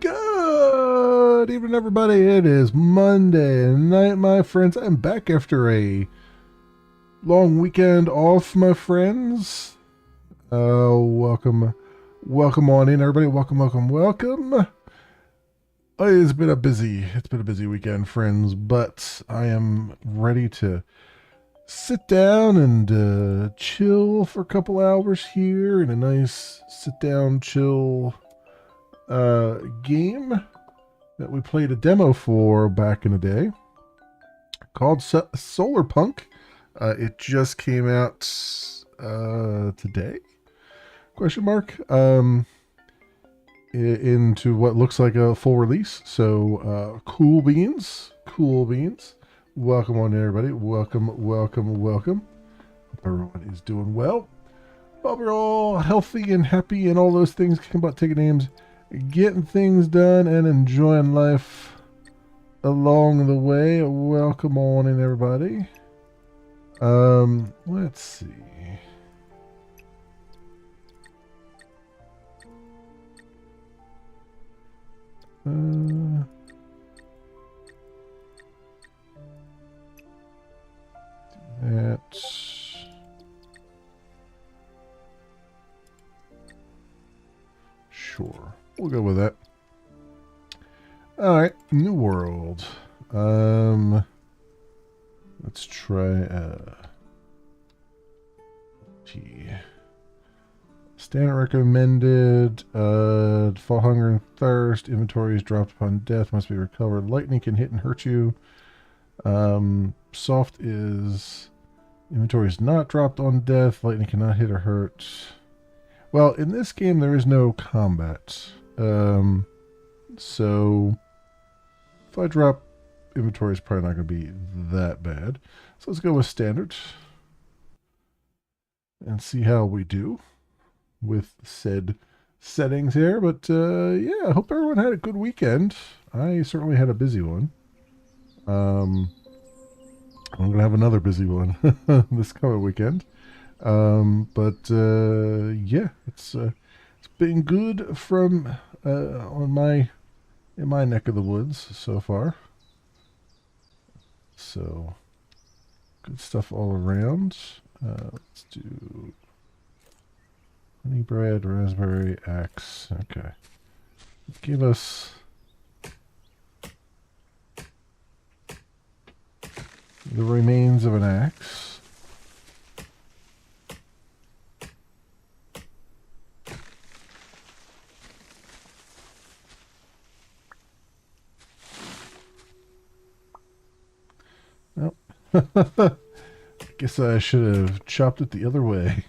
Good evening, everybody. It is Monday night, my friends. I'm back after a long weekend off, my friends. Welcome on in, everybody. Welcome. It's been a busy weekend, friends. But I am ready to sit down and chill for a couple hours here in a nice sit-down, chill game that we played a demo for back in the day called Solarpunk. It just came out today? Question mark. Into what looks like a full release. So cool beans. Welcome on, everybody. Welcome. Hope everyone is doing well. Hope you're all healthy and happy and all those things. Kicking butt, taking names, getting things done, and enjoying life along the way. Welcome on in, everybody. Let's see. That's sure. We'll go with that. All right, new world. Let's try T. Standard recommended. Fall hunger and thirst. Inventory is dropped upon death. Must be recovered. Lightning can hit and hurt you. Soft is inventory is not dropped on death. Lightning cannot hit or hurt. Well, in this game there is no combat. So if I drop inventory, is probably not going to be that bad. So let's go with standard and see how we do with said settings here. But yeah, I hope everyone had a good weekend. I certainly had a busy one. I'm gonna have another busy one this coming weekend. But yeah, it's been good from in my neck of the woods so far. So good stuff all around. Let's do honey bread, raspberry, axe. Okay, give us the remains of an axe. Nope. Guess I should have chopped it the other way.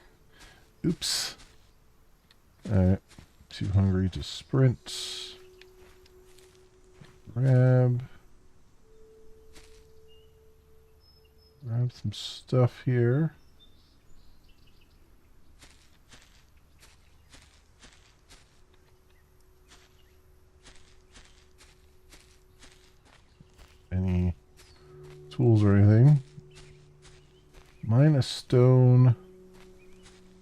Oops. Alright. Too hungry to sprint. Grab some stuff here. Any tools or anything. Mine a stone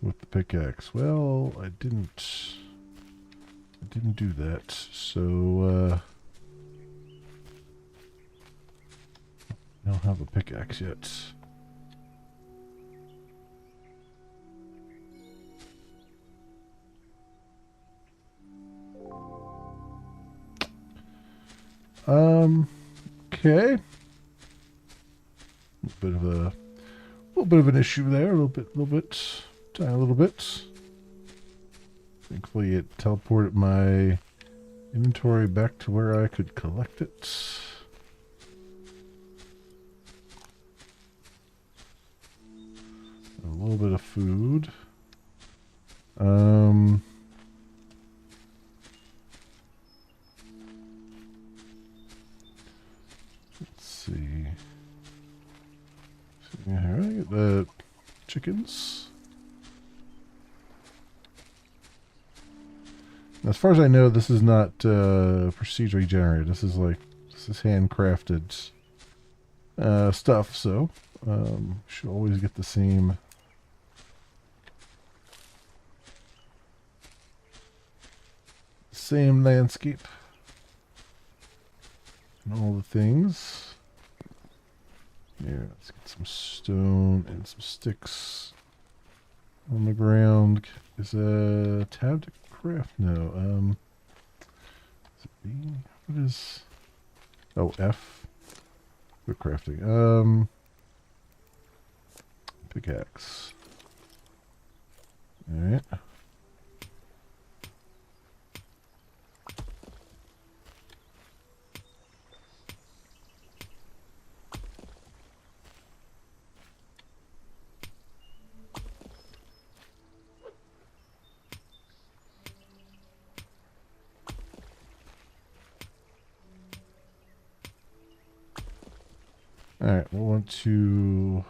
with the pickaxe. Well, I didn't do that. So I don't have a pickaxe yet. Okay. A little bit of an issue there. A little bit, tiny little bit. Thankfully, it teleported my inventory back to where I could collect it. A little bit of food. chickens. As far as I know, this is not procedurally generated. This is handcrafted stuff. So should always get the same landscape and all the things. Here, let's get some stone and some sticks on the ground. Is a tab to craft? No. Is it B? What is? Oh, F. For crafting. Pickaxe. All right. Alright, we'll want to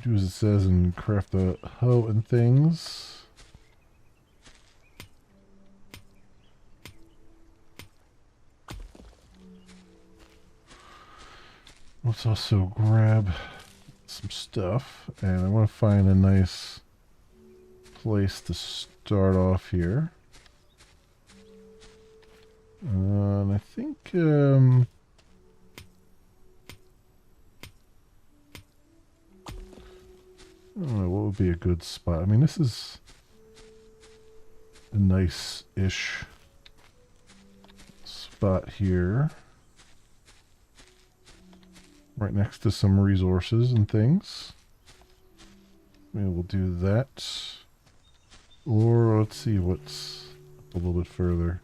do as it says and craft the hoe and things. Let's also grab some stuff, and I want to find a nice place to start off here. And I think I don't know what would be a good spot. I mean, this is a nice-ish spot here. Right next to some resources and things. Maybe we'll do that. Or let's see what's a little bit further.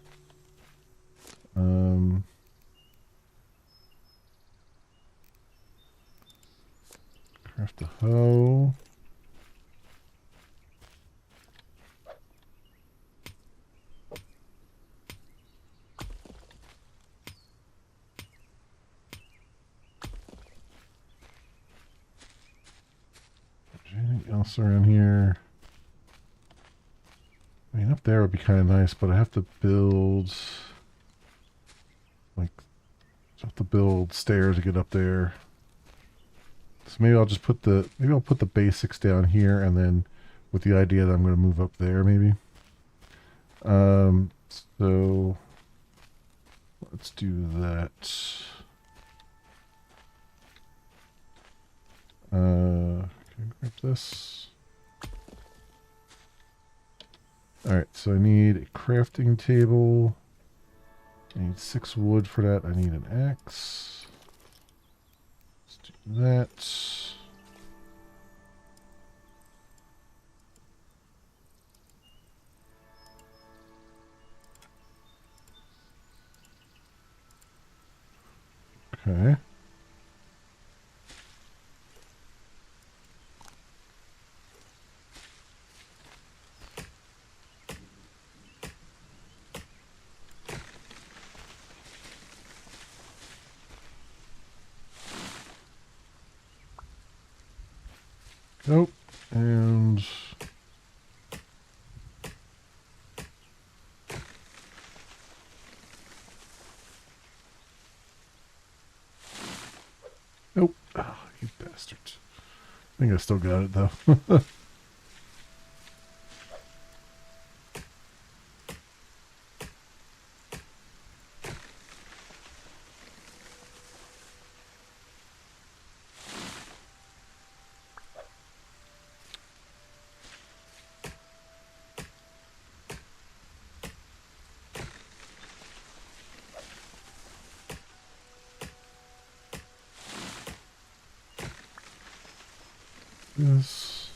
Craft a hoe. Anything else around here? I mean, up there would be kind of nice, but I have to build stairs to get up there. So maybe I'll just put the basics down here, and then with the idea that I'm going to move up there, maybe. So let's do that. Can I grab this? Alright, so I need a crafting table. I need 6 wood for that. I need an axe. Let's do that. Okay. Nope. And nope. Oh, you bastard. I think I still got it though. This.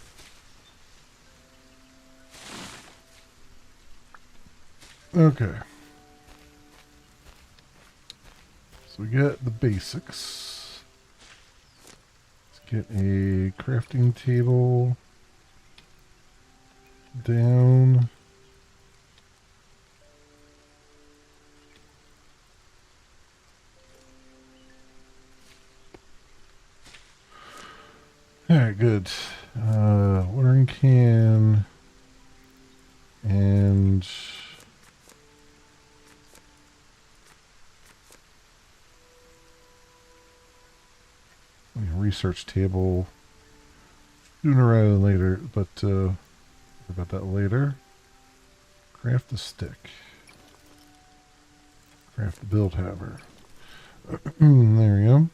Okay. So we get the basics. Let's get a crafting table down. Alright, good. Watering can and research table sooner rather than later, but about that later. Craft the stick. Craft the build hammer. There we go.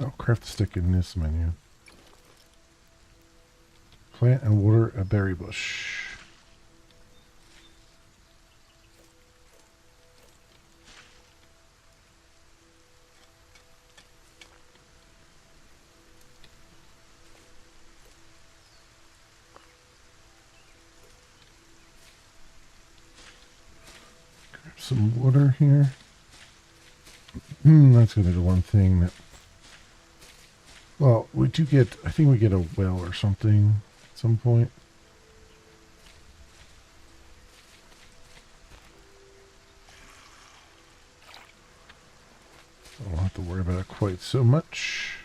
Oh, craft the stick in this menu. Plant and water a berry bush. Some water here. That's going to be the one thing that... Well, we do get... I think we get a well or something at some point. So I don't have to worry about it quite so much.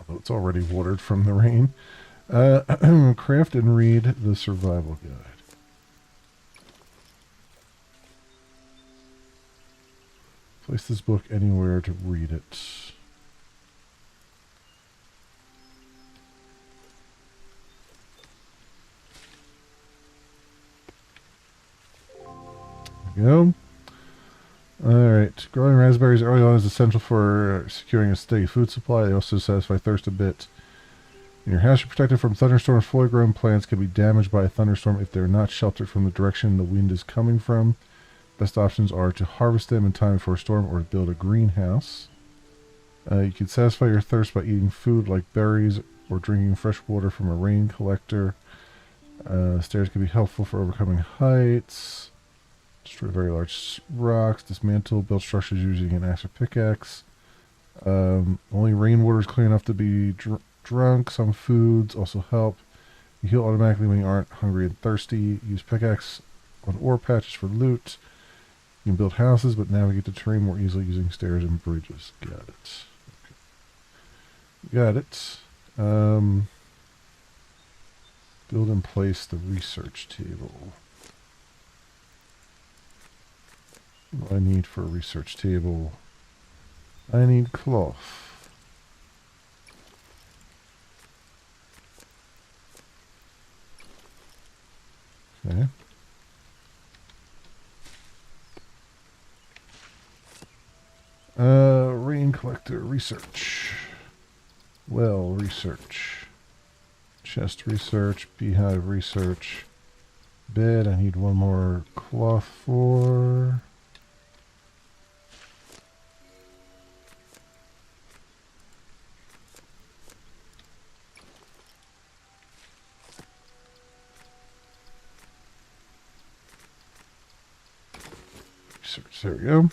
It's already watered from the rain. Craft and read the survival guide. Place this book anywhere to read it. There we go. Alright, growing raspberries early on is essential for securing a steady food supply. They also satisfy thirst a bit. In your house, you're protected from thunderstorms. Fully grown plants can be damaged by a thunderstorm if they're not sheltered from the direction the wind is coming from. Best options are to harvest them in time for a storm or to build a greenhouse. You can satisfy your thirst by eating food like berries or drinking fresh water from a rain collector. Stairs can be helpful for overcoming heights. Destroy very large rocks. Dismantle, build structures using an axe or pickaxe. Only rainwater is clear enough to be drunk. Some foods also help. You heal automatically when you aren't hungry and thirsty. Use pickaxe on ore patches for loot. You can build houses, but navigate the terrain more easily using stairs and bridges. Got it. Okay. Got it. Build and place the research table. What do I need for a research table? I need cloth. Okay. Rain collector research. Well research. Chest research. Beehive research. Bed. I need one more cloth for. Research. There we go.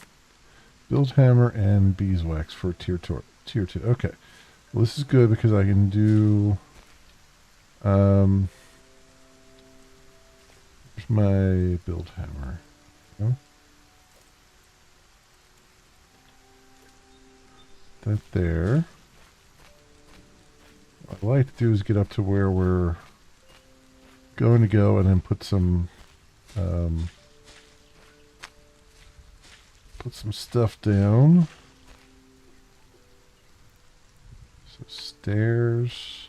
Build hammer and beeswax for tier 2. Okay. Well, this is good because I can do... Here's my build hammer. Okay. That there. What I'd like to do is get up to where we're going to go and then put some stuff down. So stairs.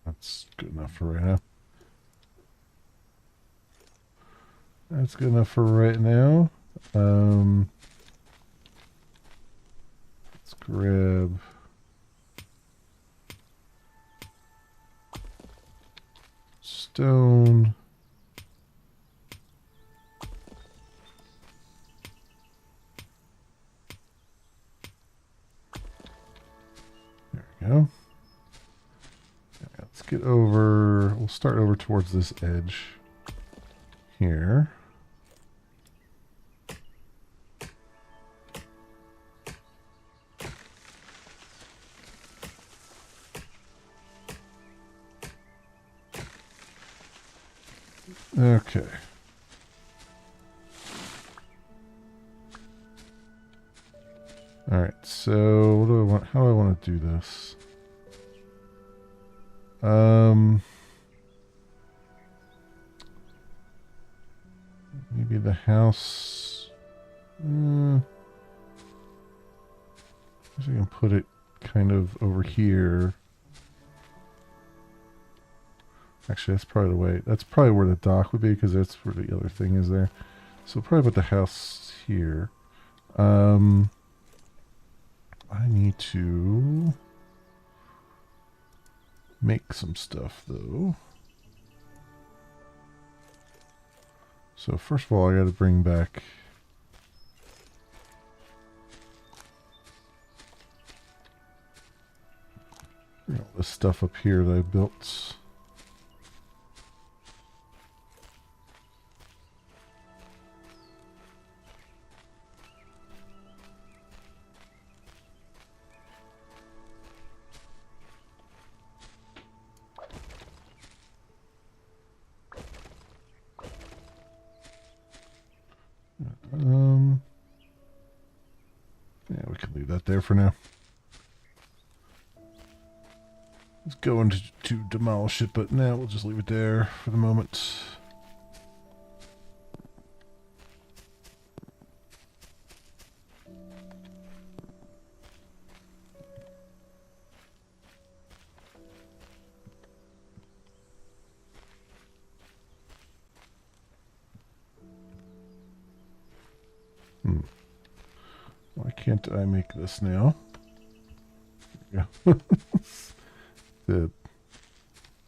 That's good enough for right now. That's good enough for right now. Let's grab stone. There we go. Let's get over. We'll start over towards this edge here. Okay. All right. So, what do I want? How do I want to do this? Maybe the house. I guess I can put it kind of over here. Actually, that's probably the way. That's probably where the dock would be because that's where the other thing is there. So probably put the house here. I need to make some stuff though. So first of all, I got to bring back all this stuff up here that I built. Yeah, we can leave that there for now. Let's go into to demolish it, but now we'll just leave it there for the moment. Why can't I make this now? Yeah.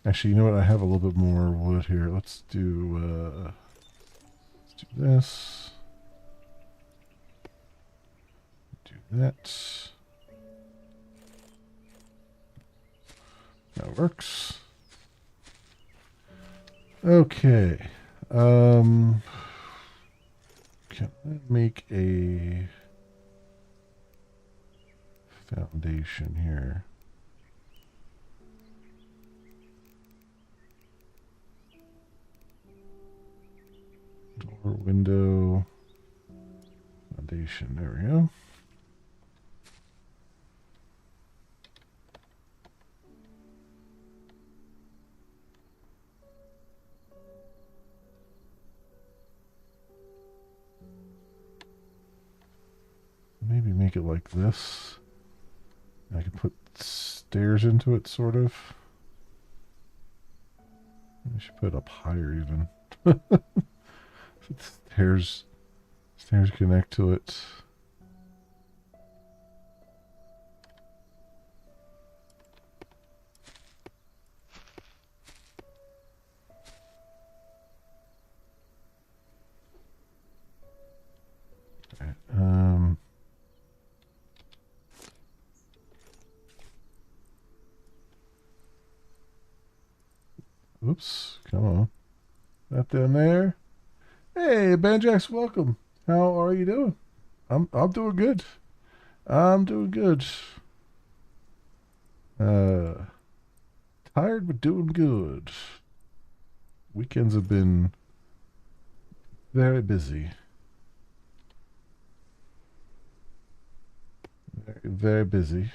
Actually, you know what? I have a little bit more wood here. Let's do this. Do that. That works. Okay. Can I make a foundation here? Door, window, foundation. There we go. Maybe make it like this. I can put stairs into it, sort of. I should put it up higher, even. Stairs connect to it. Okay, oops, come on. That down there. Hey, Banjax, welcome. How are you doing? I'm doing good. I'm doing good. Tired but doing good. Weekends have been very busy. Very, very busy.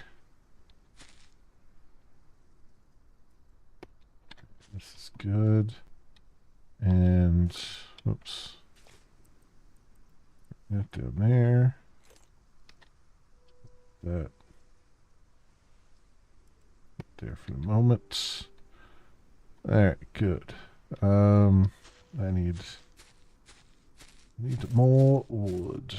This is good. And oops. That down there. That there for the moment. Alright, good. I need more wood.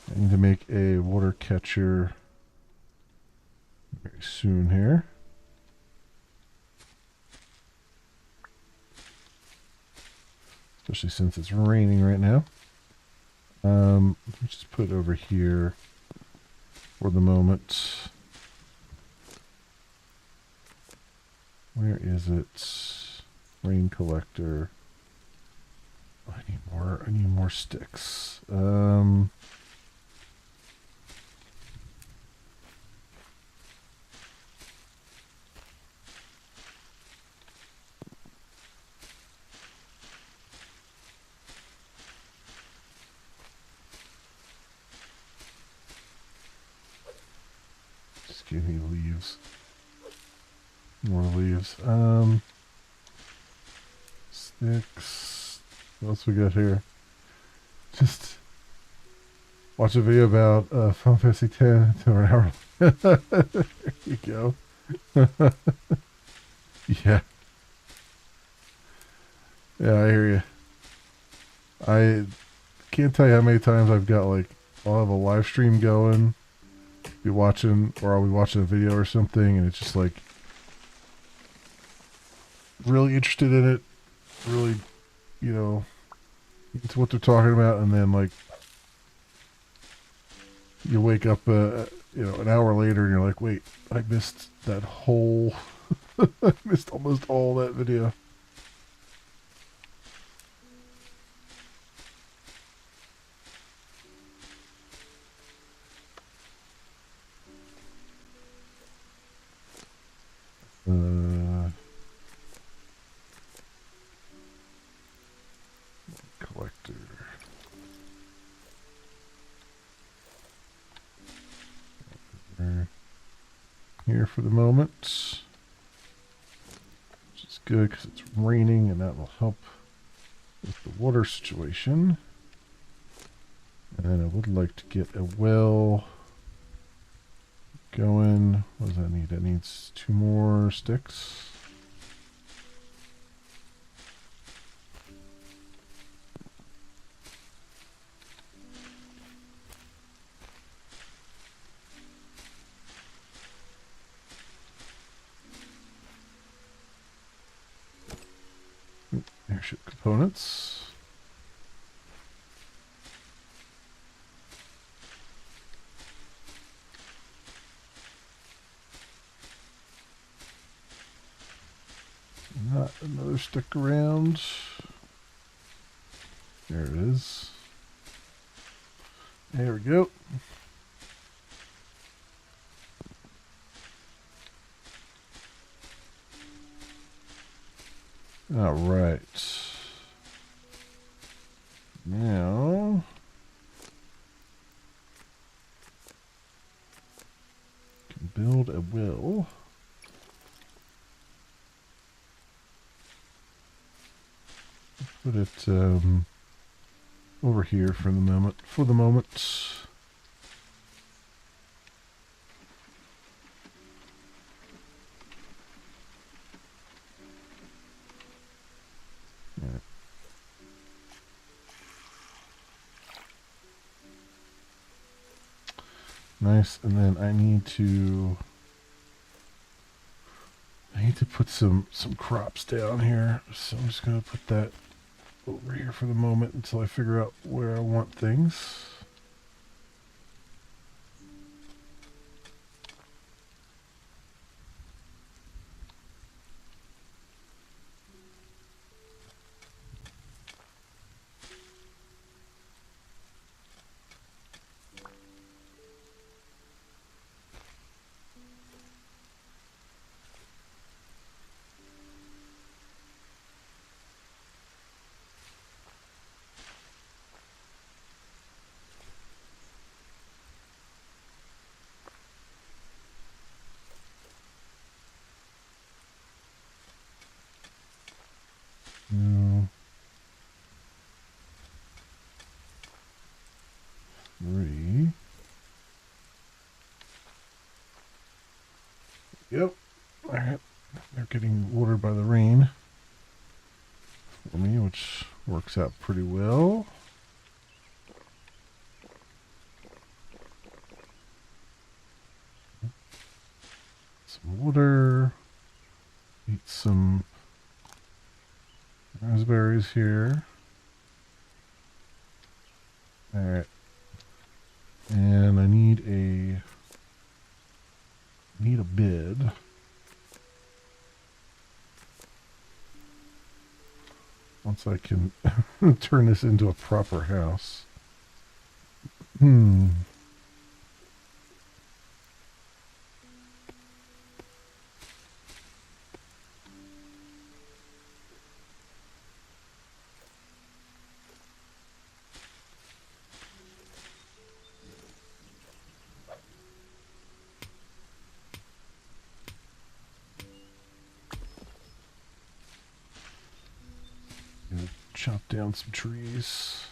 I need to make a water catcher very soon here. Especially since it's raining right now. Let me just put it over here for the moment. Where is it? Rain collector. I need more sticks. Just give me leaves. More leaves. Sticks. What else we got here? Just watch a video about Final Fantasy X to an hour. There you go. Yeah. Yeah, I hear you. I can't tell you how many times I've got like, I'll have a live stream going, be watching, or I'll be watching a video or something, and it's just like really interested in it, really, you know, into what they're talking about, and then like you wake up, an hour later, and you're like, wait, I missed that whole, I missed almost all that video. Collector. Here for the moment, which is good because it's raining and that will help with the water situation. And I would like to get a well going. What does that need? That needs 2 more sticks. Airship components. Not another stick around. There it is. There we go. All right. Now, can build a well. Put it over here for the moment. Yeah. Nice, and then I need to put some crops down here. So I'm just gonna put that over here for the moment until I figure out where I want things. No. 3. Yep. Alright. They're getting watered by the rain for me, which works out pretty well. water. Eat some raspberries here. Alright. And I need a bed. Once I can turn this into a proper house. Hmm. Gonna chop down some trees.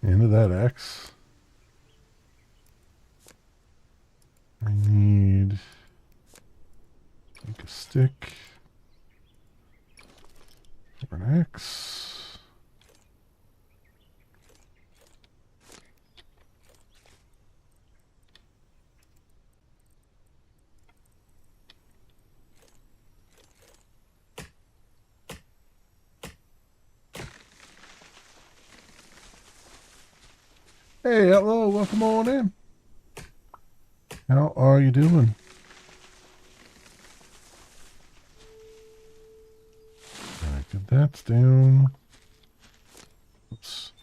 Into that axe. I need like a stick for an axe. Hey, hello, welcome on in. How are you doing? Alright, good, that's down. Oops,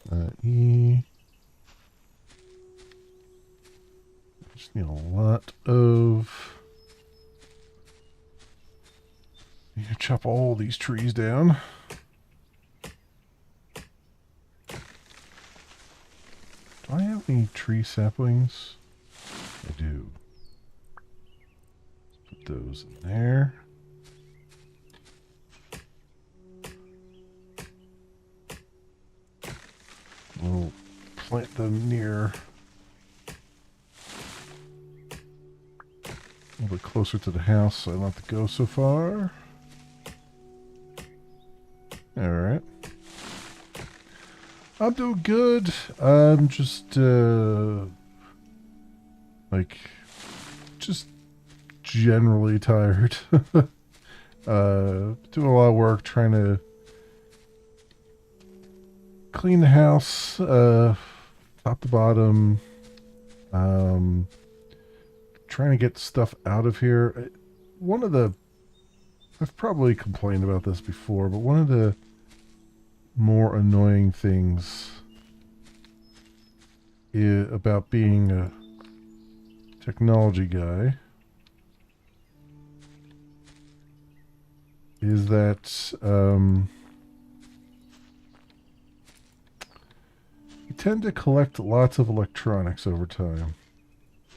E. Just need a lot of... You chop all these trees down. Do I have any tree saplings? I do. Let's put those in there. We'll plant them near a little bit closer to the house so I don't have to go so far. Alright. I'm doing good. I'm just, just generally tired. Doing a lot of work trying to clean the house, top to bottom. Trying to get stuff out of here. I've probably complained about this before, but one of the more annoying things about being a technology guy is that you tend to collect lots of electronics over time.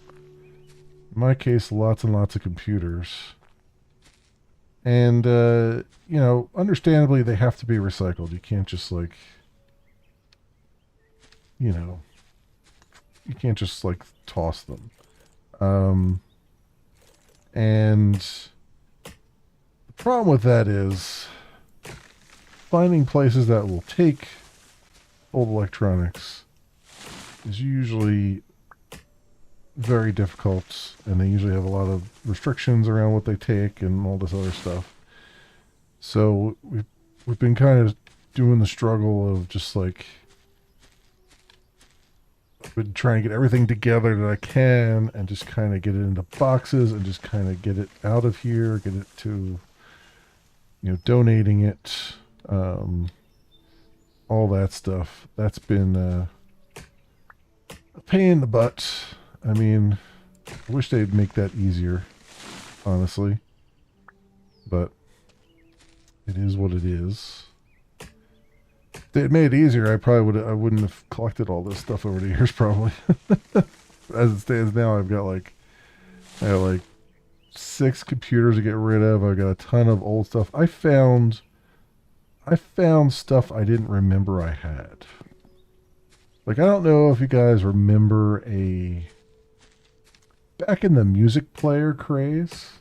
In my case, lots and lots of computers. And, you know, understandably, they have to be recycled. You can't just, like, you know, you can't just, like, toss them. And the problem with that is finding places that will take old electronics is usually very difficult, and they usually have a lot of restrictions around what they take and all this other stuff. So we've been kind of doing the struggle of just like been trying to get everything together that I can and just kind of get it into boxes and just kind of get it out of here, get it to, you know, donating it, all that stuff. That's been a pain in the butt. I mean, I wish they'd make that easier, honestly. But it is what it is. If they'd made it easier, I wouldn't have collected all this stuff over the years, probably. As it stands now, I have like 6 computers to get rid of. I've got a ton of old stuff. I found stuff I didn't remember I had. Like, I don't know if you guys remember back in the music player craze,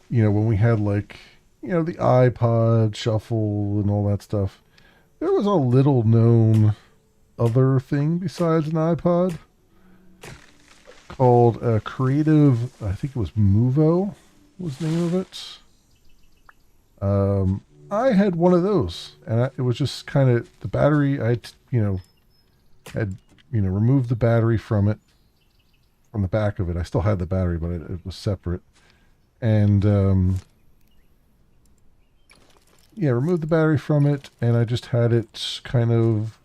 when we had like, the iPod shuffle and all that stuff, there was a little known other thing besides an iPod called Creative, I think it was Movo was the name of it. I had one of those, and it was just kind of the battery. Had removed the battery from it, from the back of it. I still had the battery, but it was separate. And yeah, removed the battery from it, and I just had it kind of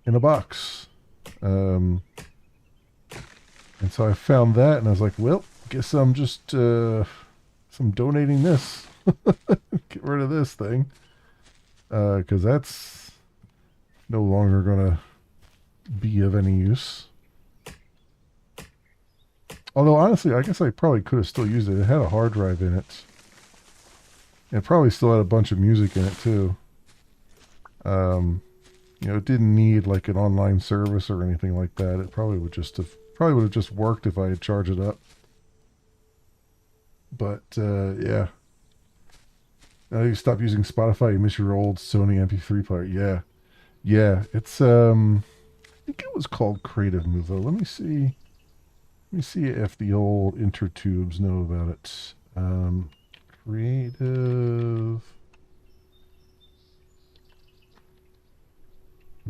in a box. And so I found that, and I was like, well, guess I'm just some donating this. Get rid of this thing, because that's no longer gonna be of any use. Although honestly, I guess I probably could have still used it. It had a hard drive in it. And it probably still had a bunch of music in it too. It didn't need like an online service or anything like that. It probably would have just worked if I had charged it up. But yeah. Now you stop using Spotify, you miss your old Sony MP3 player. Yeah. Yeah. It's I think it was called Creative Movo. Let me see. Let me see if the old intertubes know about it. Creative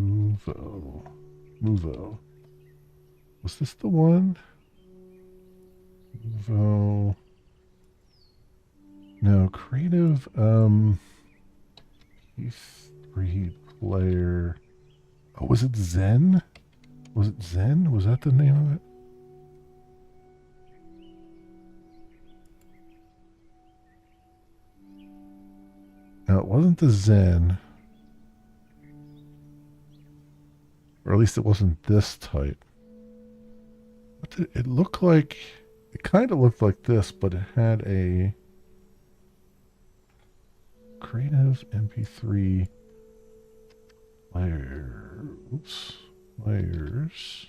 Movo. Was this the one? Movo. No, Creative E3 player. Oh, was it Zen? Was it Zen? Was that the name of it? No, it wasn't the Zen. Or at least it wasn't this type. What did it look like? It kind of looked like this, but it had a Creative MP3 player. Oops. Players.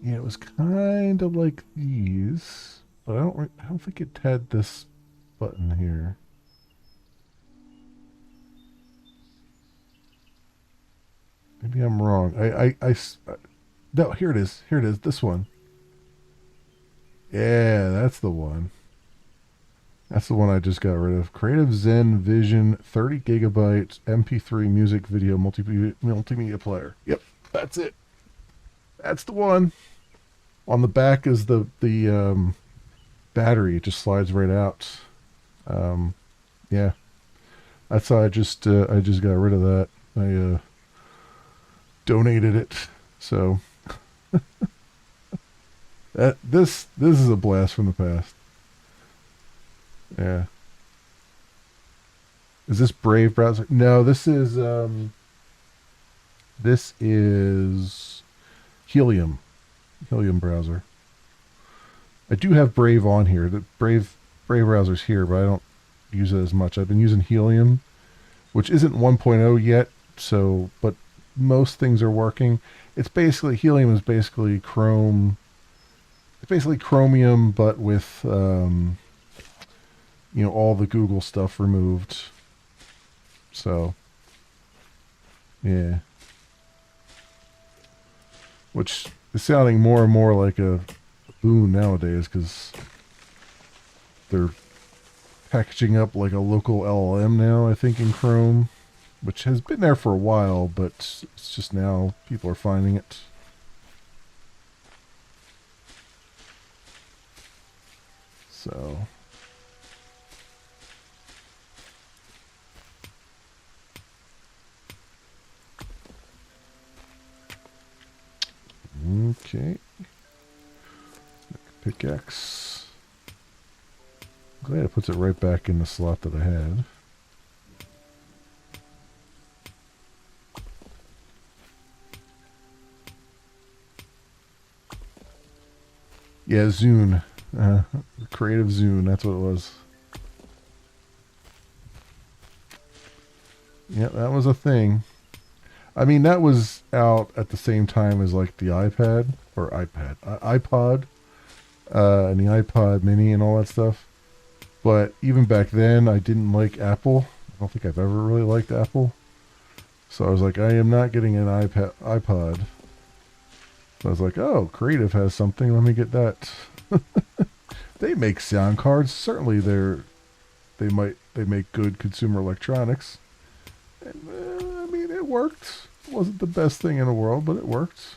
Yeah, it was kind of like these, but I don't think it had this button here. Maybe I'm wrong. No, here it is. Here it is. This one. Yeah, that's the one. That's the one I just got rid of. Creative Zen Vision 30 gigabytes MP3 music video multimedia player. Yep, that's it. That's the one. On the back is the battery. It just slides right out. Yeah, that's how I just got rid of that. I donated it. So this is a blast from the past. Yeah. Is this Brave browser? No, this is Helium. Helium browser. I do have Brave on here. The Brave browser's here, but I don't use it as much. I've been using Helium, which isn't 1.0 yet, so but most things are working. Helium is basically Chrome. It's basically Chromium, but with all the Google stuff removed. So yeah, which is sounding more and more like a boon nowadays because they're packaging up like a local LLM now, I think, in Chrome, which has been there for a while, but it's just now people are finding it. So okay. Pickaxe. Glad it puts it right back in the slot that I had. Yeah, Zune. Creative Zune, that's what it was. Yeah, that was a thing. I mean, that was out at the same time as like the iPod, and the iPod Mini and all that stuff. But even back then, I didn't like Apple. I don't think I've ever really liked Apple. So I was like, I am not getting an iPod. So I was like, oh, Creative has something. Let me get that. They make sound cards. Certainly, they make good consumer electronics. And, I mean, it worked. It wasn't the best thing in the world, but it worked.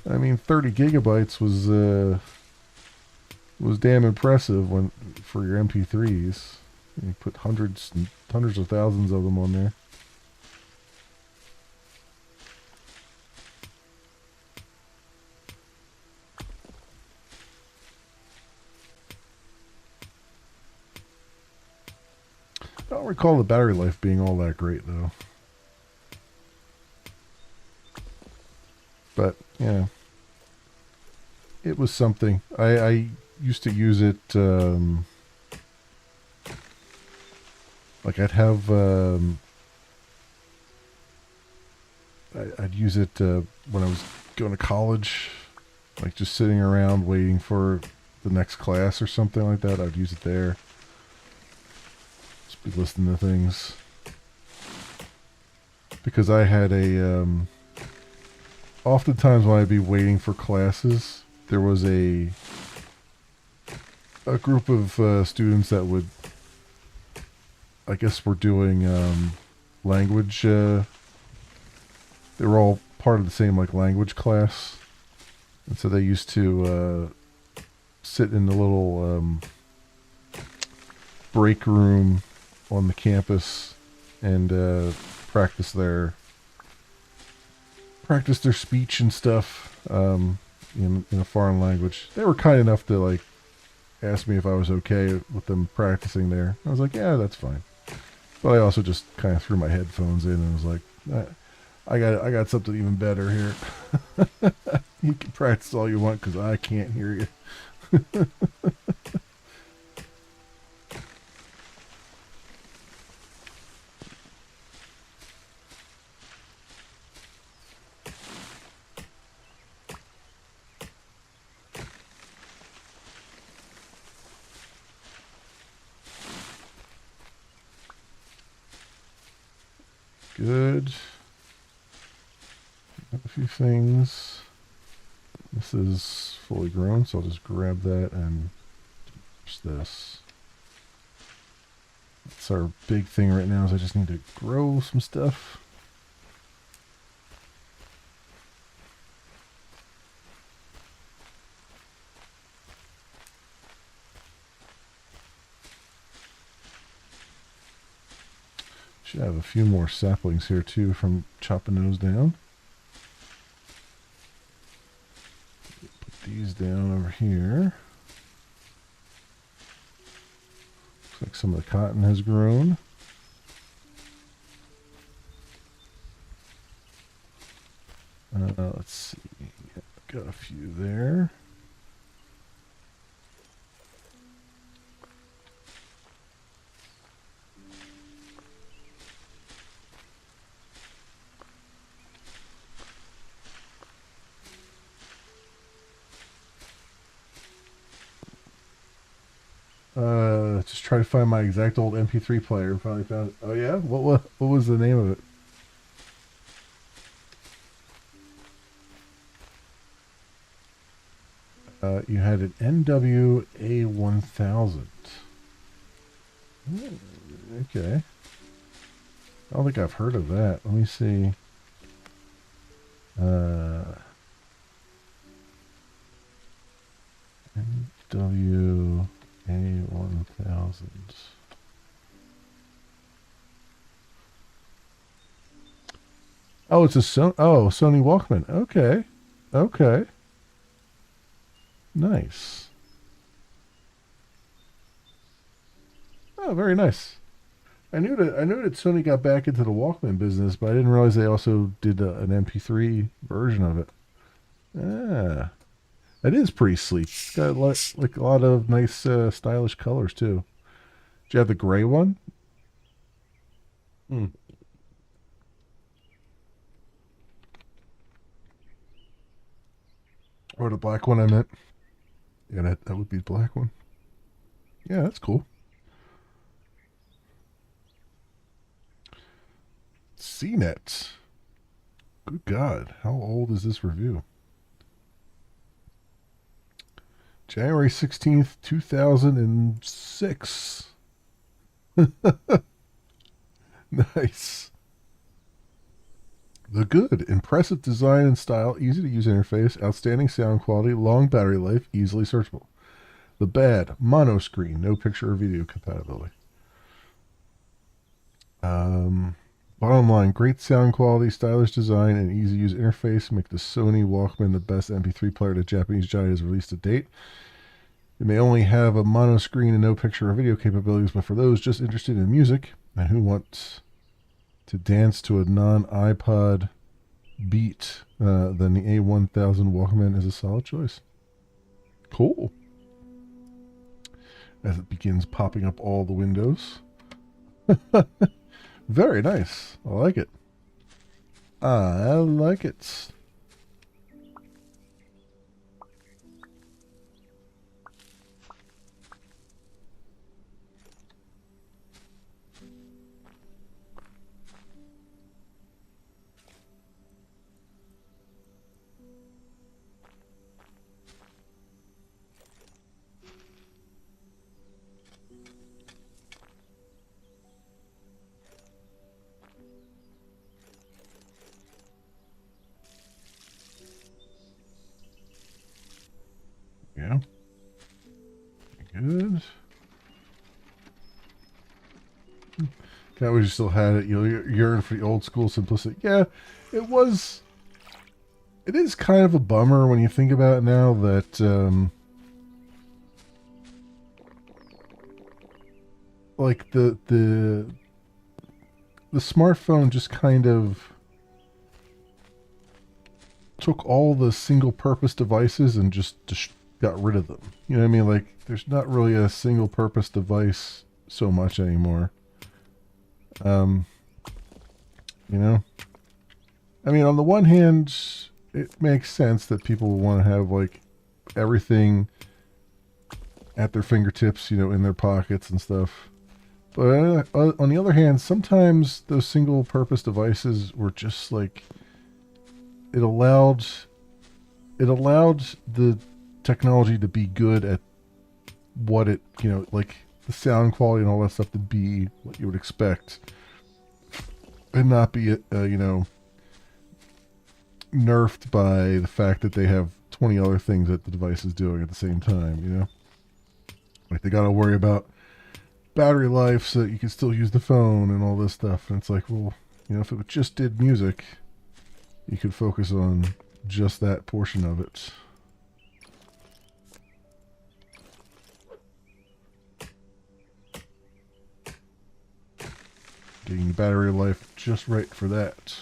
I mean, 30 gigabytes was damn impressive when for your MP3s. You put hundreds and hundreds of thousands of them on there. I don't recall the battery life being all that great though. But yeah, it was something. I used to use it. Like I'd have I'd use it when I was going to college, like just sitting around waiting for the next class or something like that. I'd use it there. Just be listening to things because I had oftentimes when I'd be waiting for classes, there was a group of students that would, I guess, were doing language. They were all part of the same like language class, and so they used to sit in the little break room on the campus and practice their speech and stuff in a foreign language. They were kind enough to like ask me if I was okay with them practicing there. I was like, yeah, that's fine. But I also just kind of threw my headphones in and was like, I got something even better here. You can practice all you want because I can't hear you. Good. A few things. This is fully grown, so I'll just grab that and just this. That's our big thing right now is I just need to grow some stuff. Should have a few more saplings here too from chopping those down. Put these down over here. Looks like some of the cotton has grown. Let's see. Got a few there. Just try to find my exact old MP3 player and finally found it. Oh yeah, what was the name of it? You had an NWA 1000. Okay. I don't think I've heard of that. Let me see. NWA 1000. Oh, it's a Sony Walkman. Okay. Okay. Nice. Oh, very nice. I knew that Sony got back into the Walkman business, but I didn't realize they also did an MP3 version of it. Yeah, it is pretty sleek. It's got like a lot of nice, stylish colors too. Do you have the gray one? Hmm. Or the black one I meant. Yeah, that would be the black one. Yeah, that's cool. CNET. Good God. How old is this review? January 16th, 2006. Nice. The good. Impressive design and style, easy to use interface, outstanding sound quality, long battery life, easily searchable. The bad. Mono screen, no picture or video compatibility. Um, Bottom line, great sound quality, stylish design, and easy to use interface make the Sony Walkman the best MP3 player the Japanese giant has released to date. It may only have a mono screen and no picture or video capabilities, but for those just interested in music and who want to dance to a non iPod beat, then the A1000 Walkman is a solid choice. Cool. As it begins popping up all the windows. Very nice. I like it. I like it. Yeah. Good. Can't wish you still had it. You yearn for the old school simplicity. Yeah, it was. It is kind of a bummer when you think about it now that like the smartphone just kind of took all the single purpose devices and just got rid of them. You know what I mean? Like there's not really a single purpose device so much anymore. Um, you know, I mean, on the one hand, it makes sense that people want to have like everything at their fingertips, you know, in their pockets and stuff. But on the other hand, sometimes those single purpose devices were just like it allowed it allowed the technology to be good at what it, you know, like the sound quality and all that stuff to be what you would expect and not be, you know, nerfed by the fact that they have 20 other things that the device is doing at the same time, you know? Like they got to worry about battery life so that you can still use the phone and all this stuff. And it's like, well, you know, if it just did music, you could focus on just that portion of it. Getting the battery life just right for that.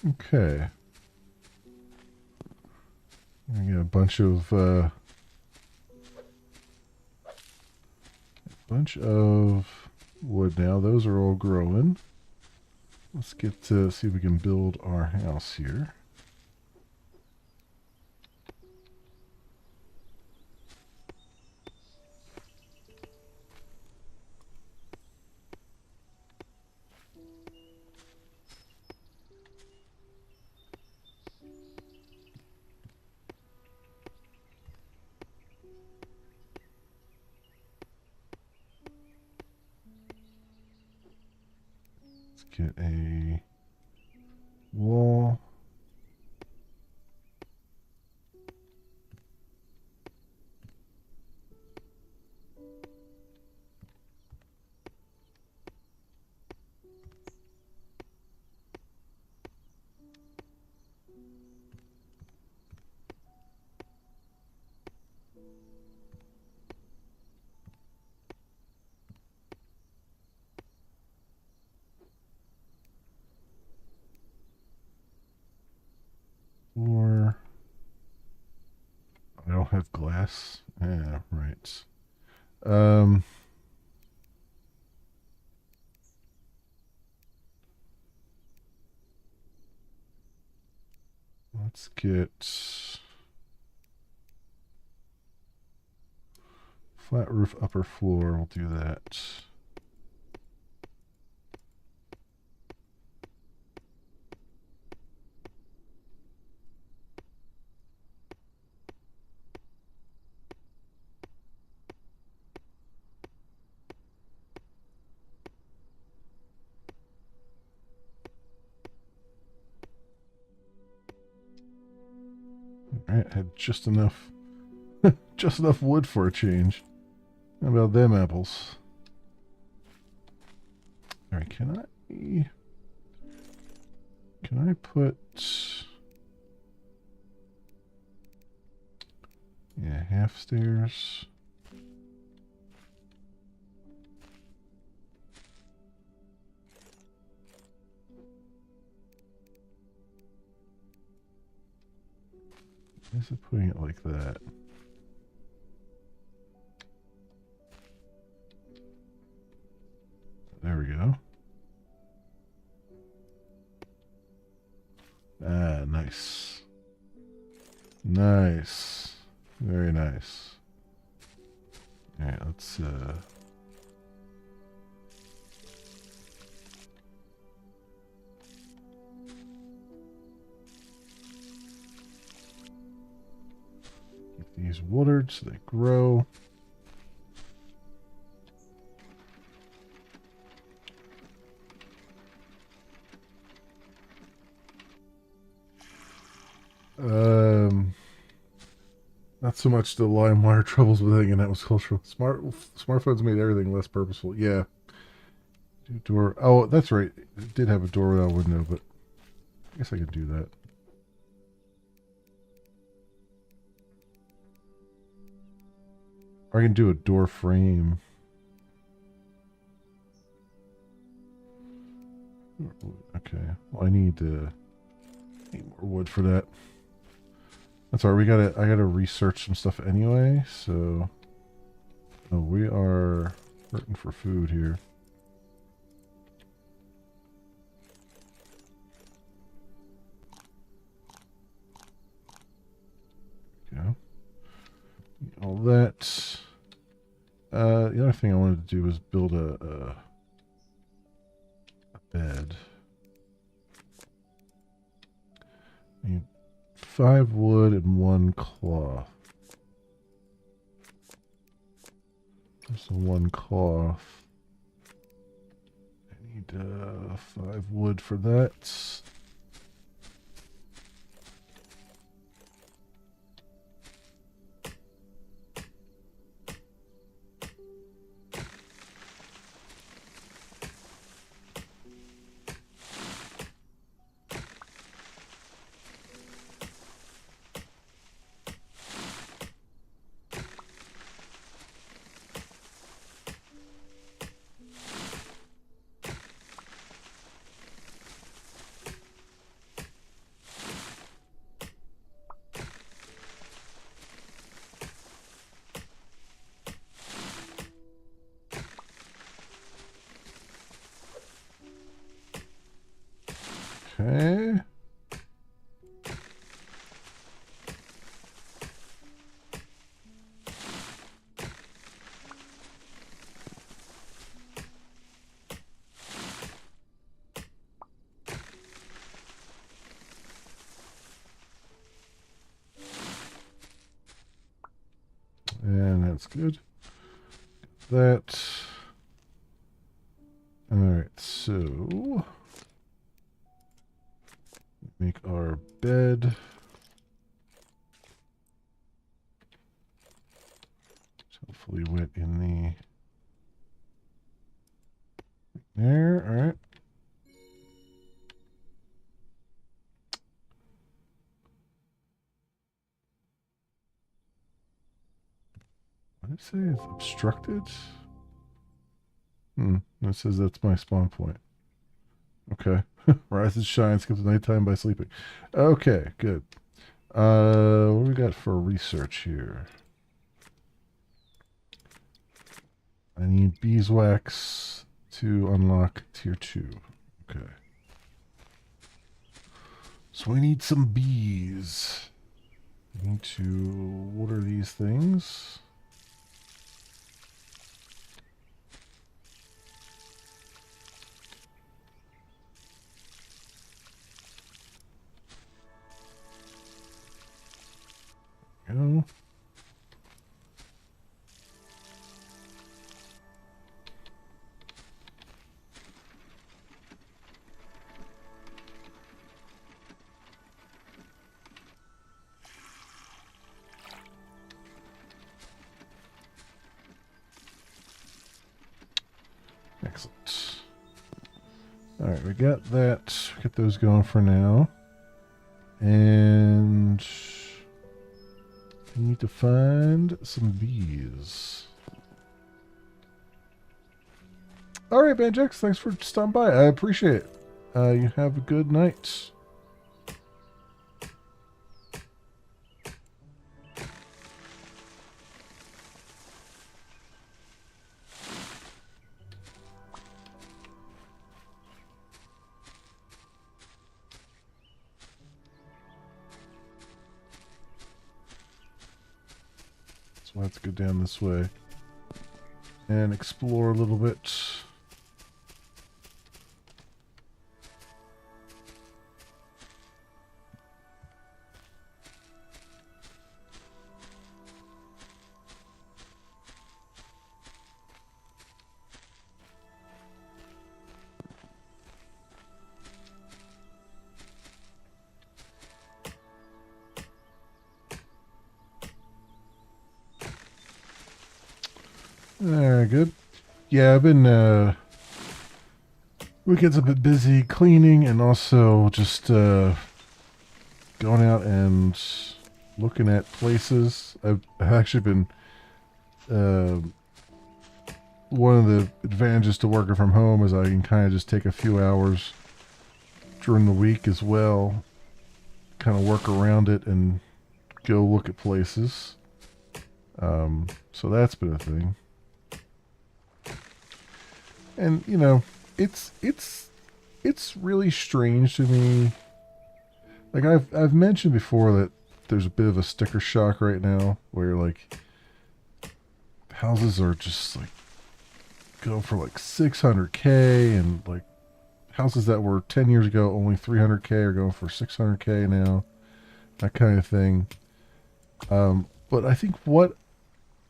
Okay. I got a bunch of wood now. Those are all growing. Let's get to see if we can build our house here. Let's get a wall. glass. Yeah, right. Um, let's get flat roof upper floor. We'll do that. All right, had just enough wood for a change. How about them apples? All right, can I put, yeah, half stairs. Is it putting it like that? There we go. Ah, nice. Nice. Very nice. All right, let's keep these watered so they grow. Not so much the LimeWire troubles with hanging out was cultural. Smartphones made everything less purposeful. Yeah. Door. Oh, that's right. It did have a door without a window, but I guess I could do that. Or I can do a door frame. Okay. Well, I need more wood for that. That's all right. I gotta research some stuff anyway. So, oh, we are hurting for food here. Go. All that. The other thing I wanted to do was build a bed. I need 5 wood and 1 cloth. There's the 1 cloth. I need 5 wood for that. Okay. And that's good. That. Alright, so make our bed. Hopefully went in there. Alright. What did it say? It's obstructed? It says that's my spawn point. Okay. Rises, shines, skips nighttime by sleeping. Okay, good. What do we got for research here? I need beeswax to unlock tier 2. Okay. So we need some bees. I need to water these things. Go. Excellent. All right, we got that. Get those going for now. And we need to find some bees. All right, Banjex, thanks for stopping by. I appreciate it. You have a good night. So we'll have to go down this way and explore a little bit. Good. Yeah, I've been weekends a bit busy cleaning and also just going out and looking at places. I've actually been one of the advantages to working from home is I can kind of just take a few hours during the week as well, kind of work around it and go look at places. So that's been a thing. And you know, it's really strange to me. Like I've mentioned before that there's a bit of a sticker shock right now where like houses are just like go for like 600K and like houses that were 10 years ago only 300K are going for 600K now. That kind of thing. But I think what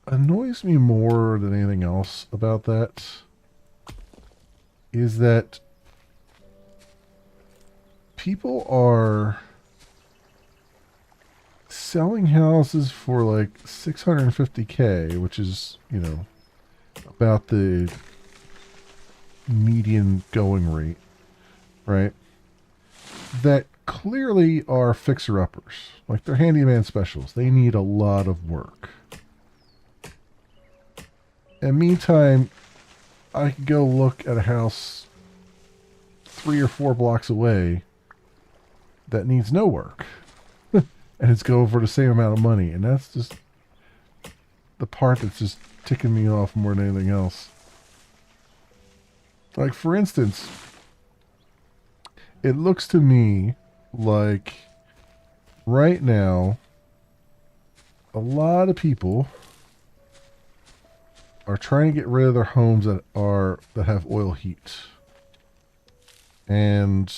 annoys me more than anything else about that is that people are selling houses for like 650K, which is, you know, about the median going rate, right? That clearly are fixer-uppers. Like they're handyman specials. They need a lot of work. And meantime, I could go look at a house 3 or 4 blocks away that needs no work. And it's going for the same amount of money. And that's just the part that's just ticking me off more than anything else. Like, for instance, it looks to me like right now, a lot of people are trying to get rid of their homes that have oil heat. And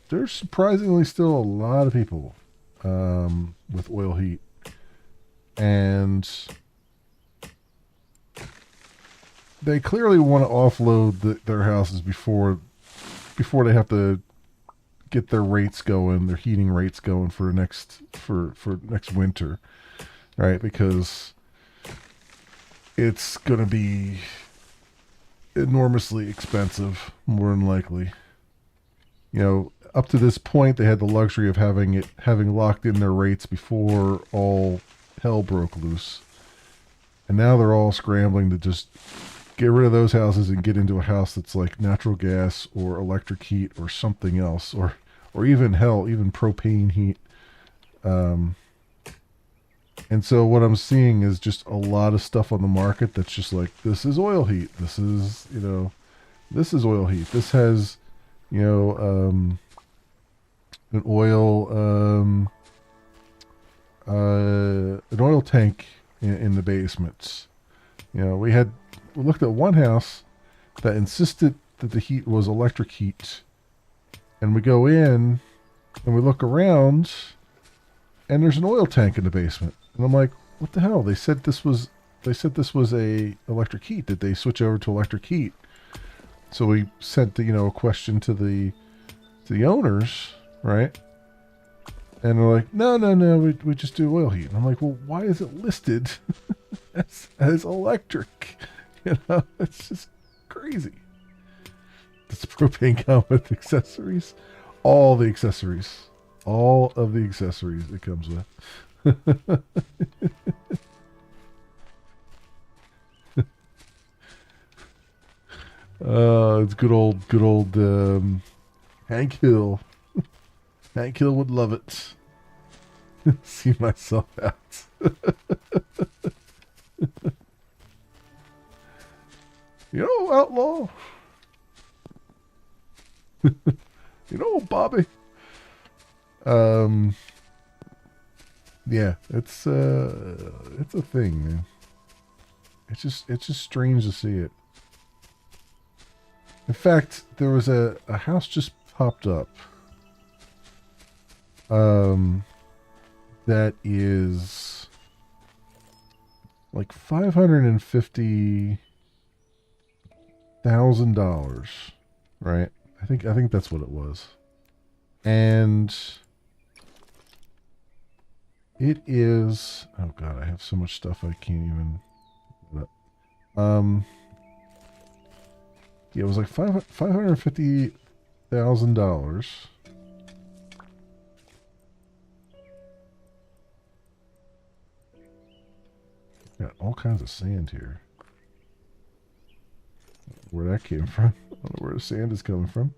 there's surprisingly still a lot of people with oil heat. And they clearly want to offload their houses before they have to get their rates going, their heating rates going for next winter, right? Because it's going to be enormously expensive, more than likely. You know, up to this point, they had the luxury of having locked in their rates before all hell broke loose, and now they're all scrambling to just get rid of those houses and get into a house that's like natural gas or electric heat or something else, or even hell, even propane heat. And so what I'm seeing is just a lot of stuff on the market that's just like, this is oil heat. This is, this is oil heat. This has, you know, an oil, an oil tank in the basement. We looked at one house that insisted that the heat was electric heat, and we go in and we look around, and there's an oil tank in the basement, and I'm like, what the hell? They said this was a electric heat. Did they switch over to electric heat? So we sent a question to the owners, right? And they're like, no, no, no, we just do oil heat. And I'm like, well, why is it listed as electric? It's just crazy. Does the propane come with accessories? All the accessories. All of the accessories it comes with. It's good old Hank Hill. Hank Hill would love it. See myself out. Outlaw. Bobby. Um, yeah, it's a thing, man. It's just strange to see it. In fact, there was a house just popped up. Um, that is like $550,000, right? I think that's what it was, and it is. Oh God, I have so much stuff I can't even. Um, yeah, it was like $550,000. Got all kinds of sand here. Where that came from? I don't know where the sand is coming from.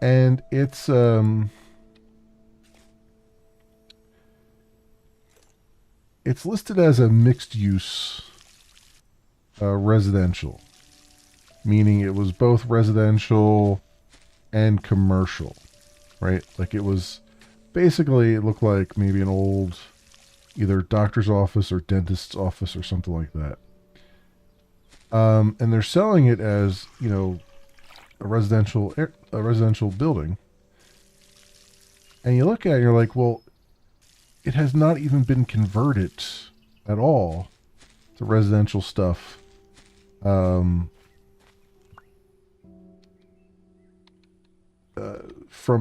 And it's listed as a mixed use residential, meaning it was both residential and commercial, right? Like it was basically, it looked like maybe an old either doctor's office or dentist's office or something like that. And they're selling it as a residential building. And you look at it, and you're like, well, it has not even been converted at all to residential stuff. From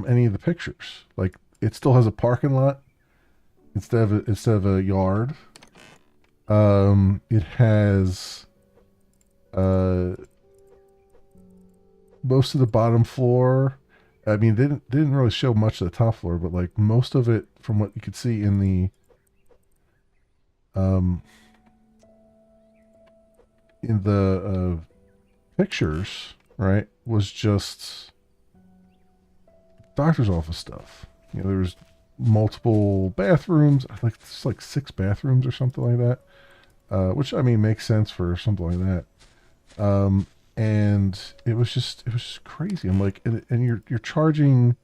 any of the pictures, like it still has a parking lot instead of a yard. It has uh, most of the bottom floor. I mean, they didn't really show much of the top floor, but like most of it, from what you could see um, in the pictures, right, was just doctor's office stuff. There was multiple bathrooms, like it's like 6 bathrooms or something like that. Which I mean makes sense for something like that. And it was just crazy. I'm like, and you're charging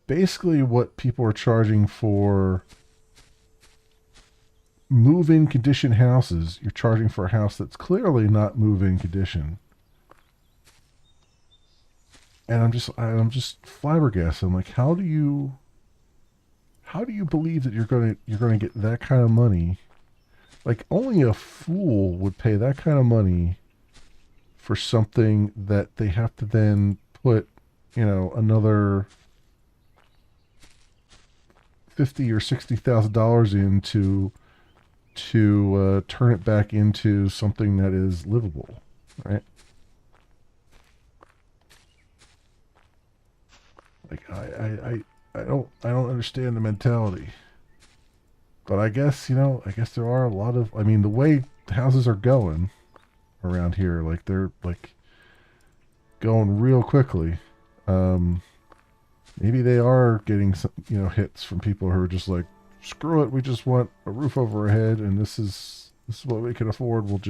basically what people are charging for move-in condition houses. You're charging for a house that's clearly not move-in condition. And I'm just flabbergasted. I'm like, how do you believe that you're gonna get that kind of money? Like only a fool would pay that kind of money for something that they have to then put, another 50 or $60,000 into to turn it back into something that is livable, right? Like I don't understand the mentality, but I guess there are a lot of. I mean, the way houses are going around here, like they're like going real quickly. Um, Maybe they are getting some hits from people who are just like screw it, we just want a roof over our head, and this is what we can afford. We'll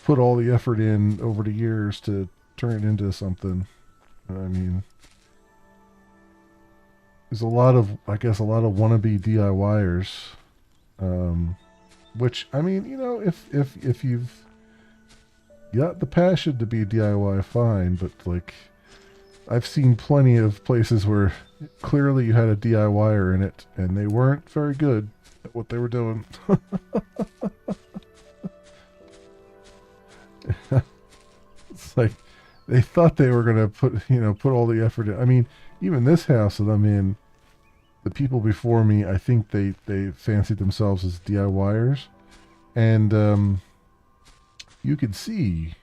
put all the effort in over the years to turn it into something. I mean, there's I guess, a lot of wannabe DIYers. Which, I mean, if you've got the passion to be DIY, fine, but like, I've seen plenty of places where clearly you had a DIYer in it, and they weren't very good at what they were doing. It's like they thought they were gonna put all the effort in. I mean, even this house that I'm in, the people before me, I think they fancied themselves as DIYers, and you could see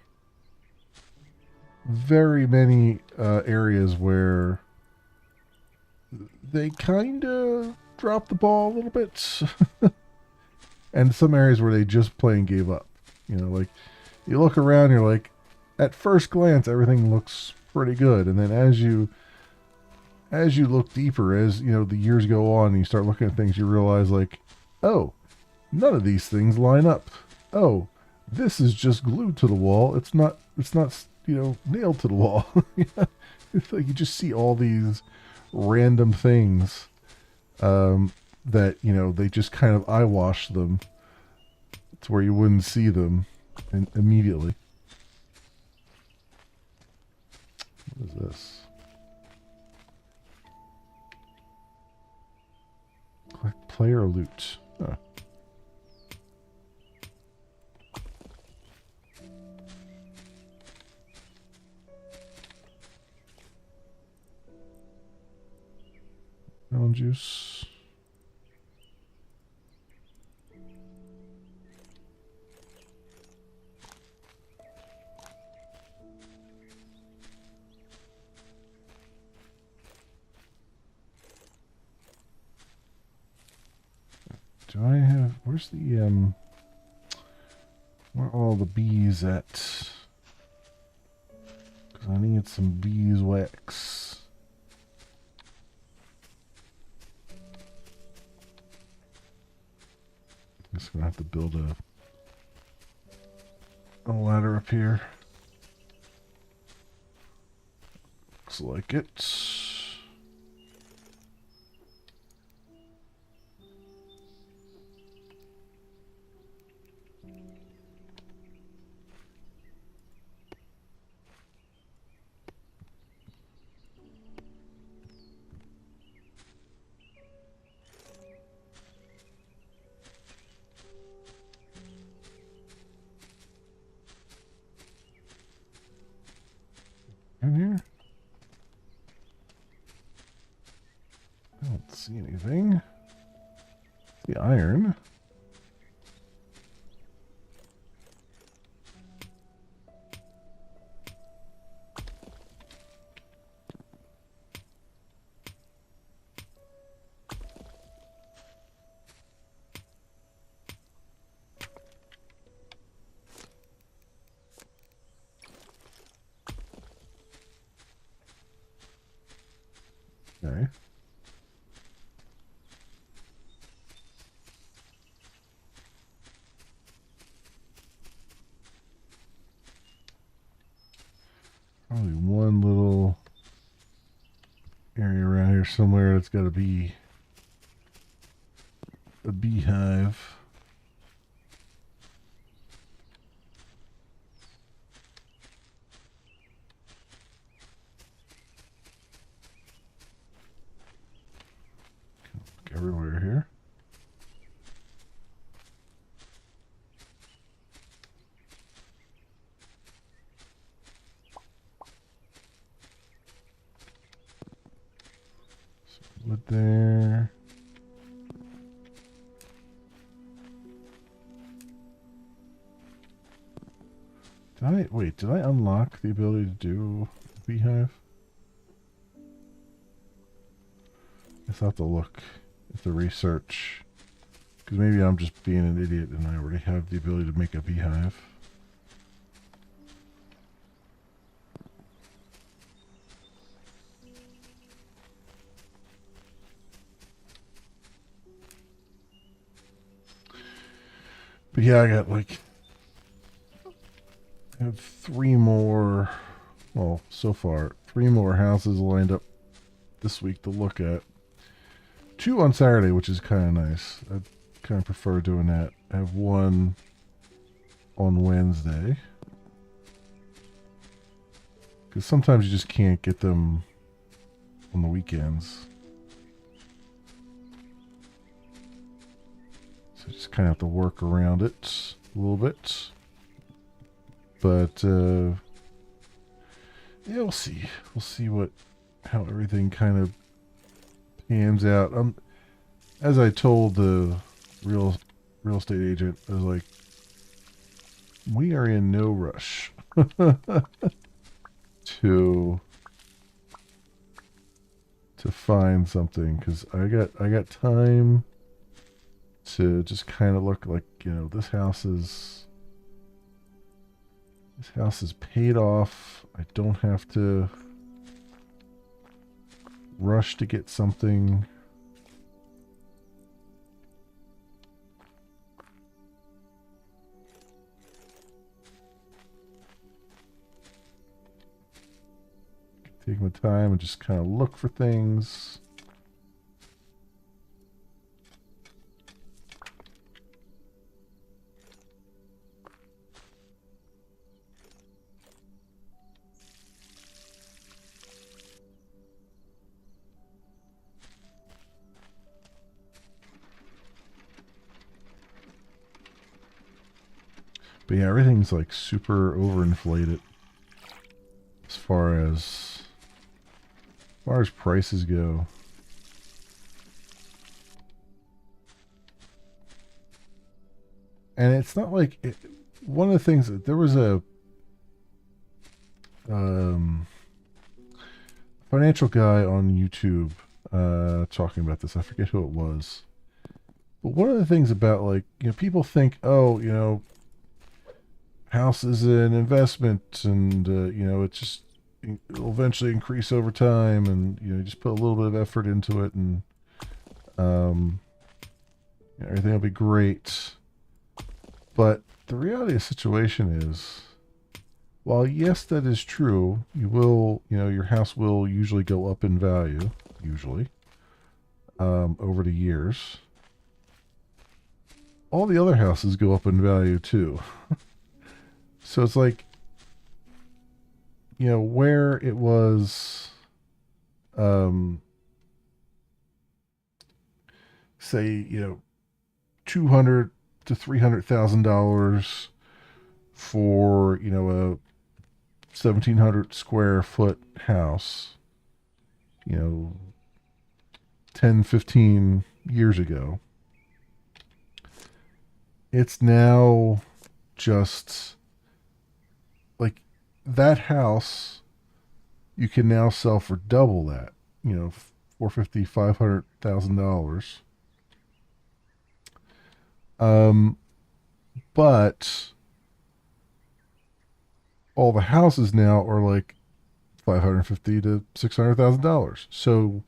very many areas where they kind of dropped the ball a little bit, and some areas where they just plain gave up. Like, you look around, you're like, at first glance, everything looks pretty good, and then as you look deeper, as the years go on, and you start looking at things, you realize, like, oh, none of these things line up. Oh, this is just glued to the wall. It's not nailed to the wall. It's like you just see all these random things that they just kind of eyewash them to where you wouldn't see them immediately. What is this? Collect player loot. Huh. Melon juice. Do I have... Where's the, where are all the bees at? Because I need some beeswax. I'm just going to have to build a ladder up here. Looks like it. In here? I don't see anything. The iron. Okay. Probably one little area around here somewhere that's got to be a beehive. Look everywhere here. Wood there. Did I unlock the ability to do a beehive? I guess I'll have to look at the research. Because maybe I'm just being an idiot and I already have the ability to make a beehive. But yeah, I have three more, well, so far, three more houses lined up this week to look at. Two on Saturday, which is kind of nice. I kind of prefer doing that. I have one on Wednesday. Because sometimes you just can't get them on the weekends. So you just kind of have to work around it a little bit. But, yeah, we'll see. We'll see how everything kind of pans out. As I told the real estate agent, I was like, we are in no rush to find something, because I got time to just kind of look like, this house is paid off. I don't have to rush to get something. Take my time and just kind of look for things. But yeah, everything's like super overinflated as far as prices go. And it's not like one of the things that there was a financial guy on YouTube talking about this. I forget who it was. But one of the things about, like, people think, oh, house is an investment, and it'll eventually increase over time, and you just put a little bit of effort into it, and everything will be great. But the reality of the situation is, while yes, that is true, your house will usually go up in value, usually, over the years. All the other houses go up in value too. So it's like, where it was, say, $200,000 to $300,000 for, a 1,700 square foot house, 10, 15 years ago. It's now just like that house you can now sell for double that, $450,000, $500,000. But all the houses now are like $550,000 to $600,000. So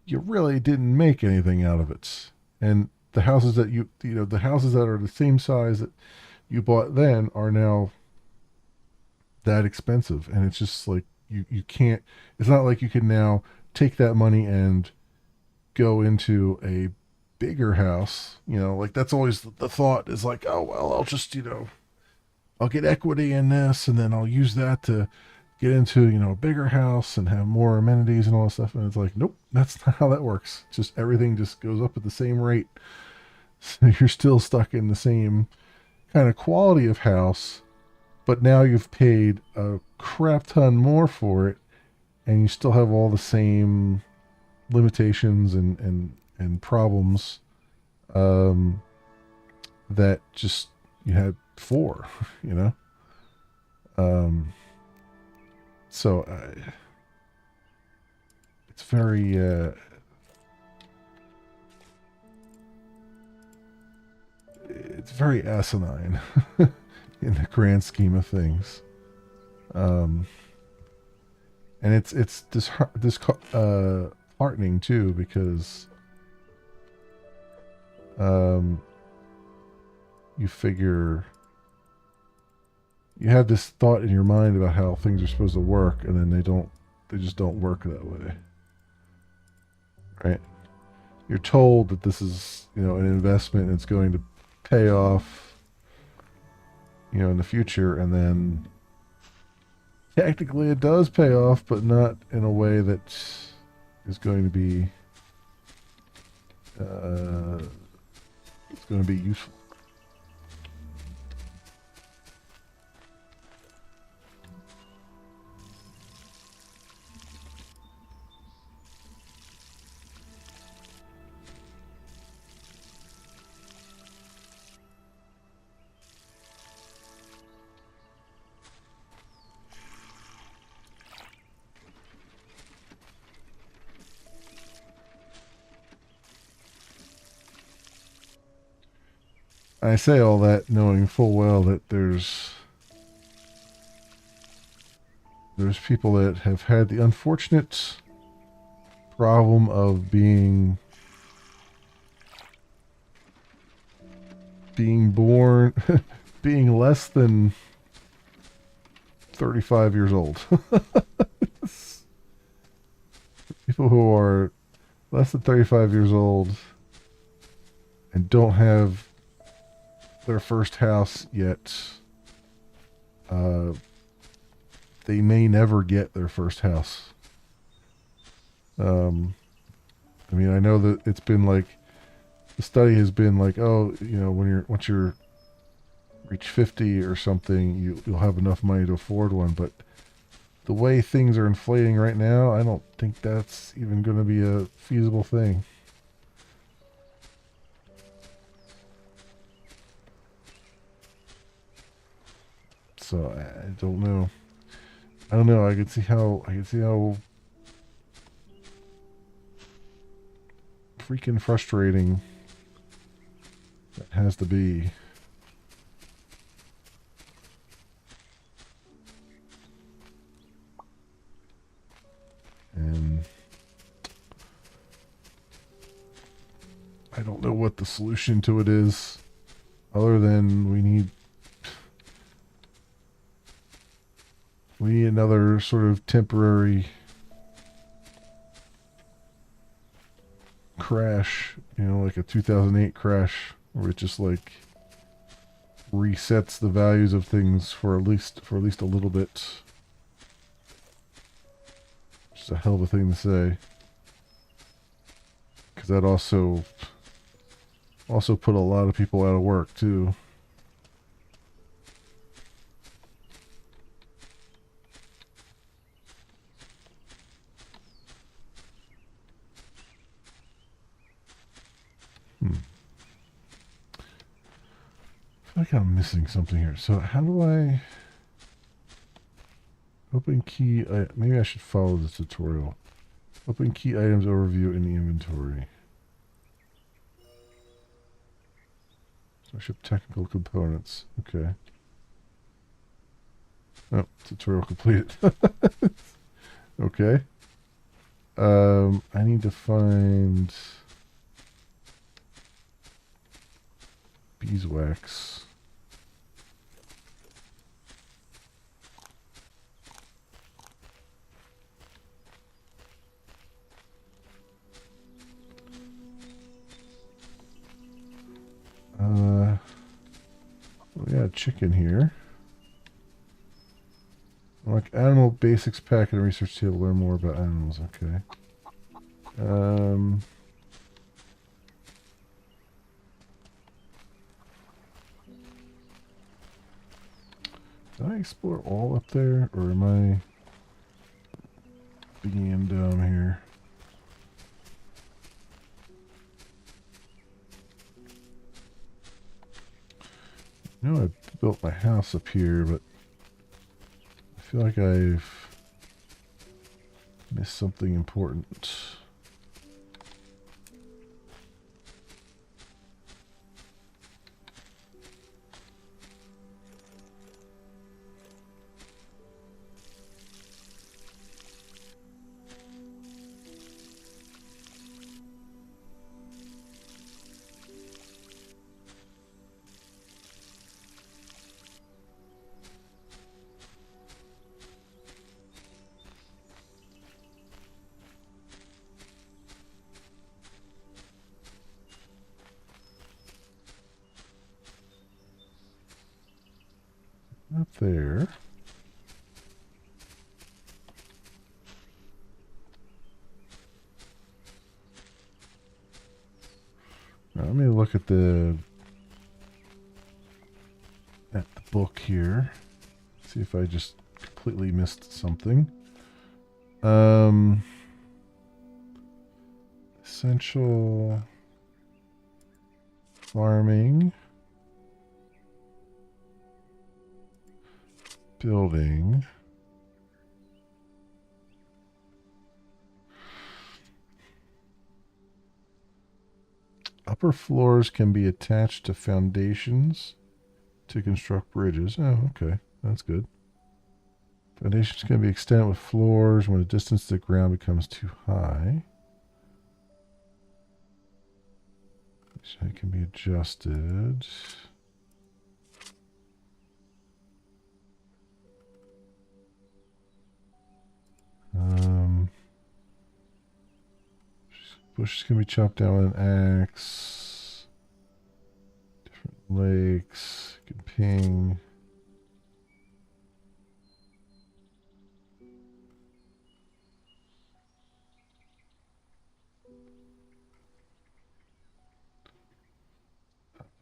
you really didn't make anything out of it. And the houses that the houses that are the same size that you bought then are now that expensive. And it's just like, you can't, it's not like you can now take that money and go into a bigger house. Like, that's always the thought, is like, oh, well, I'll just, I'll get equity in this, and then I'll use that to get into, a bigger house and have more amenities and all that stuff. And it's like, nope, that's not how that works. Just everything just goes up at the same rate. So you're still stuck in the same kind of quality of house, but now you've paid a crap ton more for it, and you still have all the same limitations and problems that just you had before, so it's very asinine in the grand scheme of things. And it's heartening too, because you figure you have this thought in your mind about how things are supposed to work, and then they just don't work that way, right? You're told that this is, an investment and it's going to pay off, in the future, and then technically it does pay off, but not in a way that is going to be it's going to be useful. I say all that knowing full well that there's people that have had the unfortunate problem of being born being less than 35 years old. People who are less than 35 years old and don't have their first house yet, they may never get their first house. I mean, I know that it's been like, the study has been like, oh, once you're reach 50 or something, you'll have enough money to afford one. But the way things are inflating right now, I don't think that's even going to be a feasible thing. So I don't know. I don't know. I can see how freaking frustrating that has to be. And I don't know what the solution to it is, other than we need another sort of temporary crash, like a 2008 crash, where it just like resets the values of things for at least a little bit. Just a hell of a thing to say, because that also put a lot of people out of work too. I feel like I'm missing something here. So how do I open key? Maybe I should follow the tutorial. Open key items overview in the inventory. So ship technical components. Okay. Oh, tutorial completed. Okay. I need to find beeswax. We got a chicken here. Like animal basics pack and research table. Learn more about animals. Okay. Did I explore all up there, or am I being dumb here? I know I built my house up here, but I feel like I've missed something important. there. Now, let me look at the book here. See if I just completely missed something. Essential farming, building. Upper floors can be attached to foundations to construct bridges. Oh, okay. That's good. Foundations can be extended with floors when the distance to the ground becomes too high. So it can be adjusted. Bushes can be chopped down with an axe. Different lakes. You can ping.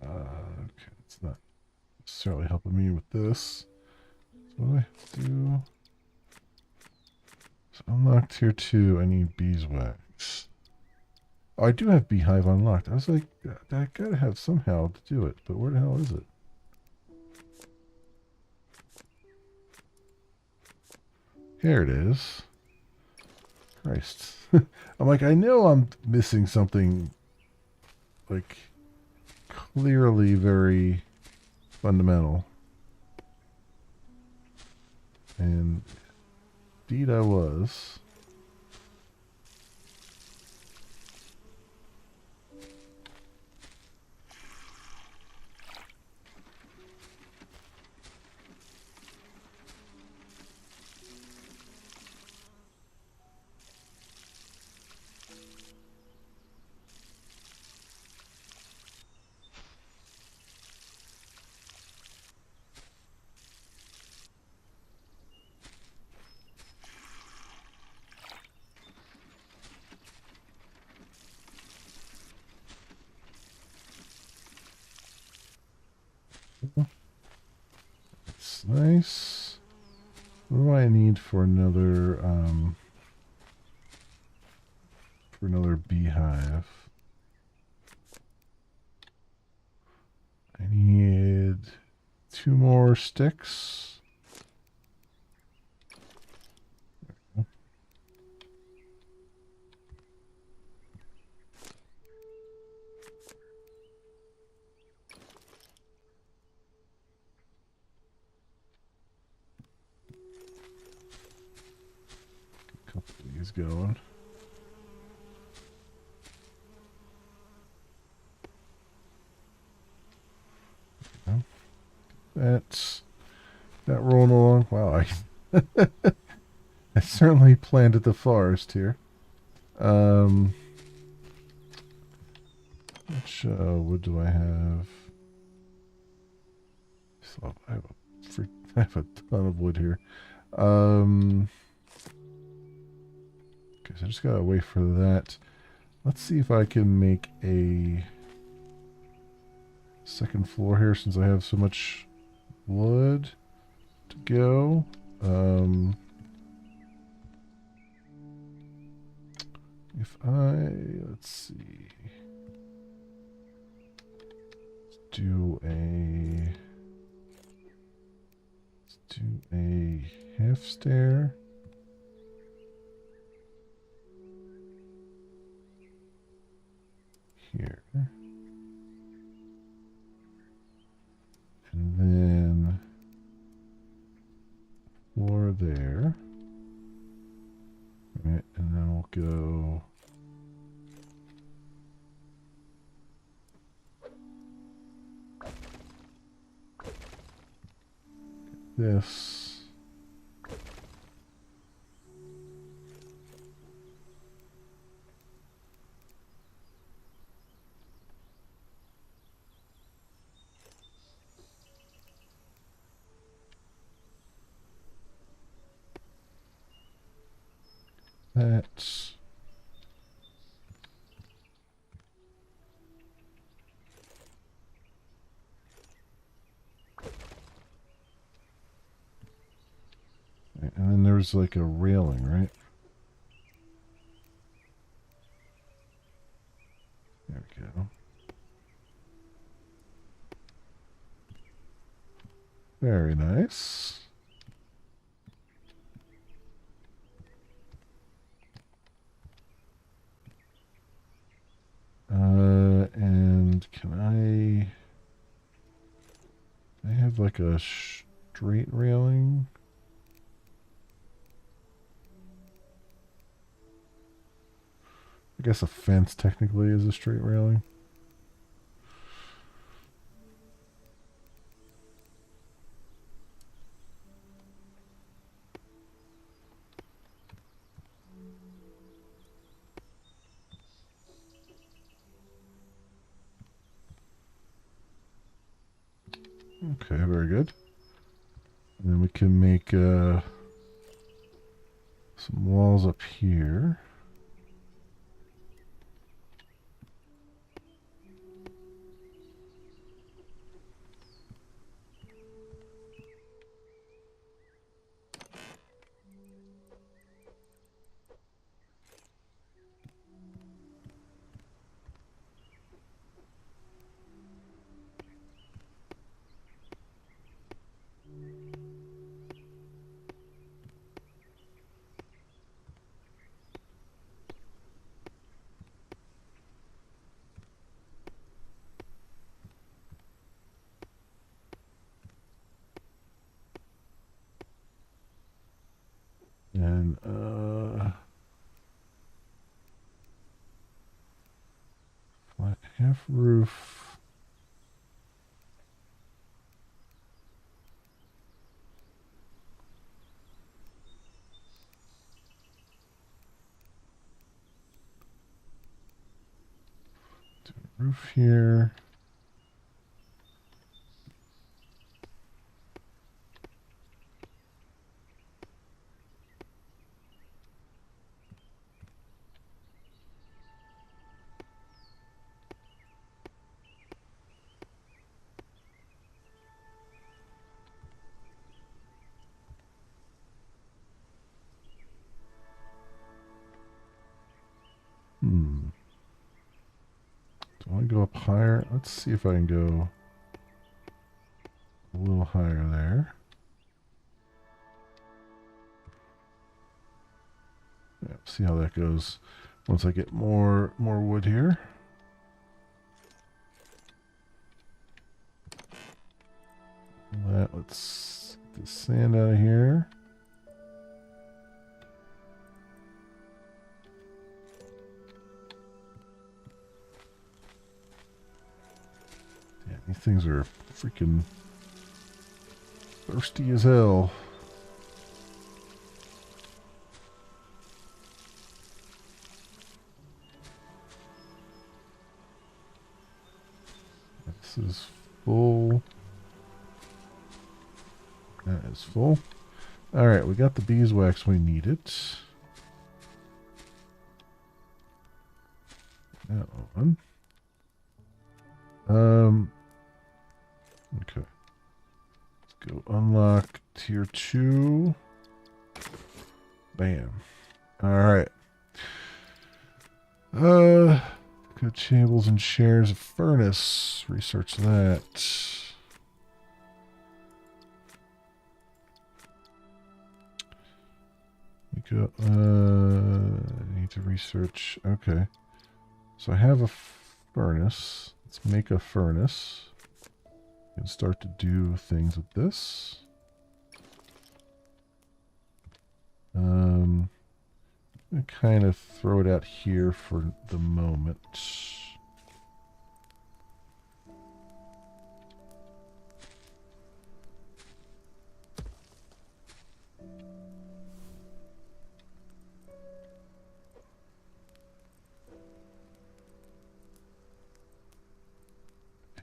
Okay, it's not necessarily helping me with this. So what do I have to do? So unlocked tier 2, I need beeswax. Oh, I do have beehive unlocked. I was like, I gotta have somehow to do it, but where the hell is it? Here it is. Christ. I'm like, I know I'm missing something, like, clearly very fundamental. And indeed I was. It's nice. What do I need for another beehive? I need 2 more sticks. A couple of these going. That's that rolling along. Wow, I certainly planted the forest here. Which wood do I have? So I have a ton of wood here. Okay, so I just gotta wait for that. Let's see if I can make a second floor here since I have so much wood to go. Let's see, let's do a half stair. Here. And then floor there. All right, and then we'll go this. that. And then there's like a railing, right? There we go. Very nice. And can I have like a straight railing? I guess a fence technically is a straight railing. Okay, very good. And then we can make some walls up here. And flat half roof. Do a roof here. Hmm. Do I want to go up higher? Let's see if I can go a little higher there. Yeah, see how that goes once I get more wood here. Let's get the sand out of here. Yeah, these things are freaking thirsty as hell. This is full. That is full. Alright, we got the beeswax we needed. That one. Okay. Let's go unlock tier 2. Bam. Alright. Good tables and shares of furnace. Research that. We go, I need to research. Okay. So I have a furnace. Let's make a furnace. And start to do things with this. I kind of throw it out here for the moment.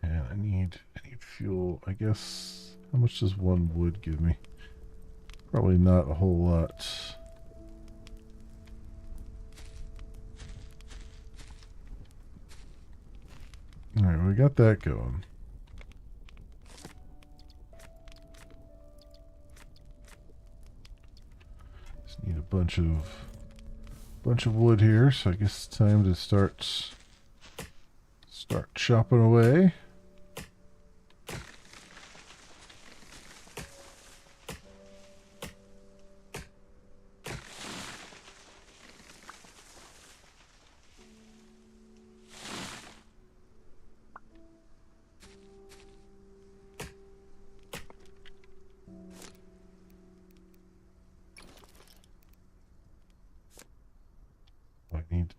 And I need fuel. I guess, how much does one wood give me? Probably not a whole lot. All right, we got that going. Just need a bunch of wood here, so I guess it's time to start chopping away.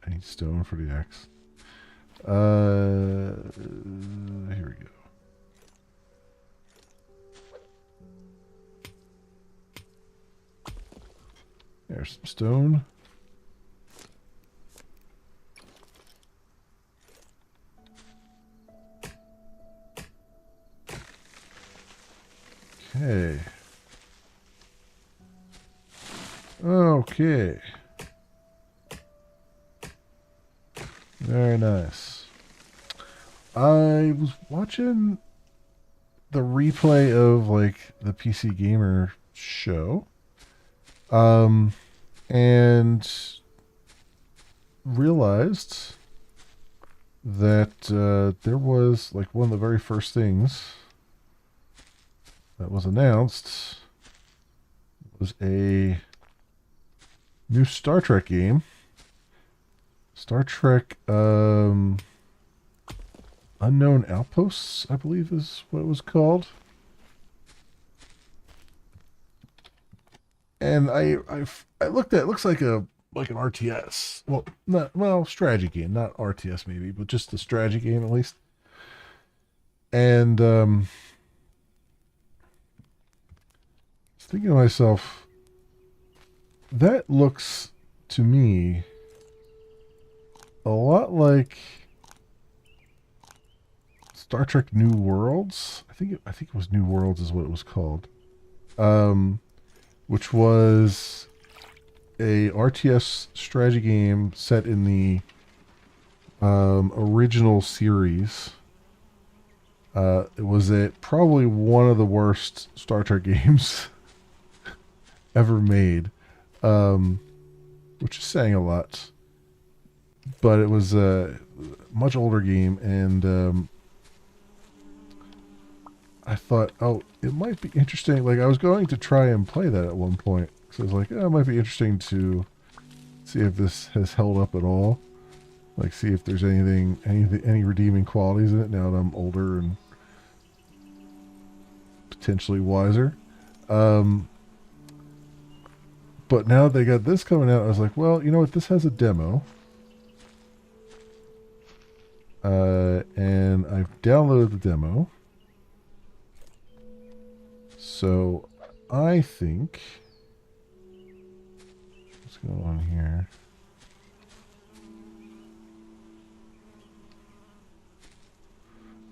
I need stone for the axe. Here we go. There's some stone. Okay. Okay. Very nice. I was watching the replay of like the PC Gamer show. And realized that there was like one of the very first things that was announced was a new Star Trek game. Star Trek Unknown Outposts, I believe is what it was called. And I looked at it, looks like an RTS. Strategy game, not RTS maybe, but just the strategy game at least. And I was thinking to myself, that looks to me a lot like Star Trek New Worlds. I think it was New Worlds is what it was called. Which was a RTS strategy game set in the original series. It was probably one of the worst Star Trek games ever made, which is saying a lot. But it was a much older game, and I thought, oh, it might be interesting. Like, I was going to try and play that at one point. So I was like, oh, it might be interesting to see if this has held up at all. Like, see if there's any redeeming qualities in it now that I'm older and potentially wiser. But now they got this coming out, I was like, well, you know what? This has a demo. And I've downloaded the demo. So I think, what's going on here?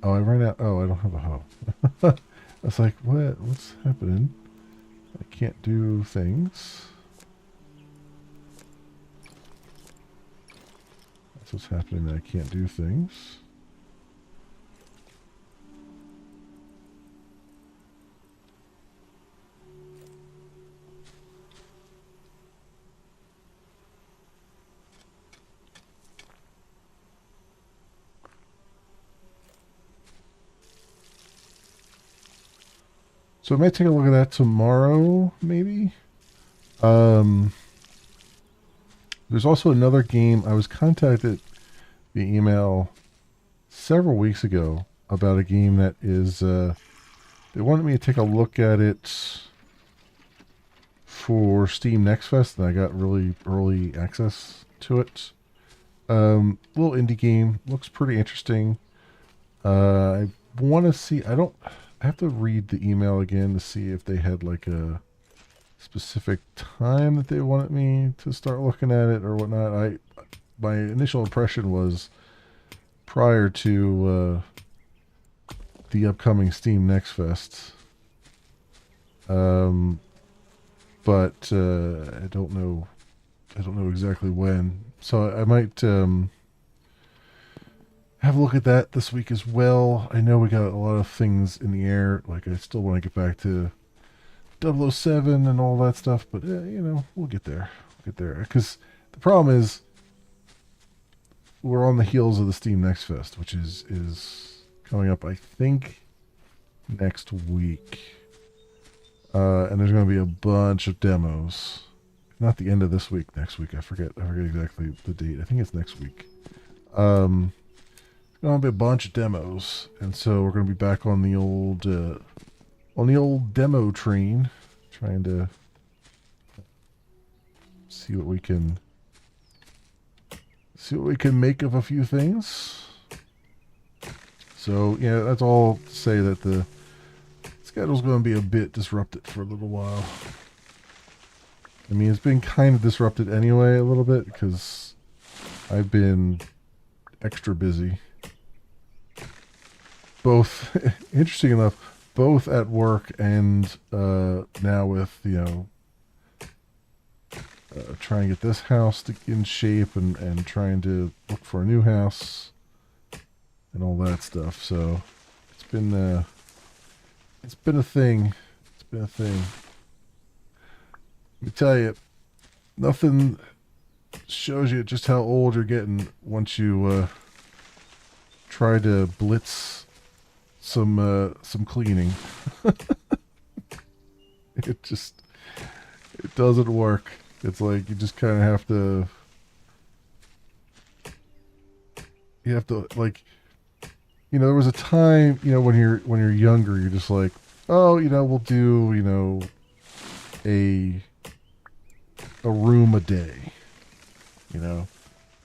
Oh, I ran out. Oh, I don't have a hoe. I was like, what's happening? I can't do things. That's what's happening, that I can't do things. So I might take a look at that tomorrow, maybe. There's also another game. I was contacted via email several weeks ago about a game that is, they wanted me to take a look at it for Steam Next Fest, and I got really early access to it. Little indie game, looks pretty interesting. I want to see, I have to read the email again to see if they had like a specific time that they wanted me to start looking at it or whatnot. My initial impression was prior to the upcoming Steam Next Fest. But I don't know exactly when. So I might have a look at that this week as well. I know we got a lot of things in the air. Like, I still want to get back to 007 and all that stuff, but we'll get there. We'll get there. Because the problem is, we're on the heels of the Steam Next Fest, which is coming up, I think, next week. And there's going to be a bunch of demos. Not the end of this week, next week. I forget exactly the date. I think it's next week. There's going to be a bunch of demos, and so we're going to be back on the old demo train, trying to see what we can make of a few things. So yeah, that's all to say that the schedule's going to be a bit disrupted for a little while. I mean, it's been kind of disrupted anyway a little bit because I've been extra busy. Both, interesting enough, both at work and now with, trying to get this house in shape and trying to look for a new house and all that stuff. So it's been a thing. It's been a thing. Let me tell you, nothing shows you just how old you're getting once you try to blitz some cleaning. It doesn't work. It's like you just kind of have to. You have to, like, there was a time, when you're younger, you're just like, oh, we'll do, a room a day, or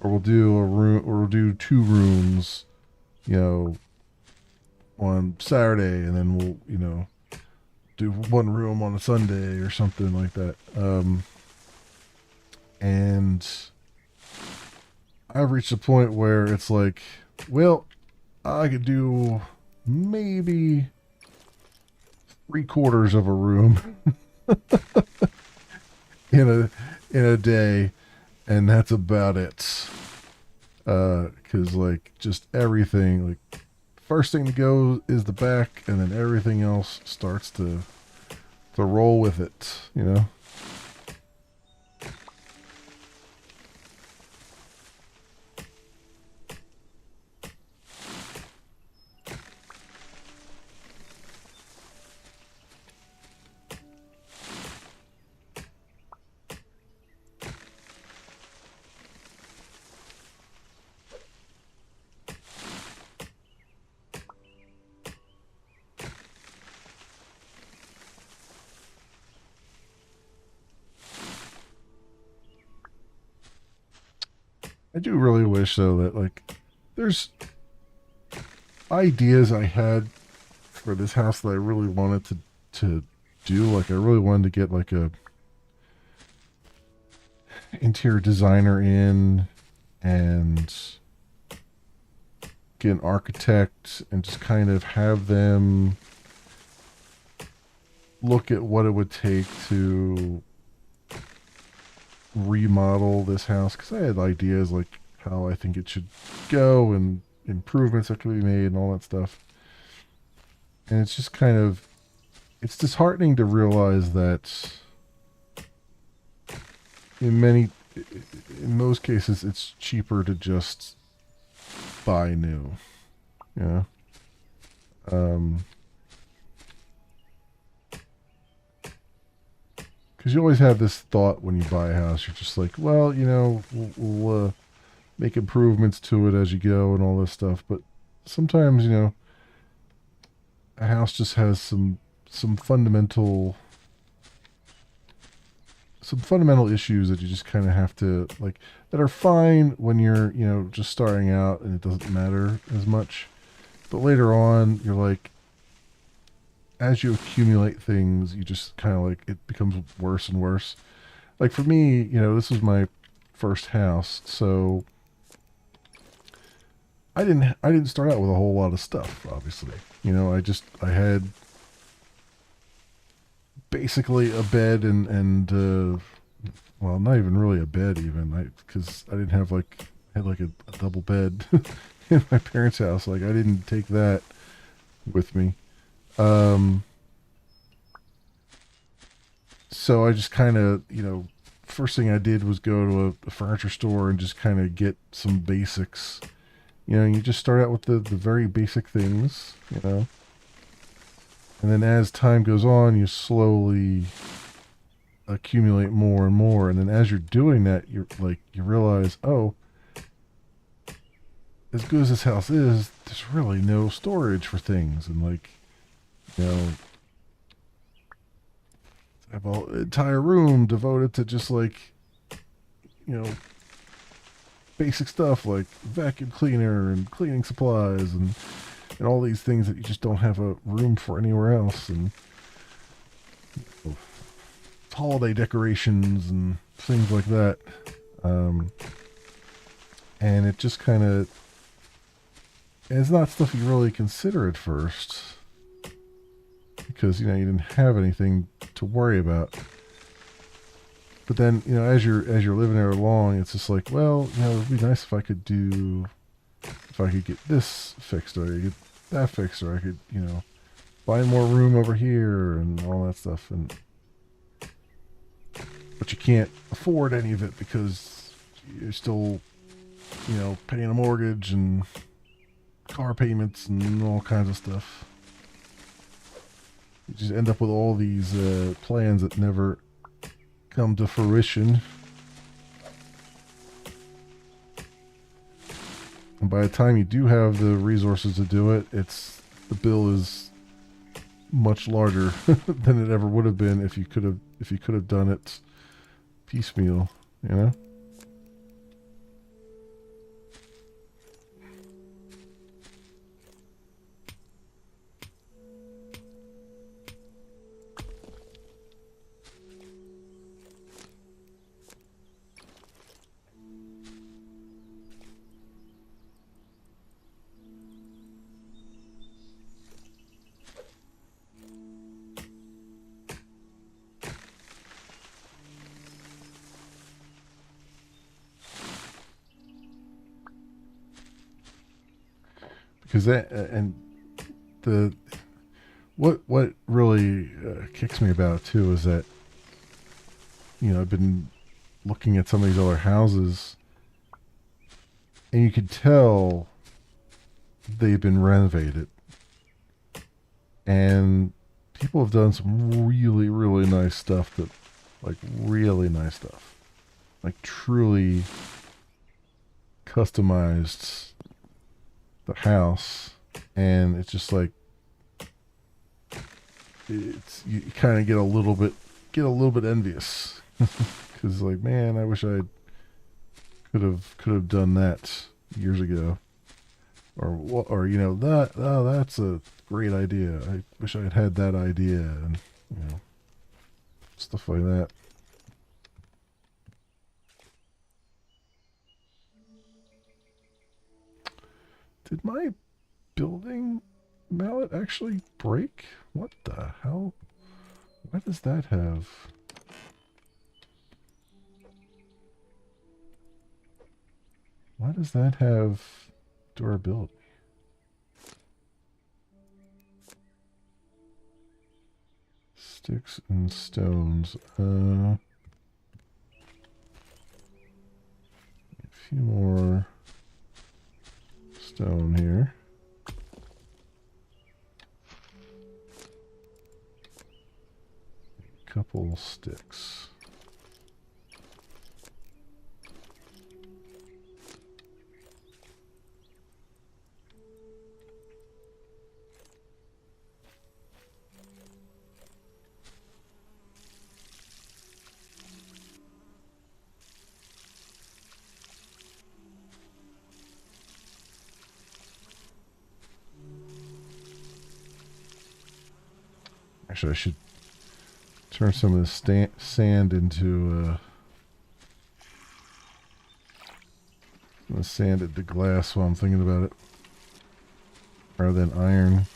we'll do a room, or we'll do 2 rooms, on Saturday, and then we'll, do 1 room on a Sunday or something like that. And I've reached a point where it's like, well, I could do maybe 3/4 of a room in a day, and that's about it. Because like just everything, like first thing to go is the back, and then everything else starts to roll with it. I do really wish though that like there's ideas I had for this house that I really wanted to do. Like I really wanted to get like a interior designer in and get an architect and just kind of have them look at what it would take to remodel this house, because I had ideas like how I think it should go and improvements that could be made and all that stuff. And it's just kind of, it's disheartening to realize that in most cases it's cheaper to just buy new. Yeah. Because you always have this thought when you buy a house. You're just like, well, we'll make improvements to it as you go and all this stuff. But sometimes, a house just has some fundamental issues that you just kind of have to like, that are fine when you're just starting out and it doesn't matter as much. But later on, you're like, as you accumulate things, you just kind of like, it becomes worse and worse. Like for me, this was my first house, so I didn't start out with a whole lot of stuff, obviously. I had basically a bed and well, not even really a bed even, because I didn't have like, I had like a double bed. in my parents' house. Like, I didn't take that with me. Um, so I just kind of, first thing I did was go to a furniture store and just kind of get some basics. You just start out with the very basic things, and then as time goes on, you slowly accumulate more and more. And then as you're doing that, you realize, oh, as good as this house is, there's really no storage for things. And you know, I have an entire room devoted to just you know, basic stuff like vacuum cleaner and cleaning supplies and all these things that you just don't have a room for anywhere else. And holiday decorations and things like that. Um, and it just kind of, it's not stuff you really consider at first because, you didn't have anything to worry about. But then, as you're living there along, it's just like, well, it'd be nice if I could get this fixed, or I could get that fixed, or I could, find more room over here and all that stuff. But you can't afford any of it because you're still, paying a mortgage and car payments and all kinds of stuff. You just end up with all these plans that never come to fruition. And by the time you do have the resources to do it, the bill is much larger than it ever would have been if you could have done it piecemeal, you know? Because the what really kicks me about it too is that I've been looking at some of these other houses, and you could tell they've been renovated, and people have done some really really nice stuff, really nice stuff, like truly customized the house. And it's just like, it's you kind of get a little bit envious because like, man, I wish I could have done that years ago, or that, oh, that's a great idea, I wish I had that idea, and stuff like that. Did my building mallet actually break? What the hell? Why does that have... Why does that have durability? Sticks and stones. A few more stone here. A couple sticks. Actually, I should turn some of this sand into sand into glass while I'm thinking about it, rather than iron.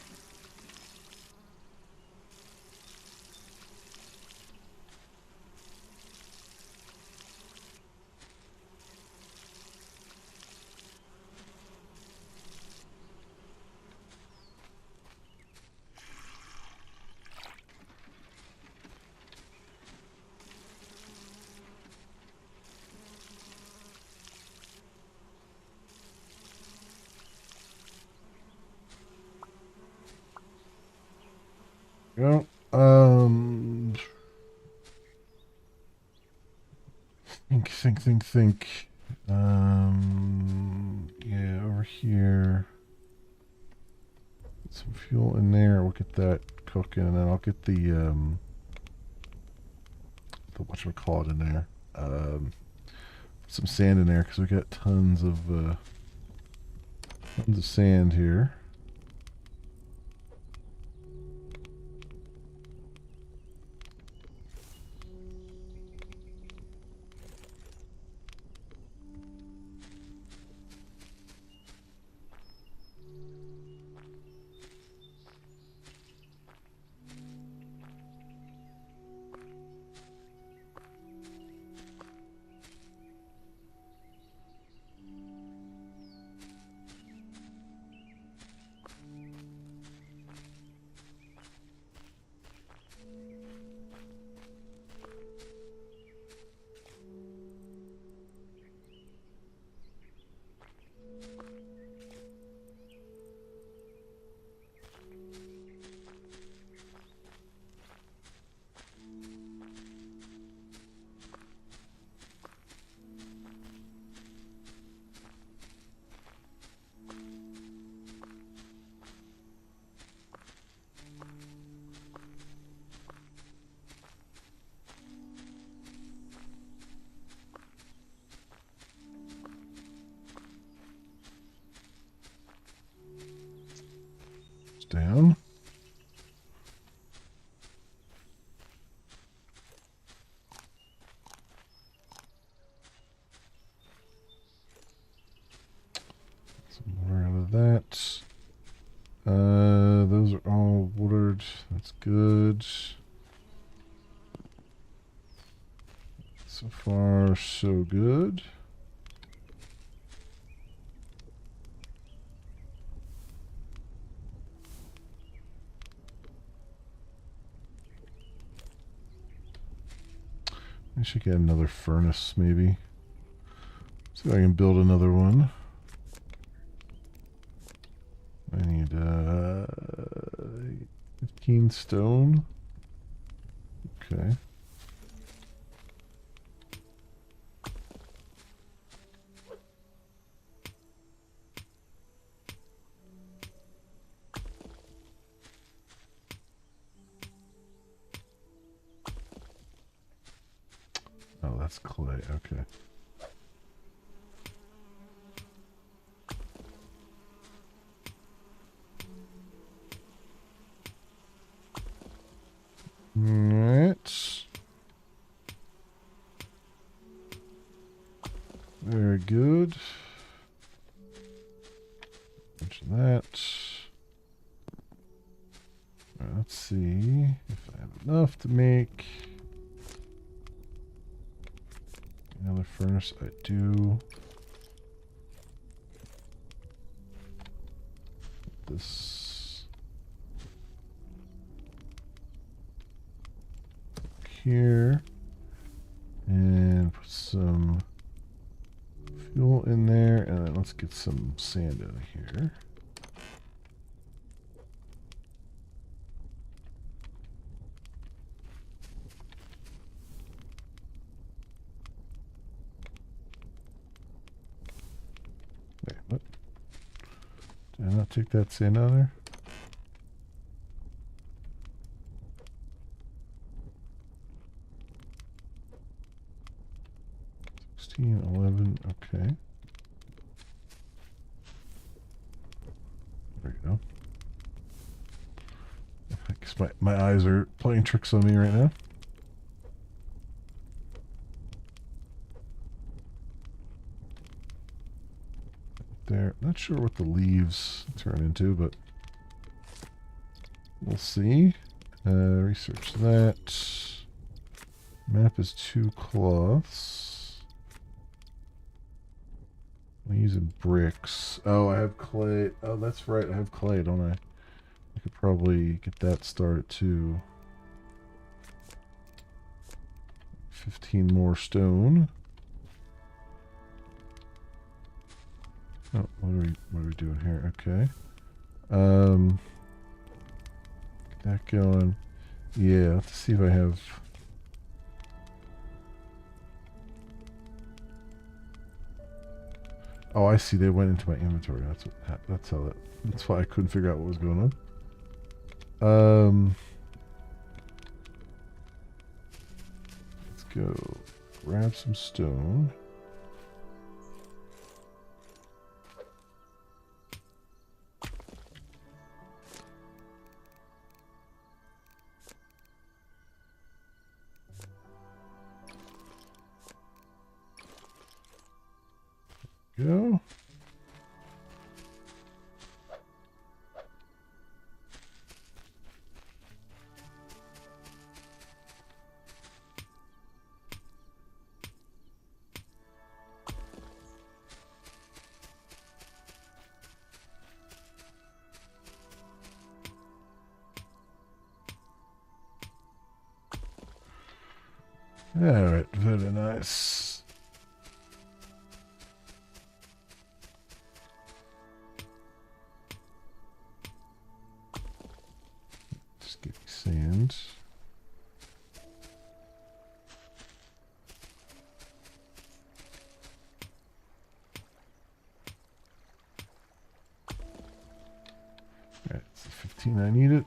go. Think. Yeah, over here. Get some fuel in there. We'll get that cooking, and then I'll get the whatchamacallit in there. Some sand in there because we got tons of sand here. Down. Some water out of that. Those are all watered. That's good. So far, so good. I should get another furnace, maybe. See if I can build another one. I need 15 stone. Okay. Oh, that's clay. Okay. Alright. Very good. Mention that. Right, let's see if I have enough to make another furnace. I do. This here, and put some fuel in there, and then let's get some sand out of here. Wait, what? Did I not take that sand out of there? $16, $11, okay. There we go. I guess my eyes are playing tricks on me right now. There. Not sure what the leaves turn into, but we'll see. Research that. Map is 2 cloths. I'm using bricks. Oh, I have clay. Oh, that's right. I have clay, don't I? I could probably get that started too. 15 more stone. Oh, what are we doing here? Okay. Get that going. Yeah, let's see if I have... Oh, I see. They went into my inventory. That's how that... That's why I couldn't figure out what was going on. Let's go grab some stone. Go. Alright, very nice. Just give me sand. Alright, it's the 15 I need it.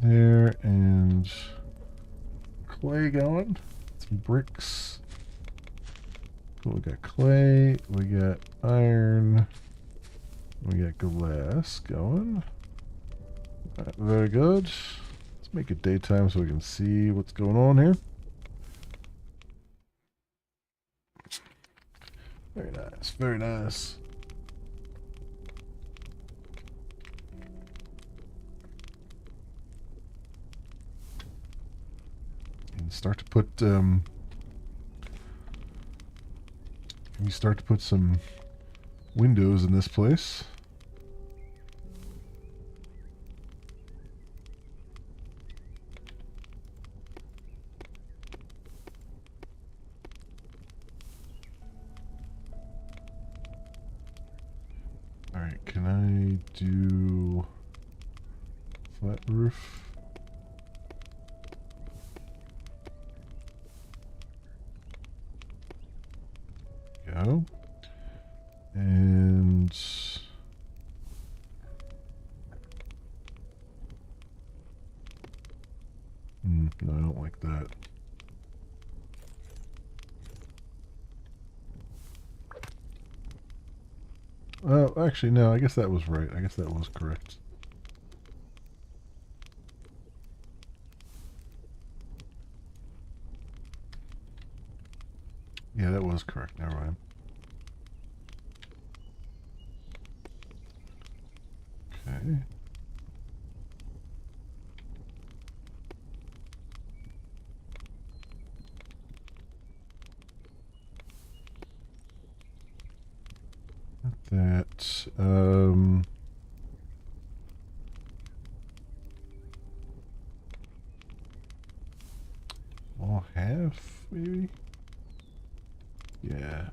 There, and clay going. Some bricks. Cool, we got clay, we got iron, we got glass going. Right, very good. Let's make it daytime so we can see what's going on here. Very nice, very nice. Start to put we start to put some windows in this place. All right, can I do flat roof? Go. And no, I don't like that. Oh, actually, no, I guess that was right. I guess that was correct. Yeah, that was correct. Never mind. Okay. That, all half, maybe? Yeah.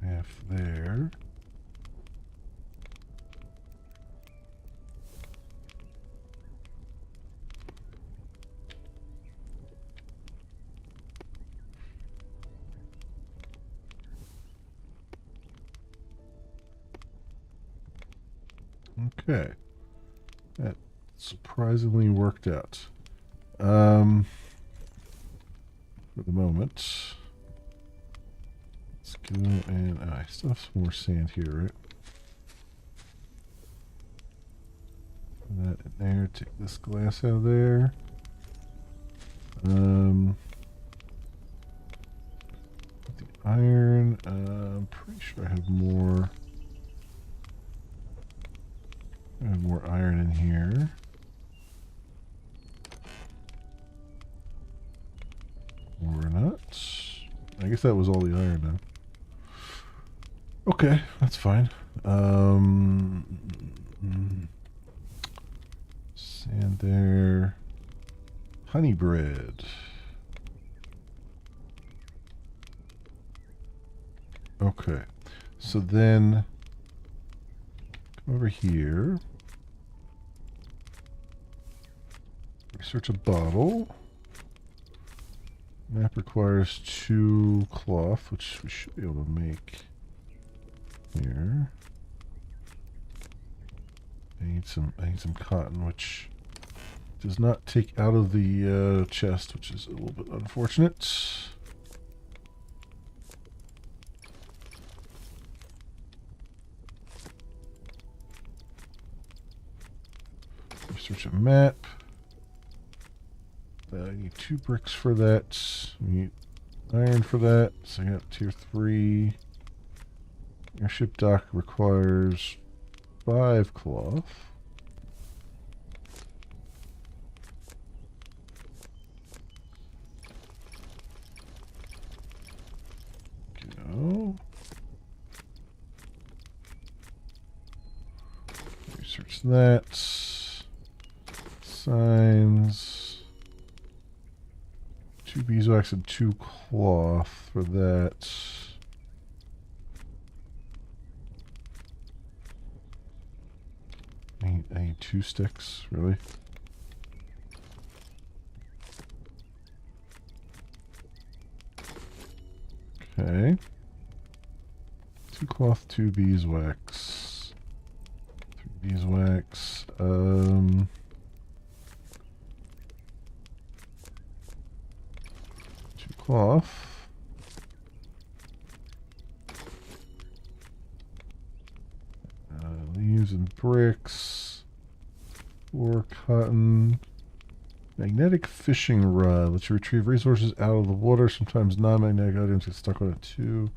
Half there. Okay. That surprisingly worked out. For the moment. Let's go and I still have some more sand here, right? That and there. Take this glass out of there. The iron. I'm pretty sure I have more. I have more iron in here. Or not. I guess that was all the iron then. Okay, that's fine. Sand there. Honey bread. Okay. So then come over here. Research a bottle. Map requires 2 cloth, which we should be able to make here. I need some cotton, which does not take out of the chest, which is a little bit unfortunate. Research a map. I need 2 bricks for that. We need iron for that. So I got tier 3. Airship dock requires 5 cloth. Go. Research that. Signs. 2 beeswax and 2 cloth for that. I need 2 sticks, really? Okay. 2 cloth, 2 beeswax. 3 beeswax. 2 cloth. Leaves and bricks. 4 cotton. Magnetic fishing rod. Lets you retrieve resources out of the water. Sometimes non-magnetic items get stuck on it too.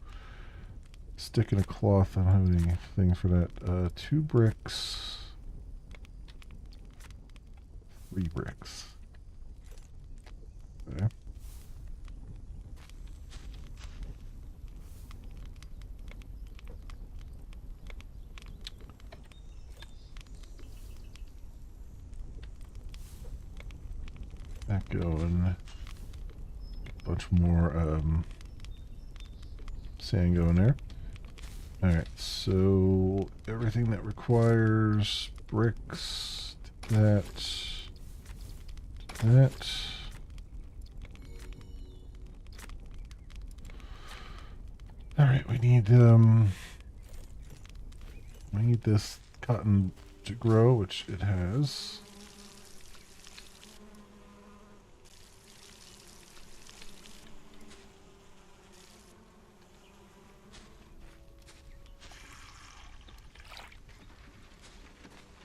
Stick in a cloth. I don't have anything for that. 2 bricks. 3 bricks. Okay. That going. A bunch more sand going there. Alright, so everything that requires bricks, that. Alright, we need this cotton to grow, which it has.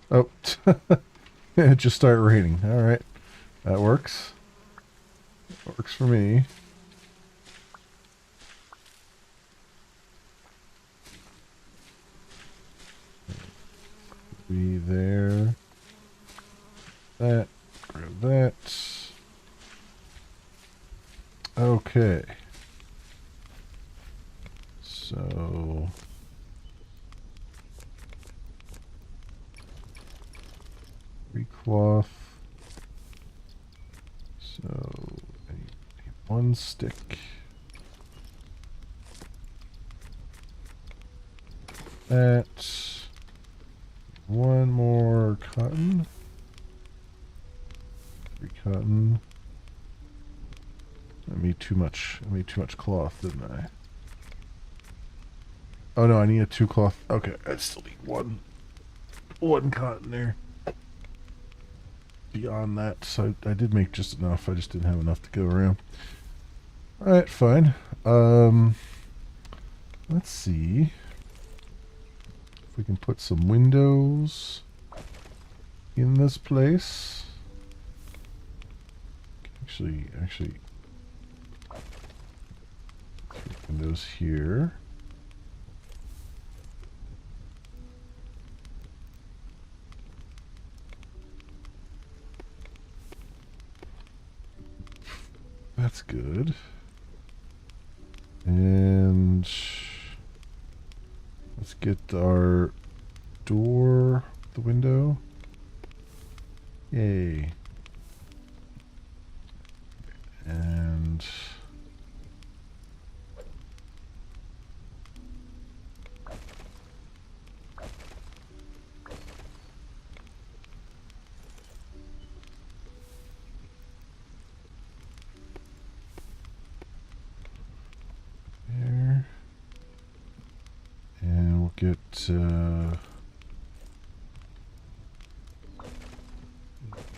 Oh, it just started raining. All right, that works. That works for me. Be there. That. Grab that. Okay. So. Cloth. So I need 1 stick. That. 1 more cotton. 3 cotton. I made too much. I made too much cloth, didn't I? Oh no, I need a 2 cloth. Okay, I still need one cotton there. Beyond that, so I did make just enough. I just didn't have enough to go around. All right, fine. Let's see if we can put some windows. in this place. Actually, windows here. That's good. And let's get our door, the window. Yay. And there. And we'll get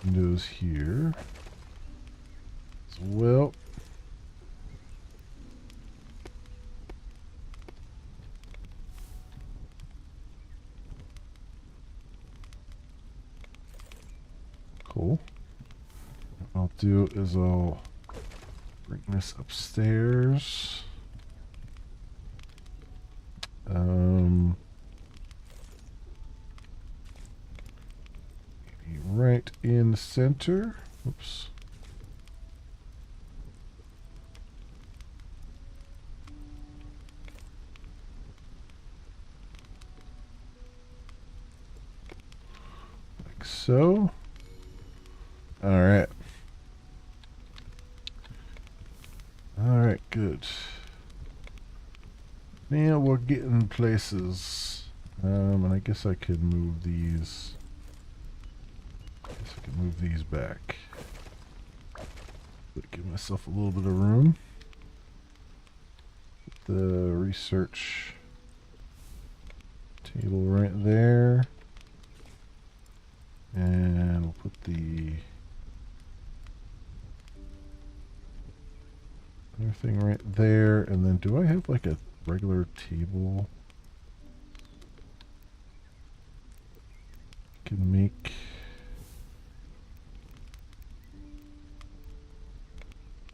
windows here as well. Cool. What I'll do is I'll bring this upstairs. Maybe right in the center. Oops. Like so. All right. All right, good. Now we're getting places. And I guess I could move these. I guess I can move these back. But give myself a little bit of room. Put the research table right there. And we'll put the other thing right there. And then do I have like a regular table? Can make.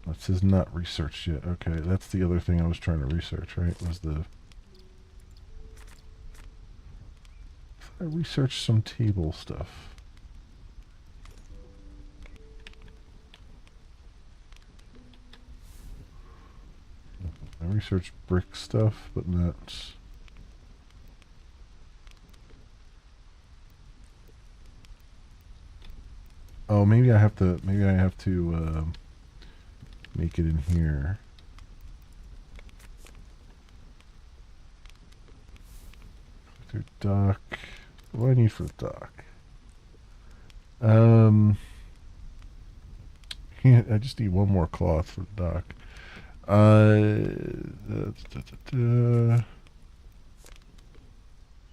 It says not researched yet. Okay, that's the other thing I was trying to research, right? Was the. I researched some table stuff. I researched brick stuff, but not. Oh, maybe I have to. Maybe I have to make it in here. Dock. What do I need for the dock? I just need one more cloth for the dock.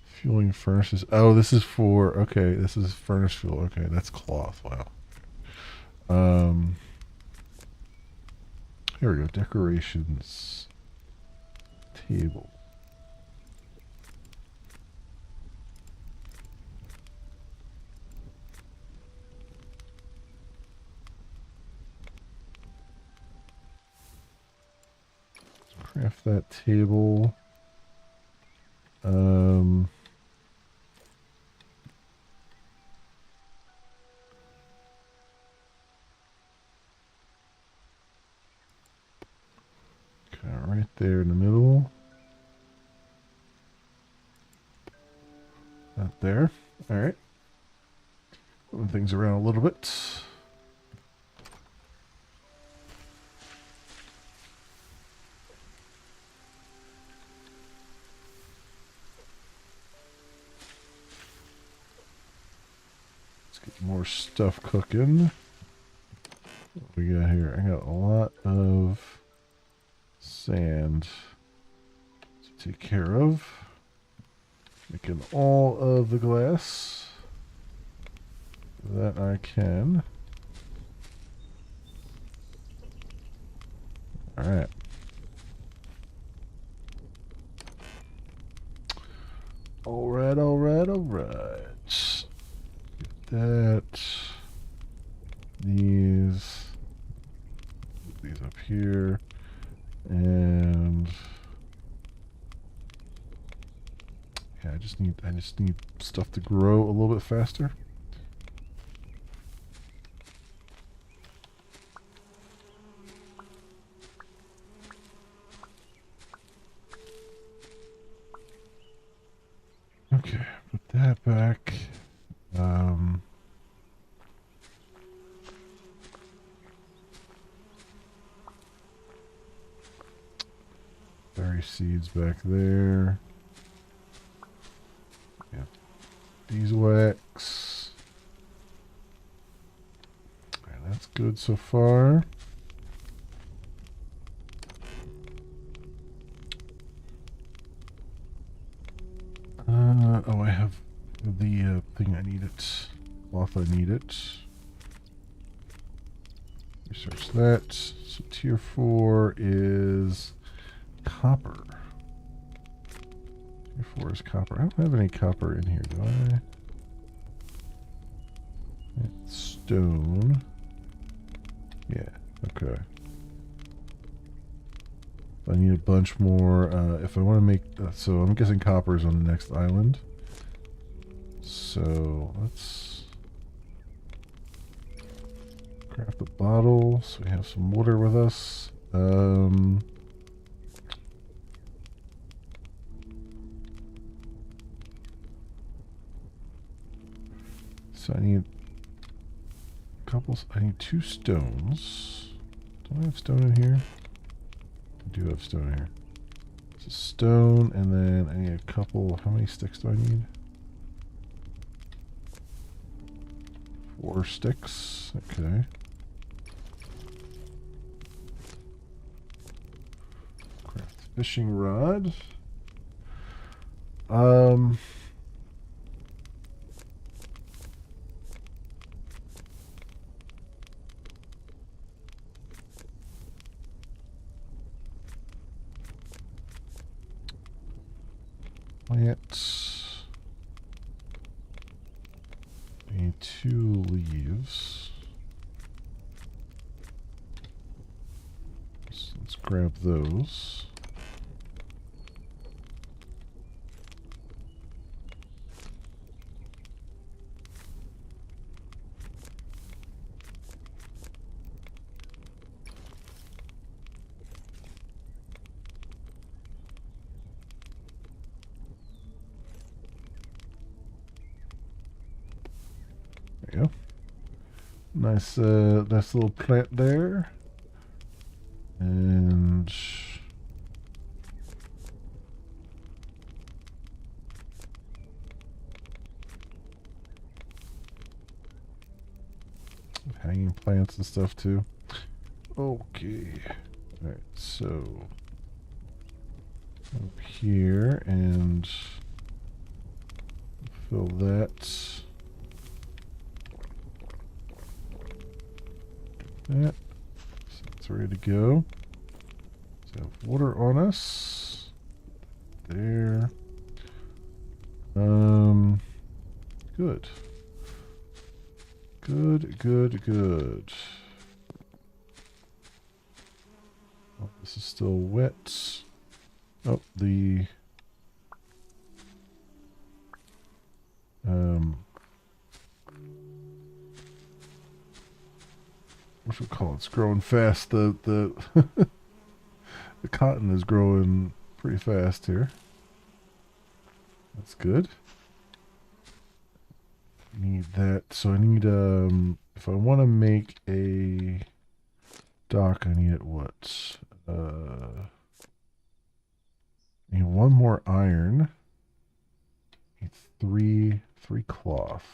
Fueling furnaces. Oh, this is for, okay, this is furnace fuel. Okay, that's cloth. Wow. Here we go. Decorations. Table. Craft that table. Right there in the middle. Not there. All right. Moving things around a little bit. Let's get more stuff cooking. What we got here? I got a lot of sand to take care of. Making all of the glass that I can. All right. All right. Get these up here. And yeah, I just need stuff to grow a little bit faster. Okay, put that back. Berry seeds back there. Yeah, beeswax. And that's good so far. Oh, I have the thing I need it. Cloth I need it. Research that. So tier 4 is copper. Tier 4 is copper. I don't have any copper in here, do I? It's stone. Yeah, okay. I need a bunch more. If I want to make... so I'm guessing copper is on the next island. So let's craft a bottle so we have some water with us. So I need a couple... I need 2 stones. Do I have stone in here? I do have stone here. It's a stone, and then I need a couple... How many sticks do I need? 4 sticks. Okay. Craft fishing rod. Plants. I need 2 leaves. So let's grab those. There you go. Nice, nice little plant there. And hanging plants and stuff too. Okay. Alright, so up here and fill that. That. So it's ready to go. So have water on us. There. Good. Good. Oh, this is still wet. Oh, the what should we call it? It's growing fast. The the cotton is growing pretty fast here. That's good. Need that. So I need if I want to make a dock, I need it what? I need 1 more iron. I need 3 cloth.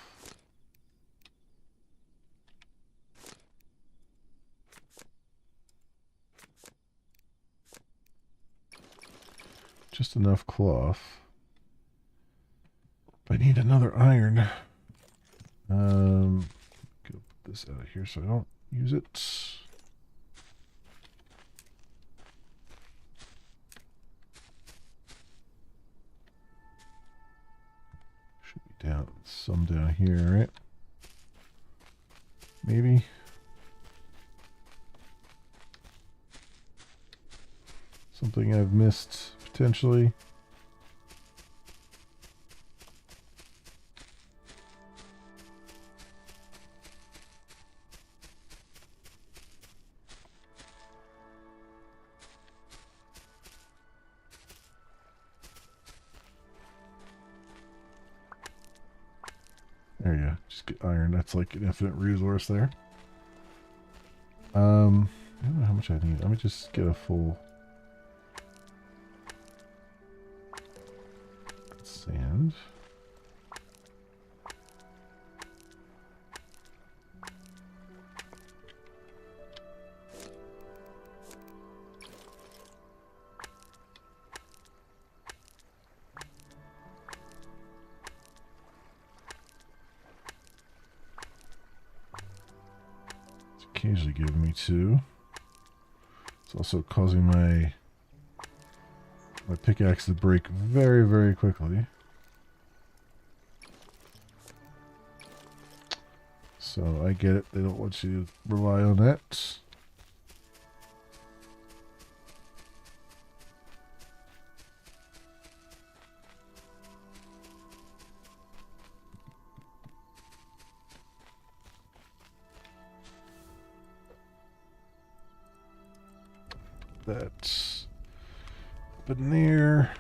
Just enough cloth. I need another iron. Go put this out of here so I don't use it. Should be down some down here, right? Maybe. Something I've missed potentially. There you go. Just get iron. That's like an infinite resource there. I don't know how much I need. Let me just get a full sand. Occasionally giving me 2. It's also causing my pickaxe to break very, very quickly. So I get it. They don't want you to rely on that. That's up in there.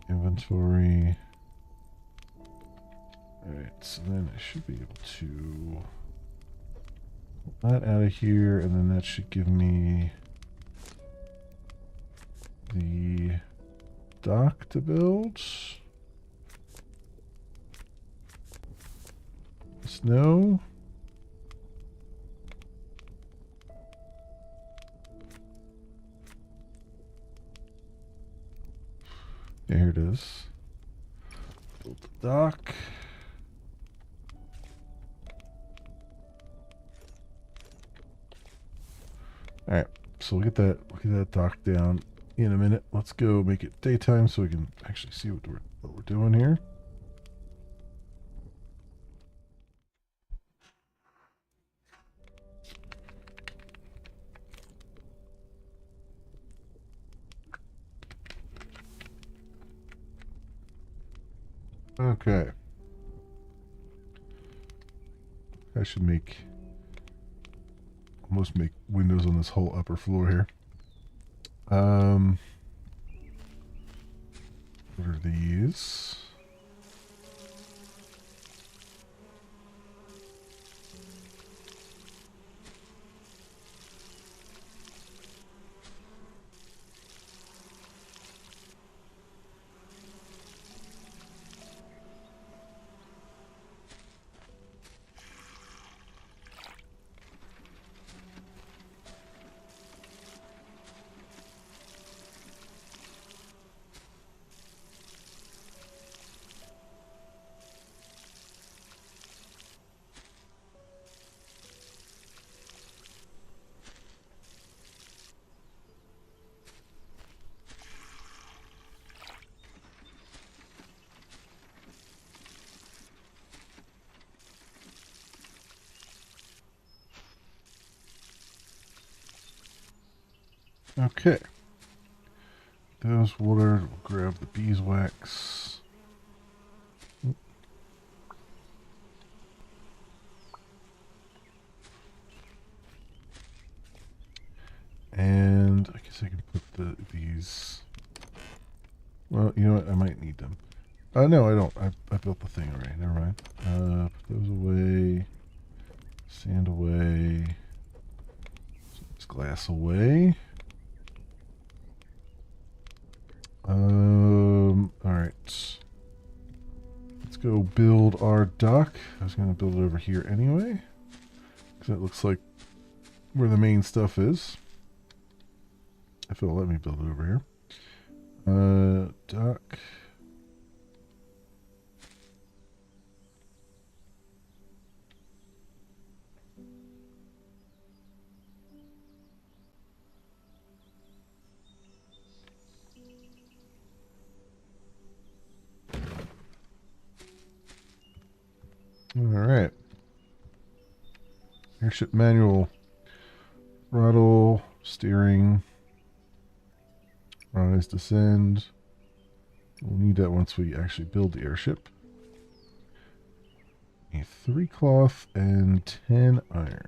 Inventory. Alright, so then I should be able to pull that out of here, and then that should give me the dock to build. Snow. Yeah, here it is. Build the dock. Alright, so we'll get that dock down in a minute. Let's go make it daytime so we can actually see what we're doing here. Okay. I should almost make windows on this whole upper floor here. What are these? Okay. Those water. We'll grab the beeswax. And I guess I can put these. Well, you know what? I might need them. No, I don't. I built the thing already. Never mind. Put those away. Sand away. This glass away. Alright. Let's go build our dock. I was going to build it over here anyway. Because that looks like where the main stuff is. If it'll let me build it over here. Dock. airship manual. Throttle, steering, rise, descend. We'll need that once we actually build the airship. A 3 cloth and 10 iron.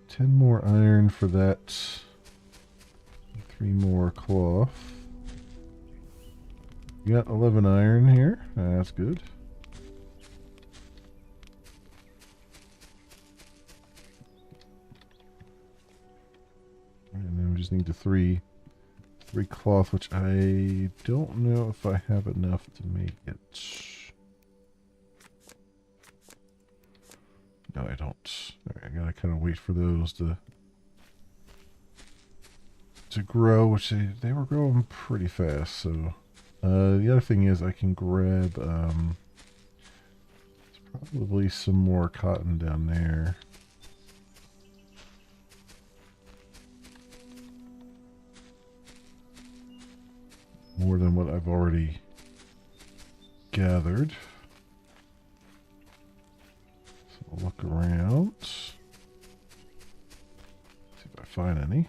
10 more iron for that. 3 more cloth. We got 11 iron here. That's good. And then we just need the three cloth, which I don't know if I have enough to make it. No, I don't. Alright, I gotta kind of wait for those to grow, which they were growing pretty fast. So the other thing is I can grab probably some more cotton down there. More than what I've already gathered. So I'll look around. See if I find any.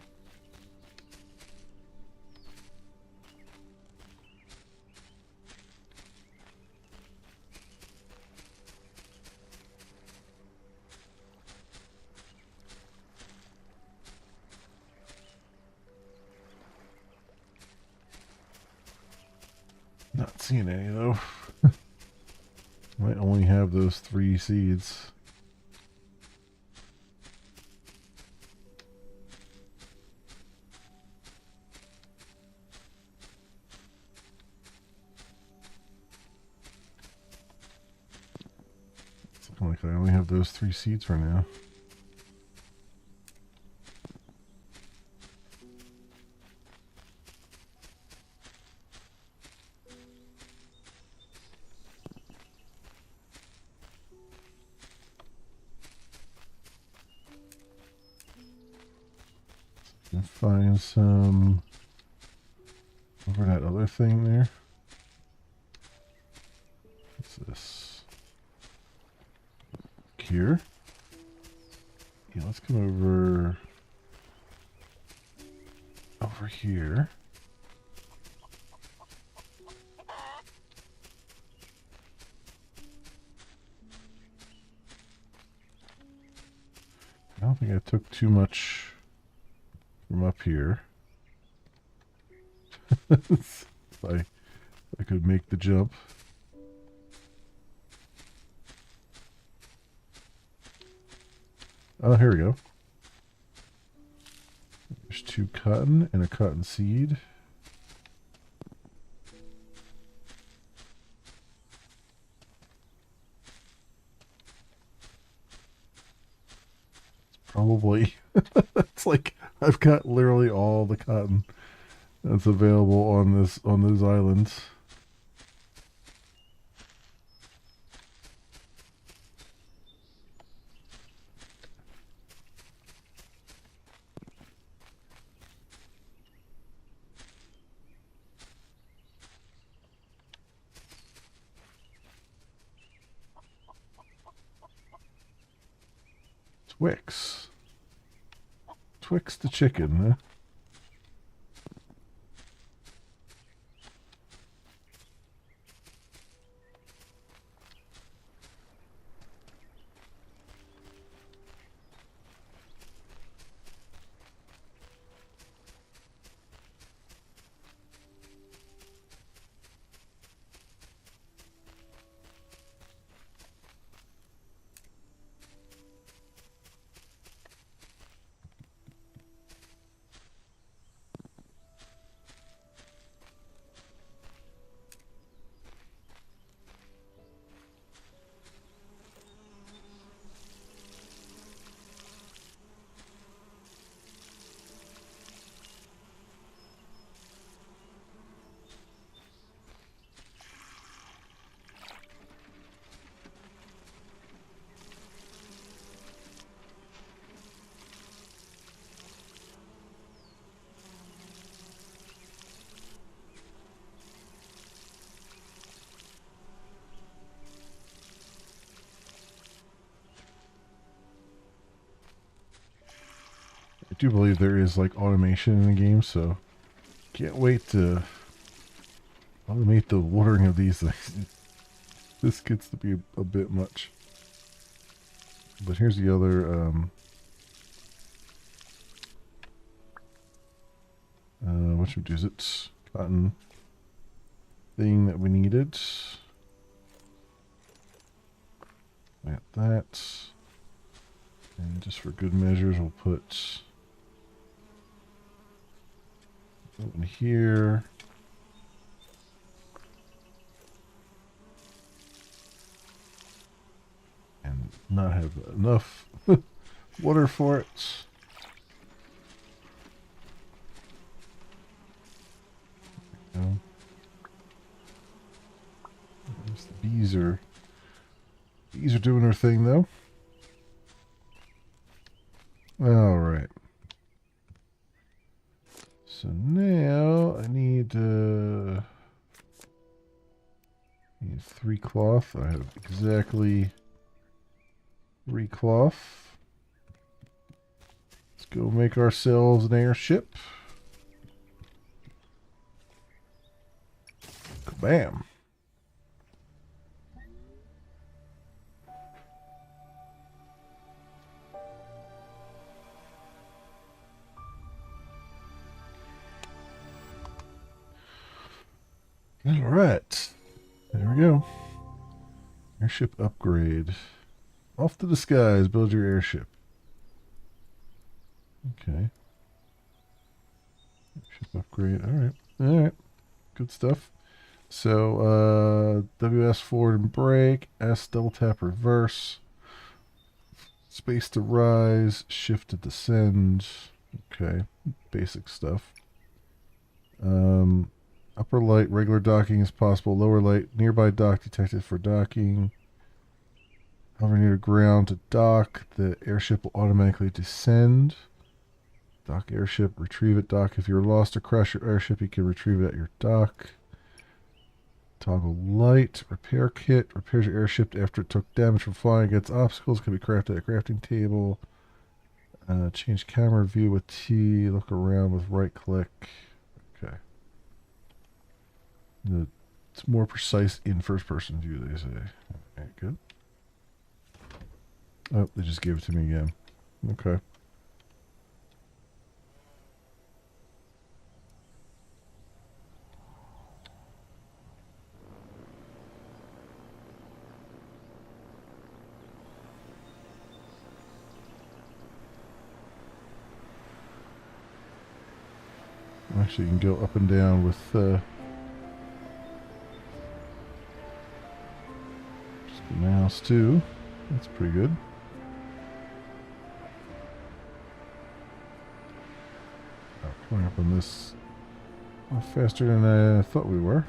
Not seeing any though. Might only have those 3 seeds. It's looking like I only have those 3 seeds for now. And find some over that other thing there. What's this? Here. Yeah, let's come over here. I don't think I took too much from up here. If I could make the jump. Oh, here we go. There's 2 cotton and a cotton seed. It's probably it's like I've got literally all the cotton that's available on those islands. Twix the chicken, huh? I do believe there is like automation in the game, so can't wait to automate the watering of these things. This gets to be a bit much. But here's the other what should we do? Is it cotton thing that we needed? Plant that. And just for good measures, we'll put in here. And not have enough water for it. There we go. The bees are doing their thing though. All right. So now I need 3 cloth. I have exactly 3 cloth. Let's go make ourselves an airship. Kabam. All right. There we go. Airship upgrade. Off to the skies. Build your airship. Okay. Airship upgrade. All right. All right. Good stuff. So, WS forward and brake. S double tap reverse. Space to rise. Shift to descend. Okay. Basic stuff. Upper light, regular docking is possible. Lower light, nearby dock detected for docking. Hover near ground to dock. The airship will automatically descend. Dock airship, retrieve at dock. If you're lost or crash your airship, you can retrieve it at your dock. Toggle light, repair kit. Repairs your airship after it took damage from flying against obstacles. Can be crafted at a crafting table. Change camera view with T. Look around with right click. Okay. It's more precise in first person view, they say. Okay, good. Oh, they just gave it to me again. Okay. Actually, you can go up and down with just the mouse too. That's pretty good. Oh, coming up on this a lot faster than I thought we were.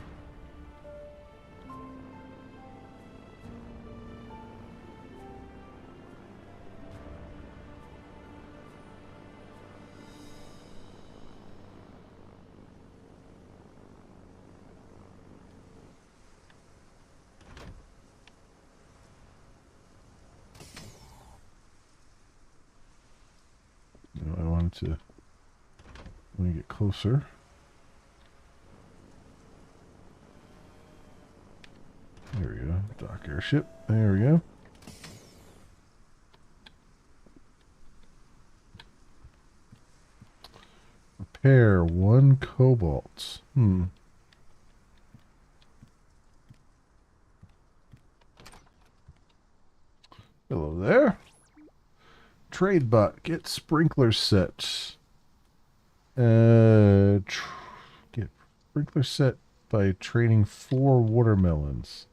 No, I wanted to let me get closer. There we go. Dock airship. There we go. Repair 1 cobalt. Hello there. Trade bot. Get sprinkler set. Get sprinkler set by trading 4 watermelons.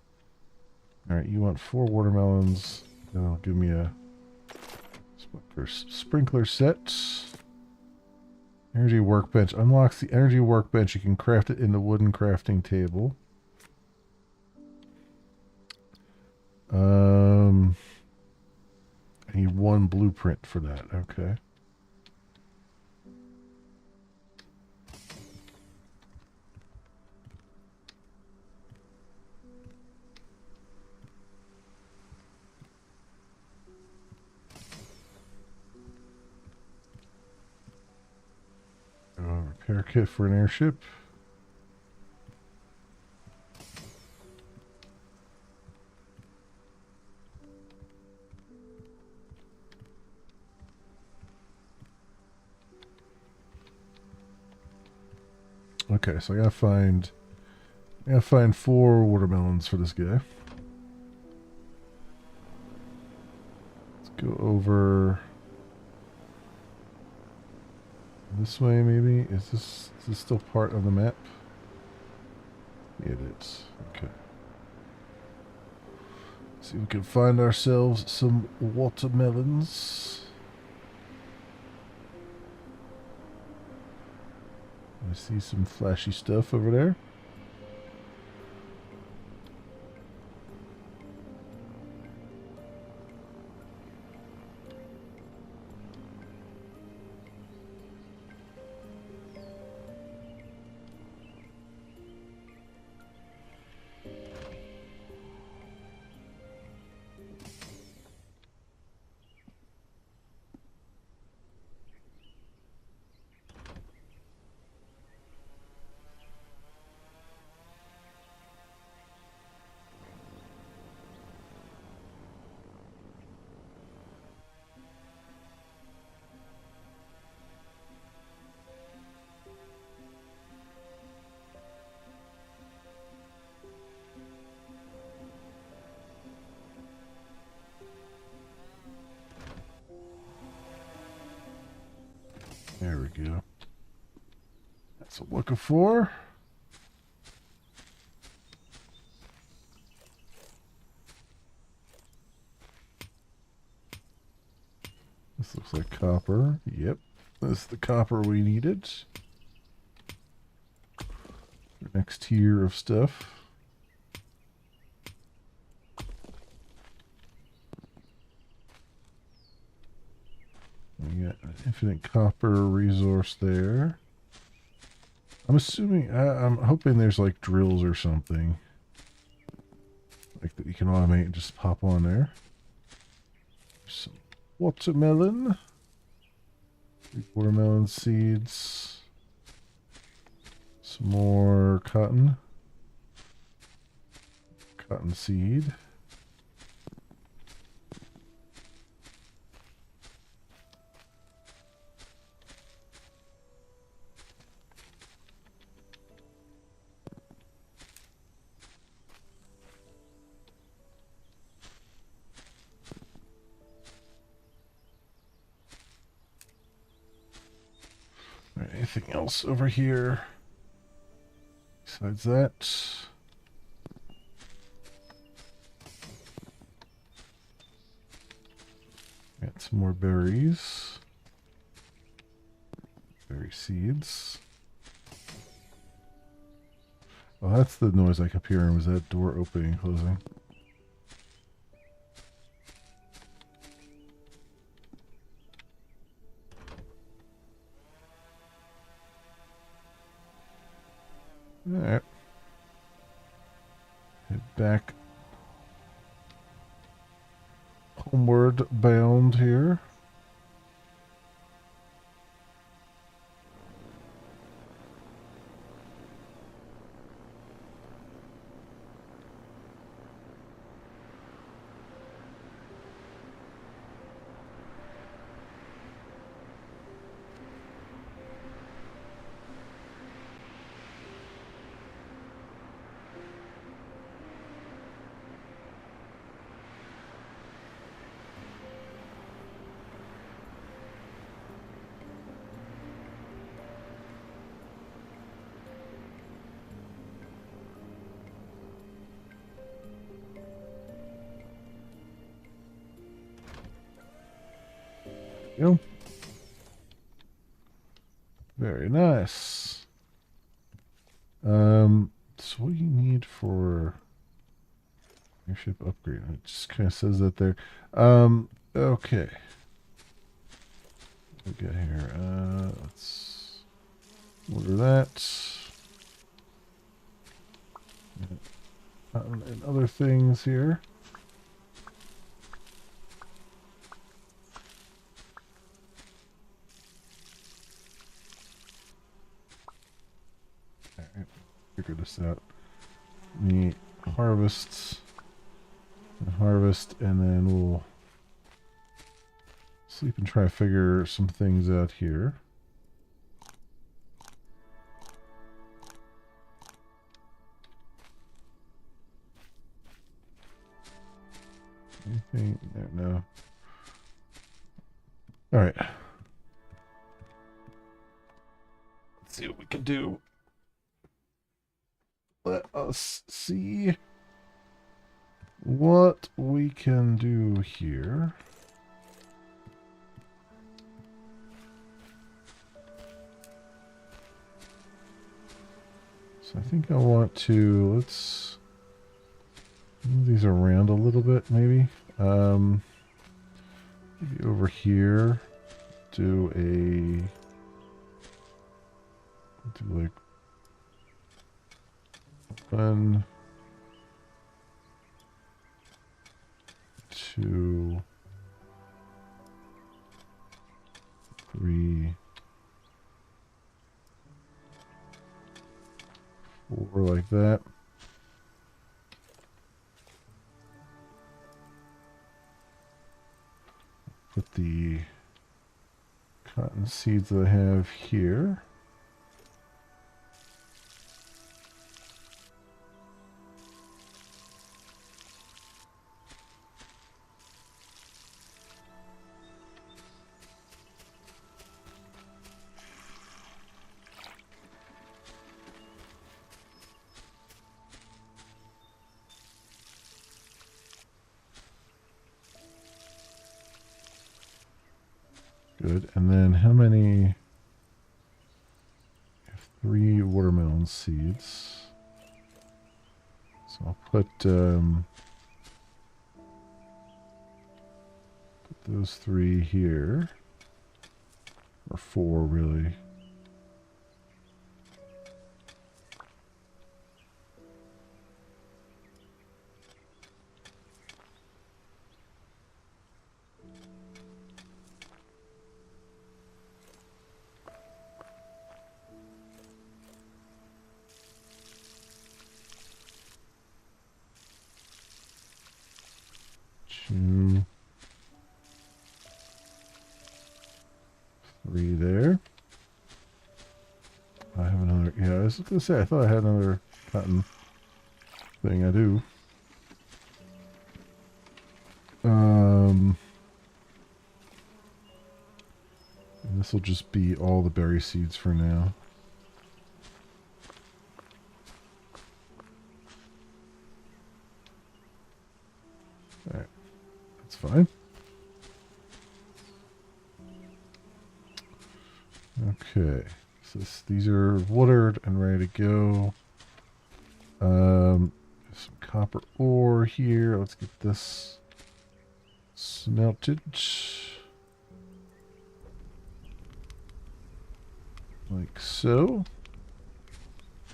Alright, you want 4 watermelons. That'll give me a sprinkler set. Energy workbench. Unlocks the energy workbench. You can craft it in the wooden crafting table. I need 1 blueprint for that. Okay. Repair kit for an airship. Okay, so I gotta find 4 watermelons for this guy. Let's go over this way, maybe. Is this still part of the map? It is. Okay. See if we can find ourselves some watermelons. I see some flashy stuff over there. There we go. That's what I'm looking for. This looks like copper. Yep. This is the copper we needed. Next tier of stuff. We got an infinite copper resource there. I'm assuming, I'm hoping there's like drills or something. Like that you can automate and just pop on there. Some watermelon. Watermelon seeds. Some more cotton. Cotton seed. All right, anything else over here besides that? Got some more berries. Berry seeds. Oh, that's the noise I kept hearing. Was that door opening and closing? Alright. Head back. Homeward bound here. Go. Very nice. So what do you need for airship upgrade? It just kind of says that there. Okay. What we got here? Let's order that. And other things here. figure this out. Me harvest and harvest, and then we'll sleep and try to figure some things out here. Anything? No. All right. Let's see what we can do. Let us see what we can do here. So I think I want to, let's move these around a little bit, maybe. Maybe over here, do like 1, 2, 3, 4, like that. Put the cotton seeds that I have here. Good. And then how many? I have 3 watermelon seeds. So I'll put those 3 here. Or 4, really. Two, 3 there. I have another. Yeah, I was going to say, I thought I had another cotton thing. I do. And this will just be all the berry seeds for now. Alright. That's fine. Okay. So these are watered and ready to go. Some copper ore here. Let's get this smelted. Like so.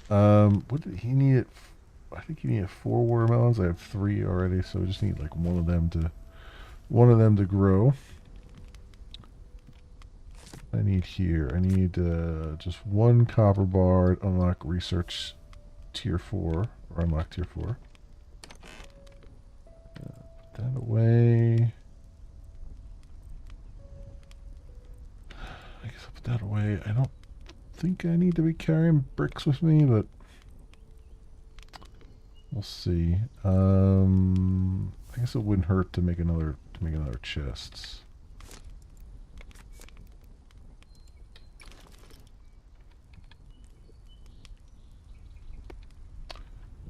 What did he need it? I think he needed 4 watermelons. I have 3 already, so I just need like one of them to grow. I need here. I need just 1 copper bar to unlock research tier 4, or unlock tier 4. Put that away. I guess I'll put that away. I don't think I need to be carrying bricks with me, but we'll see. I guess it wouldn't hurt to make another chest.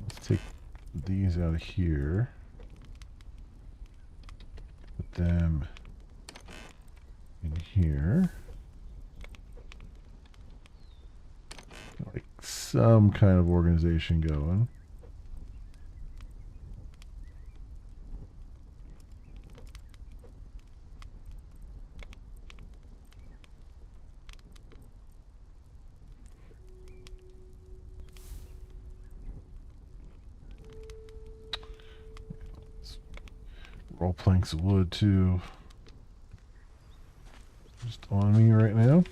Let's take these out of here. Put them in here. Like some kind of organization going. Roll planks of wood too. Just on me right now.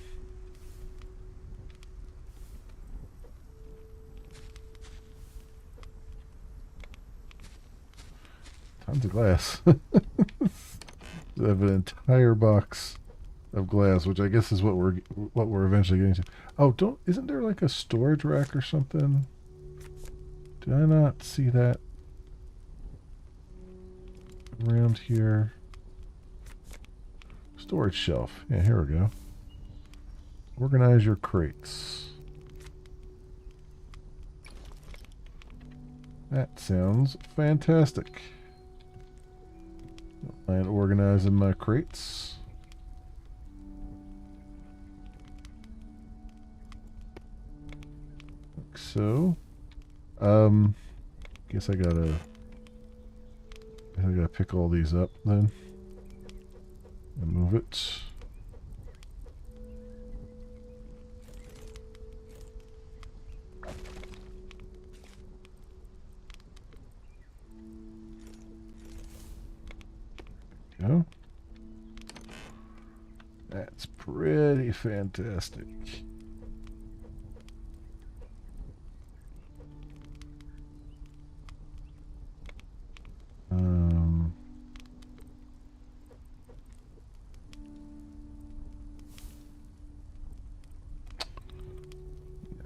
of glass. I have an entire box of glass, which I guess is what we're eventually getting to. Oh, isn't there like a storage rack or something? Did I not see that around here? Storage shelf. Yeah, here we go. Organize your crates. That sounds fantastic. And organizing my crates. Like so. Guess I gotta pick all these up then and move it. Go. That's pretty fantastic.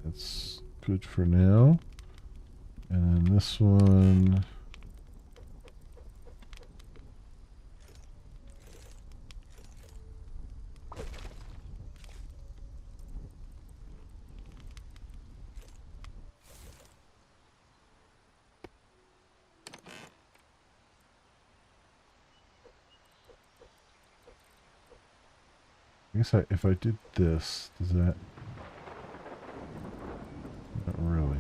That's good for now. And then this one. I guess if I did this, does that? Not really.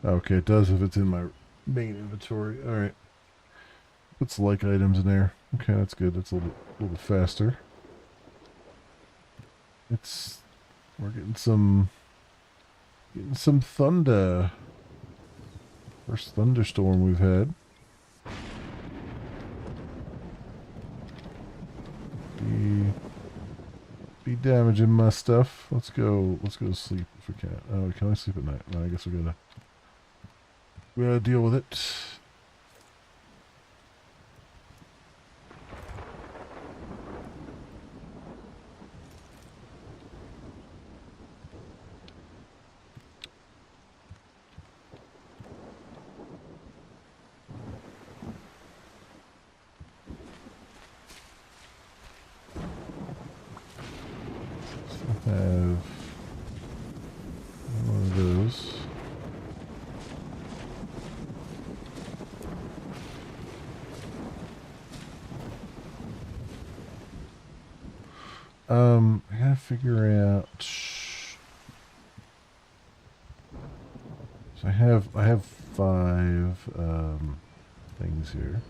Okay, it does if it's in my main inventory. All right. Puts like items in there. Okay, that's good. That's a little bit faster. We're getting some thunder. First thunderstorm we've had. Be damaging my stuff. Let's go sleep if we can. Oh, can I sleep at night? No, I guess we gotta deal with it. Have one of those. I gotta figure out. So I have 5 things here.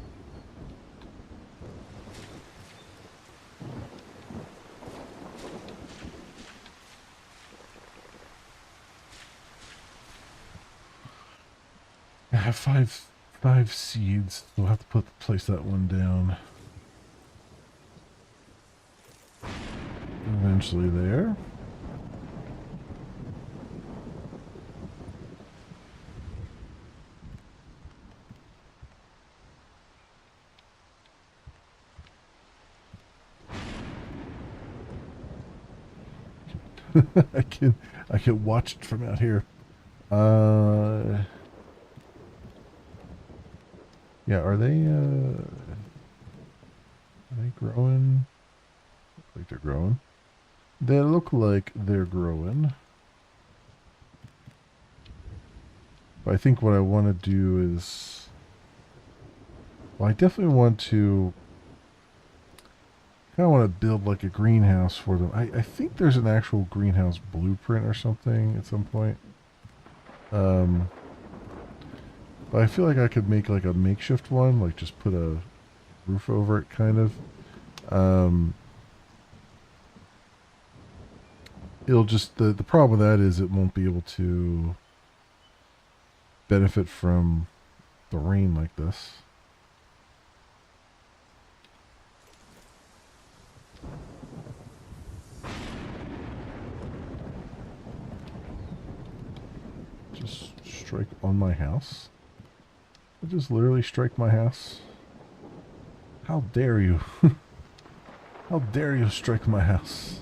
I have five seeds. So I'll have to place that one down. Eventually there. I can watch it from out here. Yeah, are they growing? Look like they're growing. They look like they're growing. But I think what I want to do is, well, I definitely want to kind of want to build like a greenhouse for them. I think there's an actual greenhouse blueprint or something at some point. But I feel like I could make like a makeshift one, like just put a roof over it, kind of. It'll just, the problem with that is it won't be able to benefit from the rain like this. Just strike on my house. I just literally strike my house. How dare you? How dare you strike my house?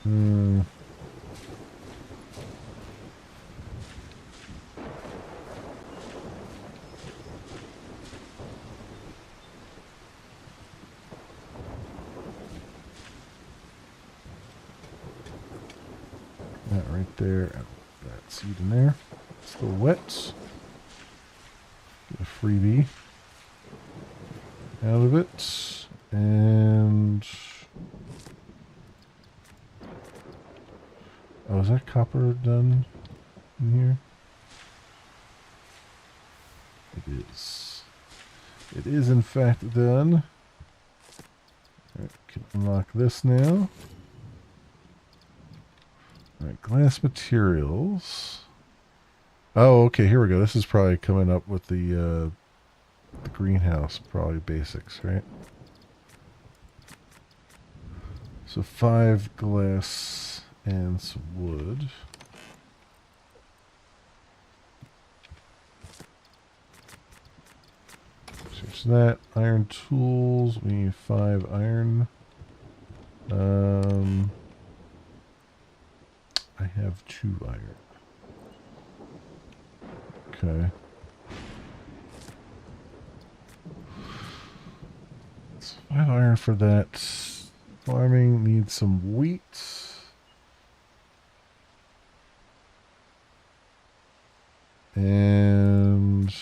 Hmm. That right there. That seed in there. Still wet. Get a freebie out of it. And... oh, is that copper done in here? It is. It is in fact done. Alright, can unlock this now. Alright, glass materials. Oh, okay, here we go. This is probably coming up with the greenhouse, probably basics, right? So 5 glass and some wood. Search that. Iron tools. We need 5 iron. I have 2 iron. Okay. So 5 iron for that. Farming needs some wheat. And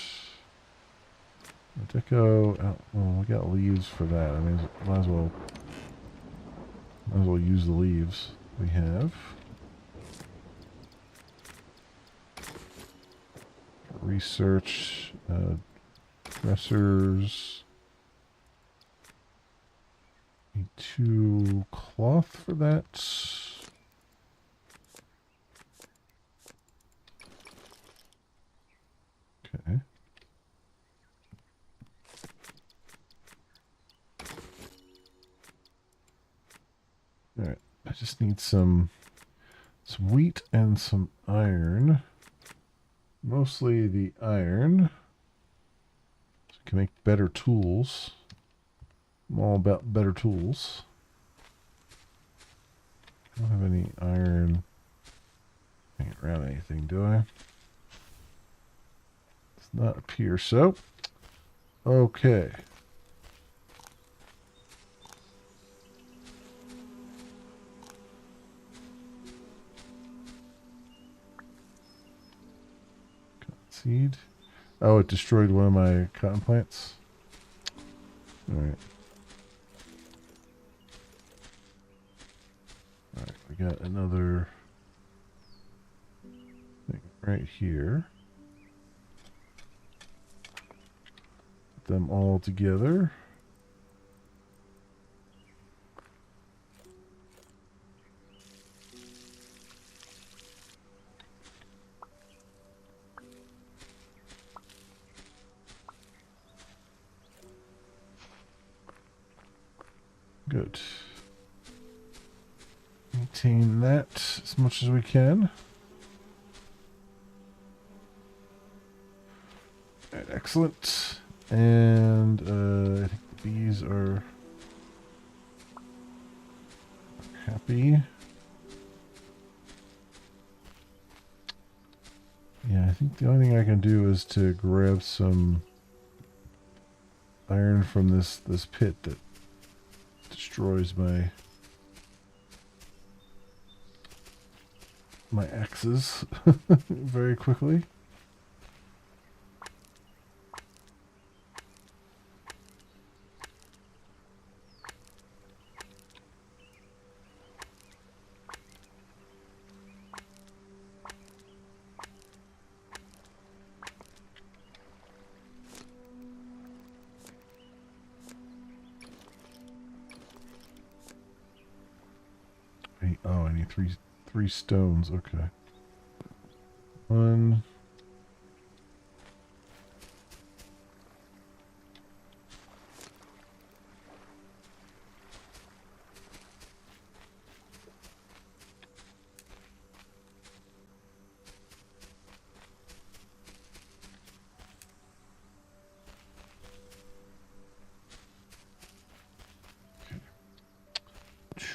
deco. Oh, well, we got leaves for that. I mean, might as well use the leaves we have. Research, dressers. Need 2 cloth for that. Okay. All right. I just need some wheat and some iron. Mostly the iron. So we can make better tools. I'm all about better tools. I don't have any iron hanging around anything, do I? Does not appear so. Okay. Seed. Oh, it destroyed one of my cotton plants. Alright. Alright, we got another thing right here. Put them all together. Good. Maintain that as much as we can. Right, excellent. And I think the bees are happy. Yeah, I think the only thing I can do is to grab some iron from this pit that destroys my axes very quickly. three stones. Okay. One.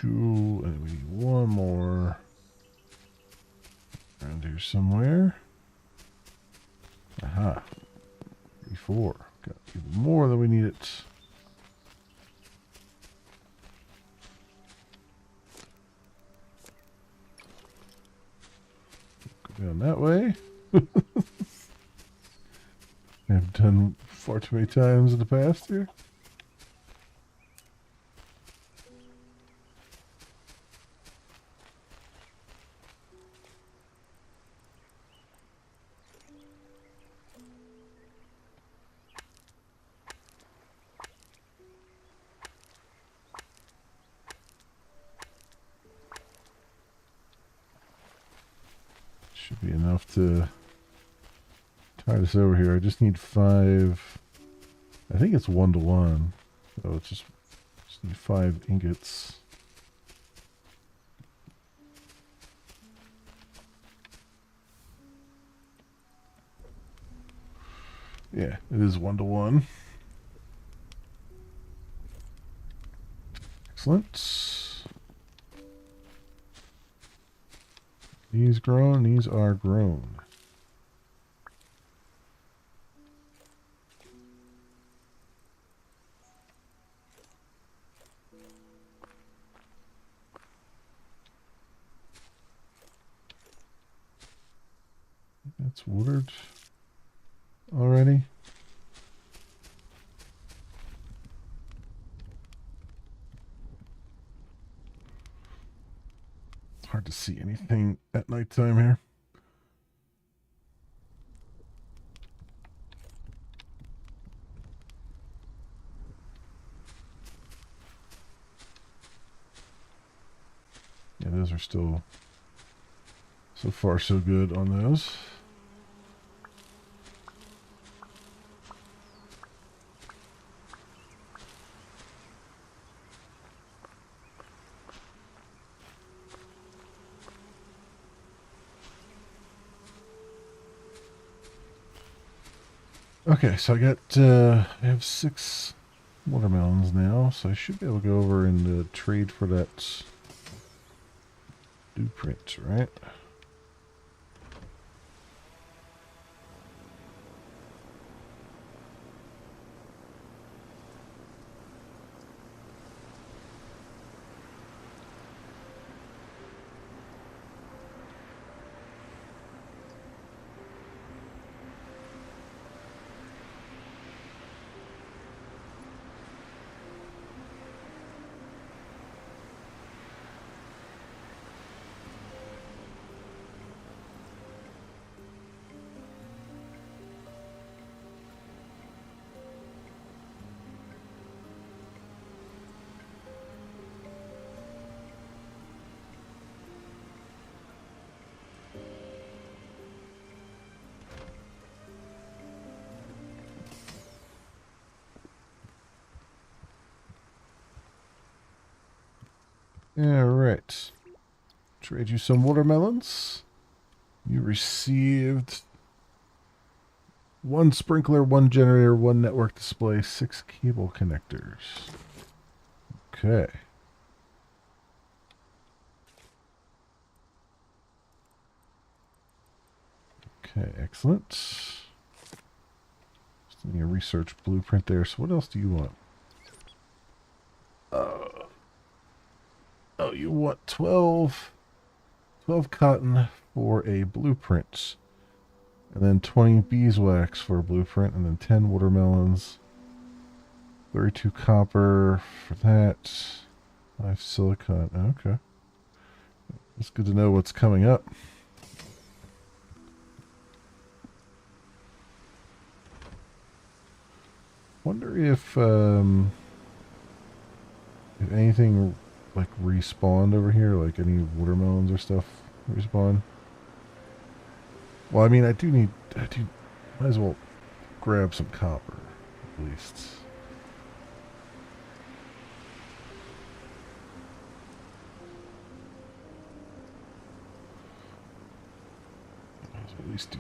Two, and we need one more around here somewhere. Aha. 3, 4. Got even more than we need it. Go down that way. I've done far too many times in the past here. Should be enough to tie this over here. I just need 5. I think it's 1 to 1. So it's just need 5 ingots. Yeah, it is 1 to 1. Excellent. These grown, these are grown. That's watered already. It's hard to see anything at nighttime here. Yeah, those are still so far so good on those. Okay, so I have 6 watermelons now, so I should be able to go over and trade for that blueprint, right? Yeah, right. Trade you some watermelons. You received 1 sprinkler, 1 generator, 1 network display, 6 cable connectors. Okay. Okay, excellent. Just need a research blueprint there. So what else do you want? Oh, you want 12 cotton for a blueprint. And then 20 beeswax for a blueprint. And then 10 watermelons. 32 copper for that. 5 silicon. Okay. It's good to know what's coming up. Wonder if anything like respawned over here, like any watermelons or stuff respawn. Well, I mean, I do might as well grab some copper, at least. At least do.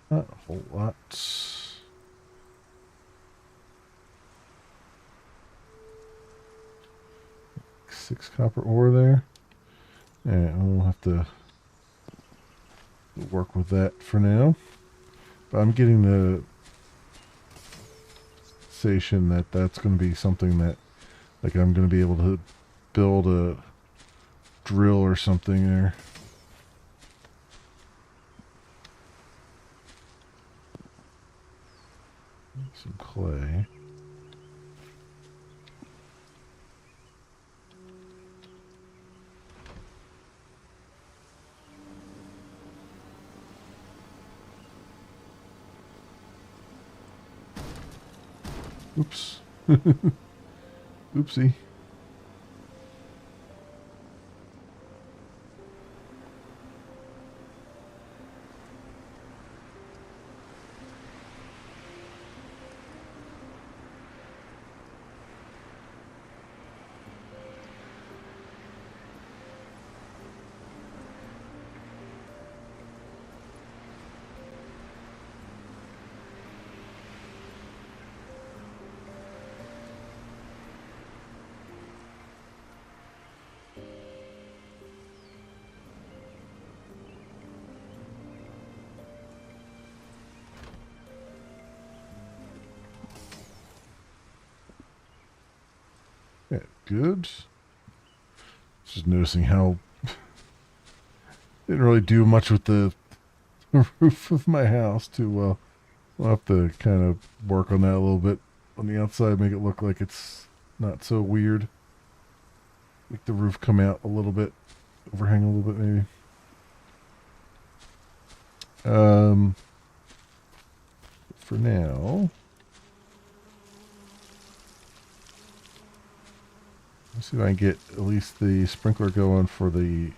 Not a whole lot. 6 copper ore there. And we'll have to work with that for now. But I'm getting the sensation that that's going to be something that, like, I'm going to be able to build a drill or something there. Some clay. Oops. Oopsie. Yeah, good. Just noticing how didn't really do much with the roof of my house too well. We'll have to kind of work on that a little bit on the outside, make it look like it's not so weird. Make the roof come out a little bit, overhang a little bit maybe. For now, let's see if I can get at least the sprinkler going for the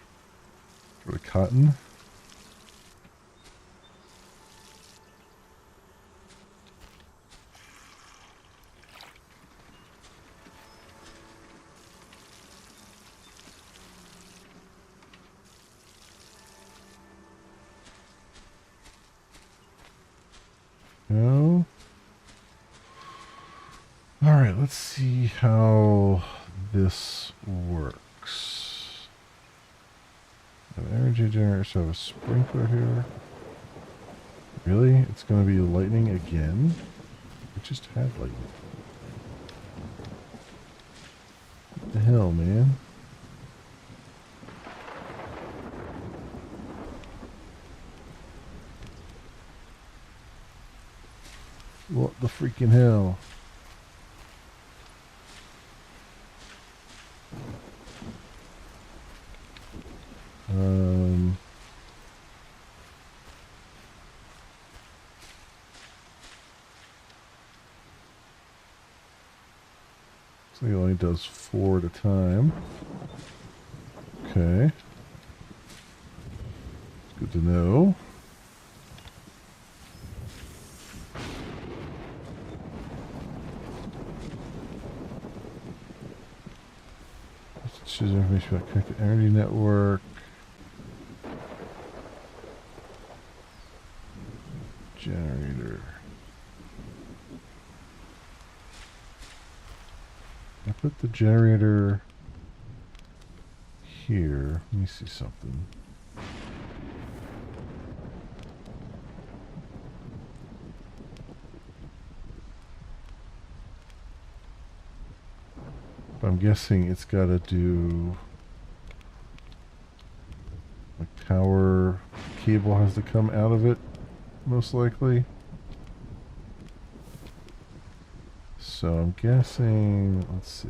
cotton. No. All right, let's see how this works. An energy generator, so I have a sprinkler here. Really? It's going to be lightning again? We just had lightning. What the hell, man? What the freaking hell? So he only does 4 at a time. Okay. Good to know. Choose information about connected energy network. Generator. I put the generator here. Let me see something. I'm guessing it's got to do like power cable has to come out of it, most likely. So I'm guessing, let's see.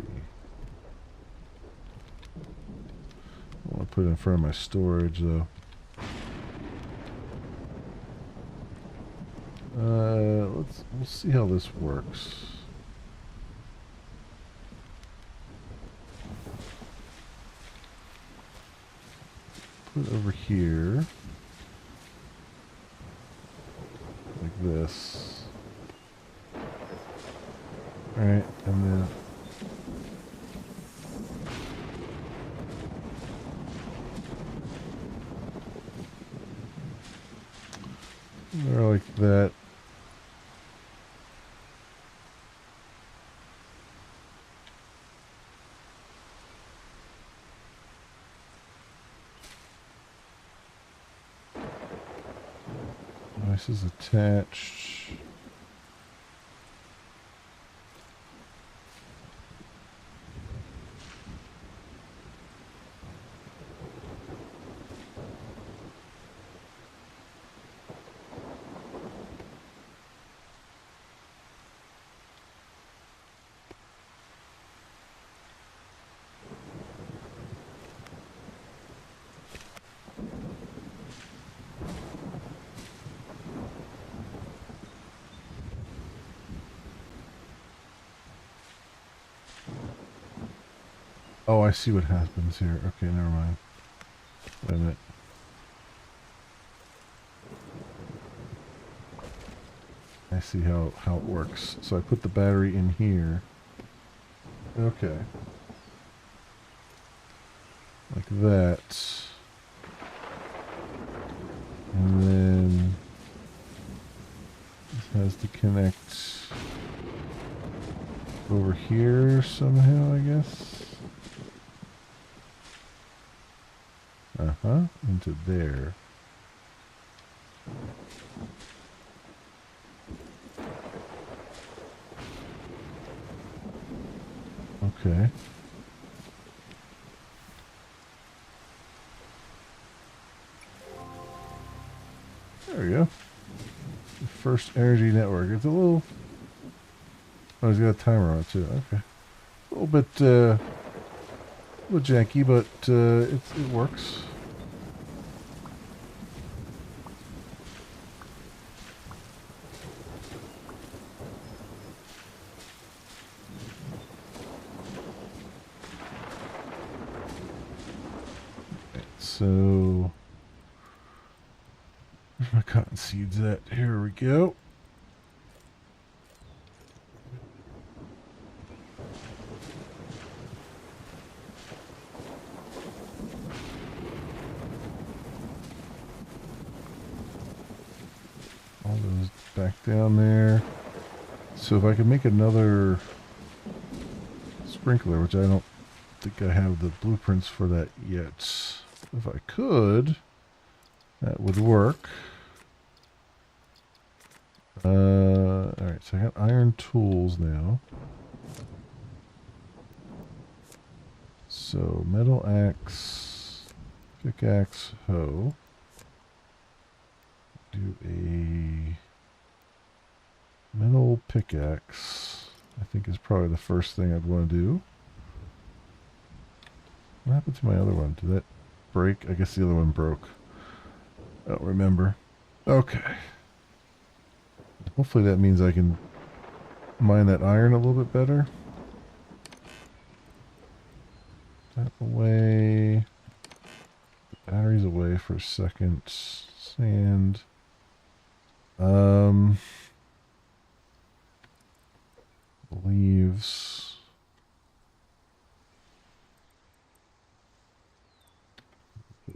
I want to put it in front of my storage though. We'll see how this works. Put it over here. Like this. Alright, and then or like that. This is attached. Oh, I see what happens here. Okay, never mind. Wait a minute. I see how it works. So I put the battery in here. Okay. Like that. And then this has to connect over here somehow, I guess. Into there. Okay. There we go. The first energy network. It's a little... Oh, he's got a timer on it too. Okay. A little bit, janky, but it works. So, where's my cotton seeds at? Here we go. All those back down there. So if I could make another sprinkler, which I don't think I have the blueprints for that yet. If I could, that would work. Alright, so I got iron tools now. So, metal axe, pickaxe, hoe. Do a metal pickaxe. I think is probably the first thing I'd want to do. What happened to my other one? Did that break? I guess the other one broke. I don't remember. Okay. Hopefully that means I can mine that iron a little bit better. That away. The batteries away for a second. Sand. Leaves.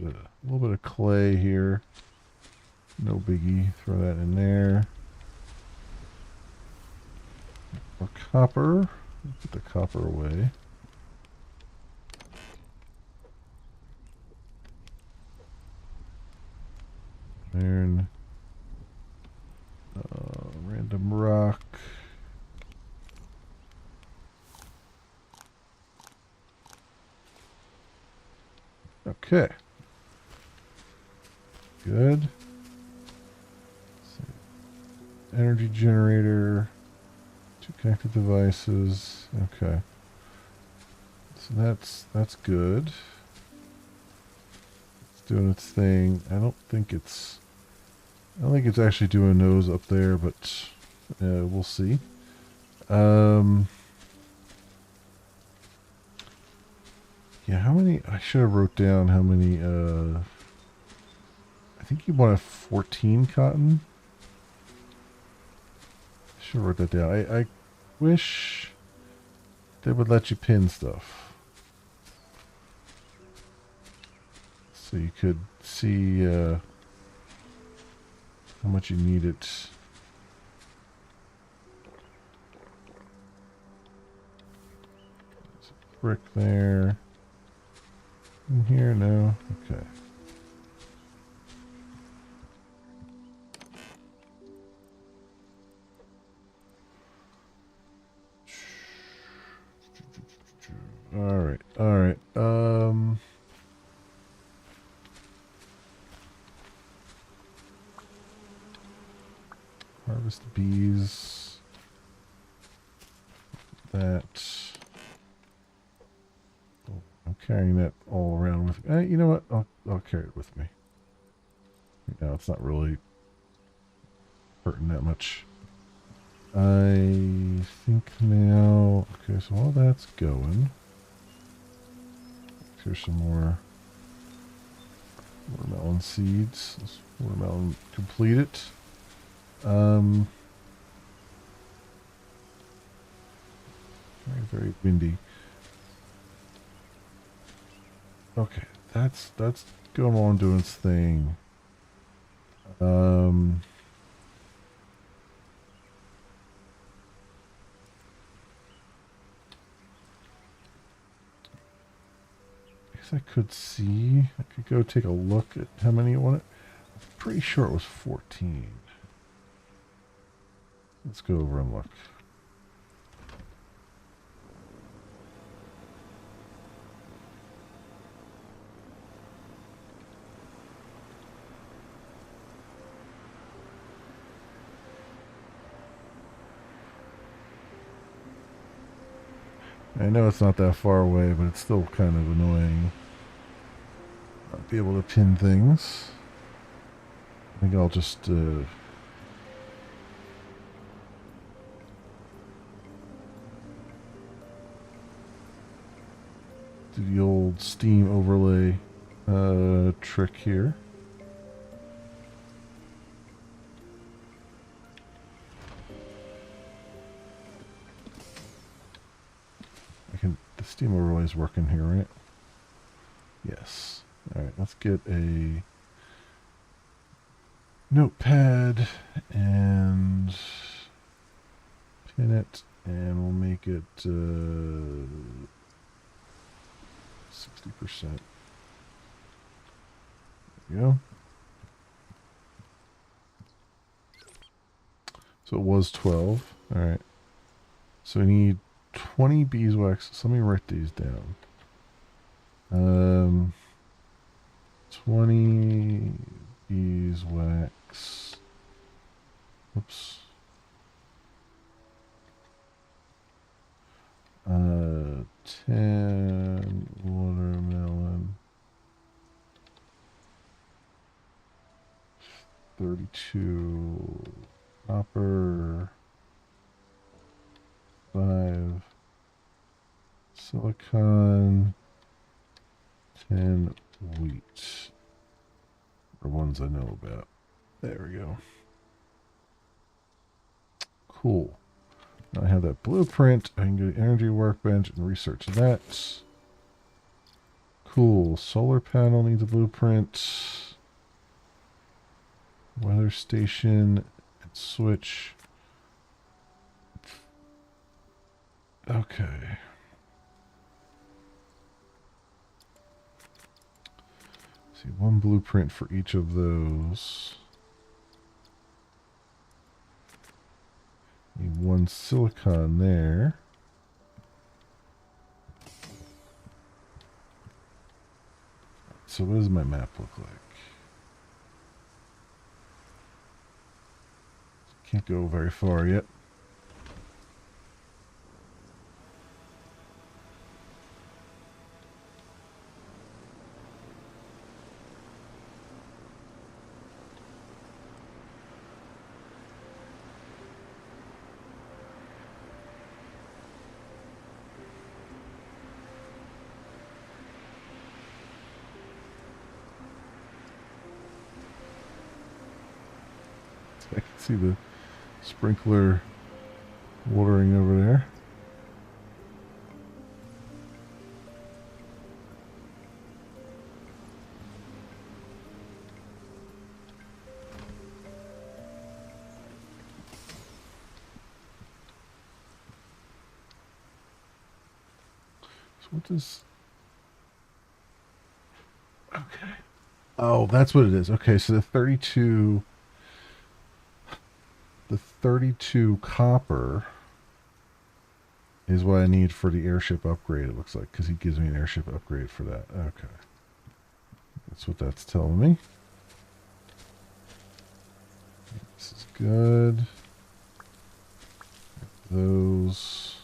A little bit of clay here. No biggie. Throw that in there. Or copper. Put the copper away. Iron. Random rock. Okay. Good. Energy generator. 2 connected devices. Okay. So that's good. It's doing its thing. I don't think it's actually doing those up there, but we'll see. Yeah, how many? I should have wrote down how many. I think you wanted 14 cotton. I should have wrote that down. I wish they would let you pin stuff, so you could see how much you need it. There's a brick there. In here, no. Okay. All right. All right. Harvest bees. That. Oh, I'm carrying that all around with me. You know what? I'll carry it with me. No, it's not really hurting that much. I think now. Okay, so while that's going, here's some more watermelon seeds. This watermelon complete it. Very, very windy. Okay, that's going on doing its thing. I guess I could see. I could go take a look at how many you wanted. I'm pretty sure it was 14. Let's go over and look. I know it's not that far away, but it's still kind of annoying not be able to pin things. I think I'll just do the old Steam overlay trick here. The Steam overlay is working here, right? Yes. All right, let's get a notepad and pin it, and we'll make it 60%. There we go. So it was 12. All right. So we need 20 beeswax. So let me write these down. 20 beeswax. Oops. 10 watermelon. 32 copper. 5 silicon. 10 wheat. Are ones I know about. There we go. Cool. Now I have that blueprint. I can go to Energy Workbench and research that. Cool. Solar panel needs a blueprint. Weather station and switch. Okay. See, one blueprint for each of those. Need one silicon there. so what does my map look like? Can't go very far yet. I can see the sprinkler watering over there. So what does... Okay. Oh, that's what it is. Okay, so the 32 copper is what I need for the airship upgrade, it looks like, because he gives me an airship upgrade for that. Okay. That's what that's telling me. This is good. Those.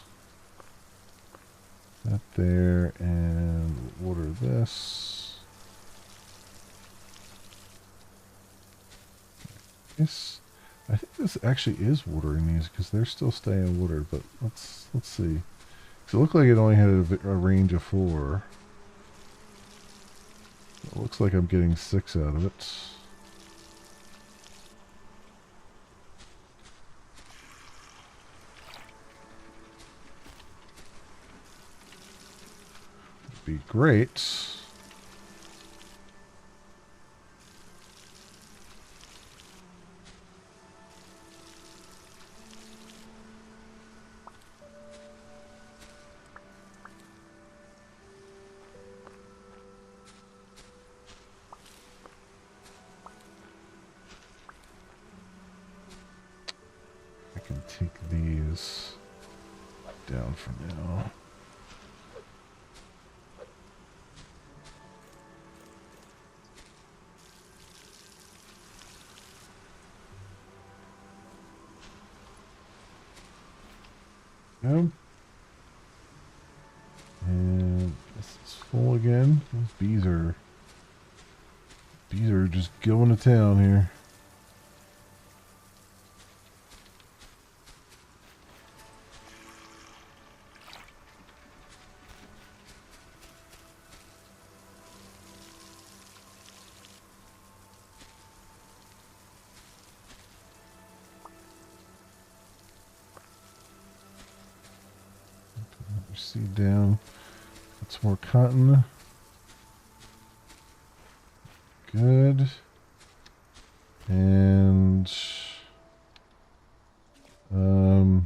That there, and water this. Yes. I think this actually is watering these because they're still staying watered, but let's see. So it looked like it only had a range of 4. It looks like I'm getting 6 out of it. Would be great. I can take these down for now. Go. And this is full again. Those bees are just going to town here. Seed down. Put some more cotton. Good. And yeah,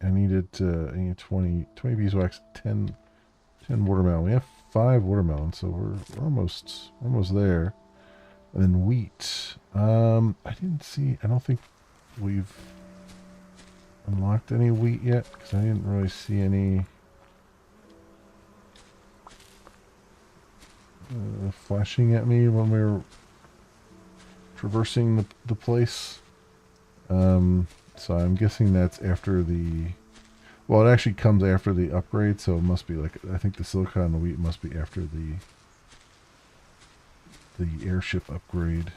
I needed 20 beeswax, 10 watermelon. We have 5 watermelons, so we're almost there. And then wheat. I don't think we've unlocked any wheat yet because I didn't really see any flashing at me when we were traversing the place. So I'm guessing that's after the... Well, it actually comes after the upgrade, so it must be like... I think the silicon wheat must be after the airship upgrade.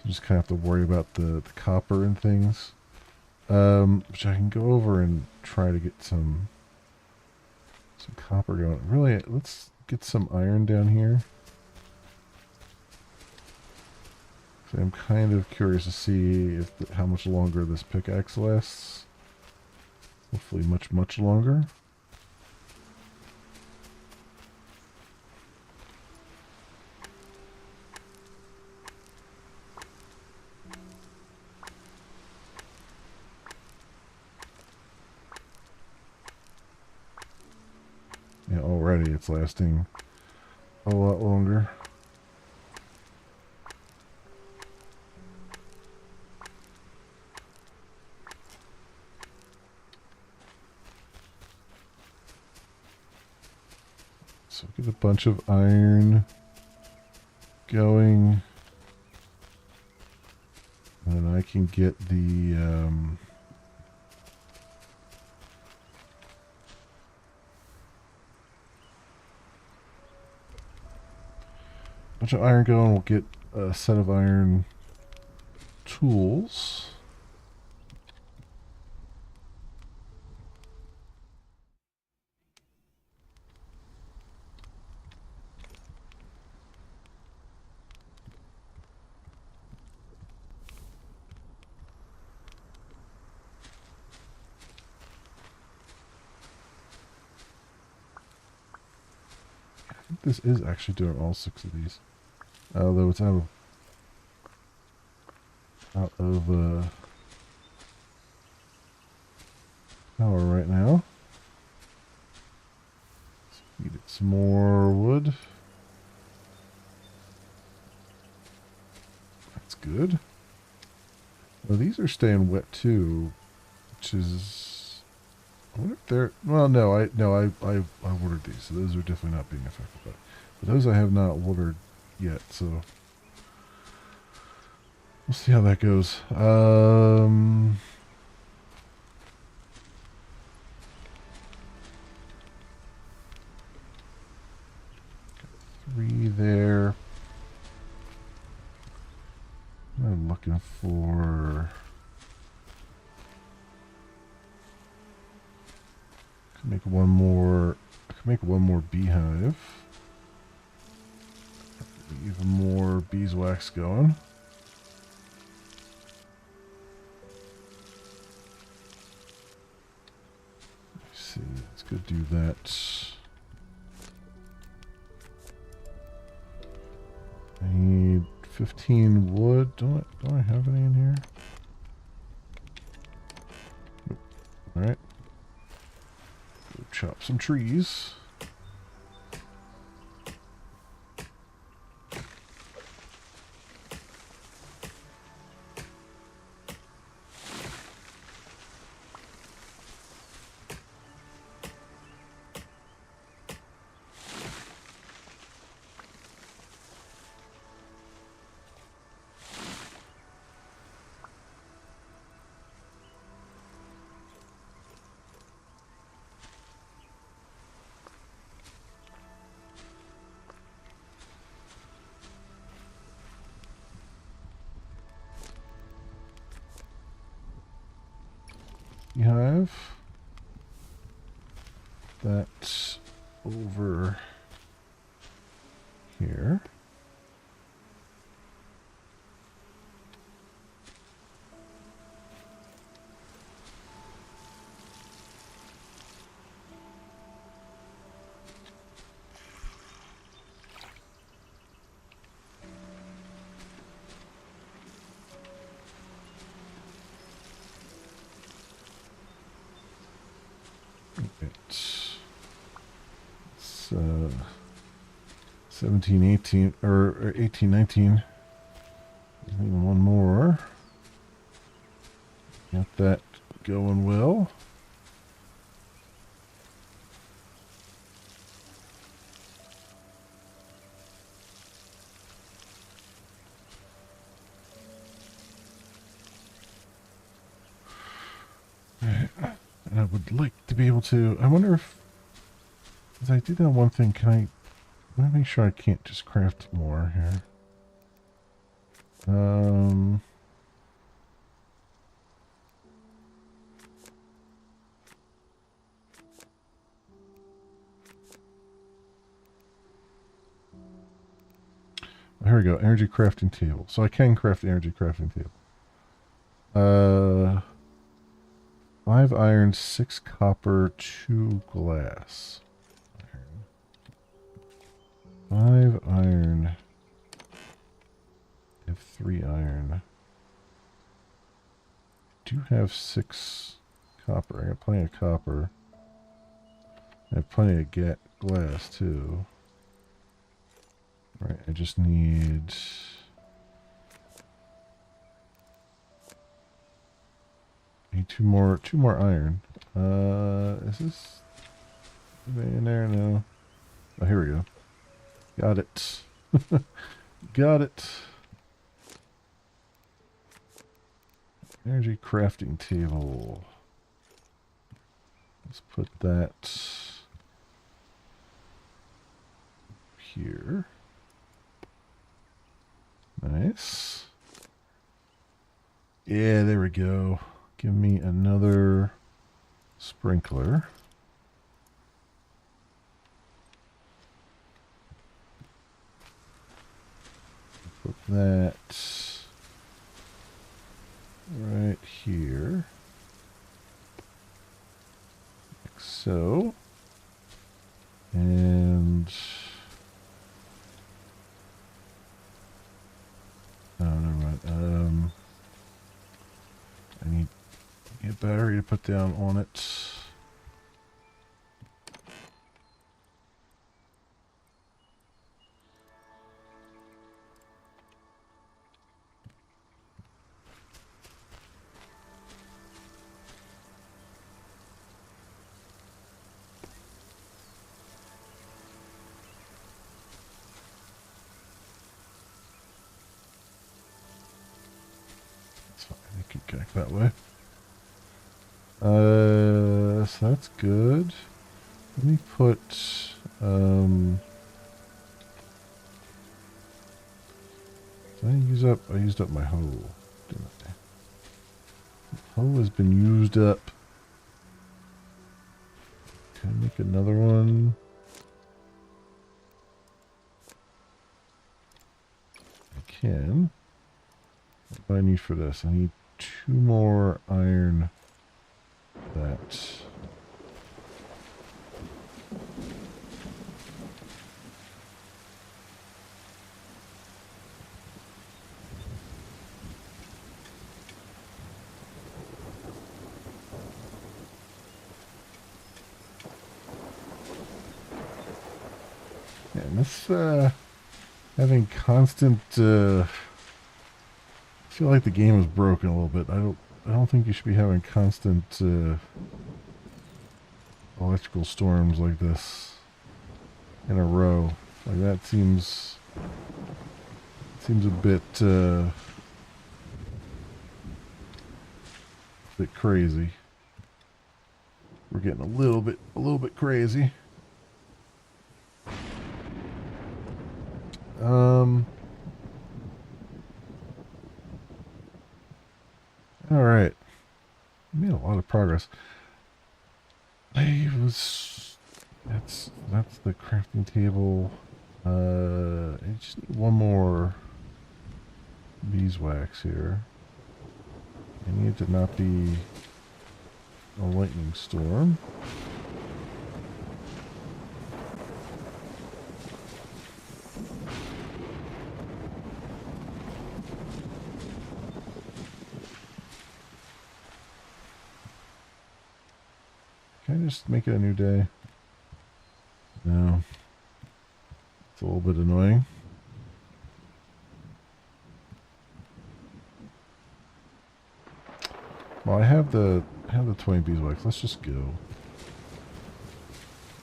So just kind of have to worry about the copper and things. Which I can go over and try to get some copper going. Really, let's get some iron down here. So I'm kind of curious to see how much longer this pickaxe lasts. Hopefully much longer. Yeah, already it's lasting a lot longer. so get a bunch of iron going. And then I can get the bunch of iron going. We'll get a set of iron tools. I think this is actually doing all 6 of these. Although it's out of power right now. Let's feed it some more wood. That's good. Well, these are staying wet too, which is. I wonder if they're. Well, no, I watered these, so those are definitely not being affected by it. But those I have not watered yet, so we'll see how that goes. 3 there. I'm looking for. I can make one more. I can make one more beehive. Even more beeswax going. Let's see. Let's go do that. I need 15 wood. Don't I have any in here? Nope. All right. Go chop some trees. Beehive. That's over here. It's 17, 18, or 18, 19. Even one more. Got that going well. Alright. And I would like to be able to. I wonder if. As I do that one thing, can I. I want to make sure I can't just craft more here. Here we go. Energy crafting table. So I can craft the energy crafting table. 5 iron, 6 copper, 2 glass. 5 iron. I have 3 iron. Do have 6 copper. I got plenty of copper. I have plenty of glass too. Right, I just need. Need two more iron. Is this in there? No. Oh, here we go. Got it. Got it. Energy crafting table. Let's put that here. Nice. Yeah, there we go. Give me another sprinkler. Put that right here. Like so. And oh, never mind. I need a battery to put down on it. That's fine. I can connect that way. So that's good. Let me put, did I used up my hoe, didn't I? Hoe has been used up. Can I make another one? I can. What do I need for this? I need 2 more iron. That. Yeah, and this, having constant, I feel like the game is broken a little bit. I don't think you should be having constant, electrical storms like this in a row. Like that seems a bit crazy. We're getting a little bit crazy. All right. Made a lot of progress. That's the crafting table. I just need one more beeswax here. I need it to not be a lightning storm. Can I just make it a new day? No. It's a little bit annoying. Well, I have the 20 beeswax. Let's just go.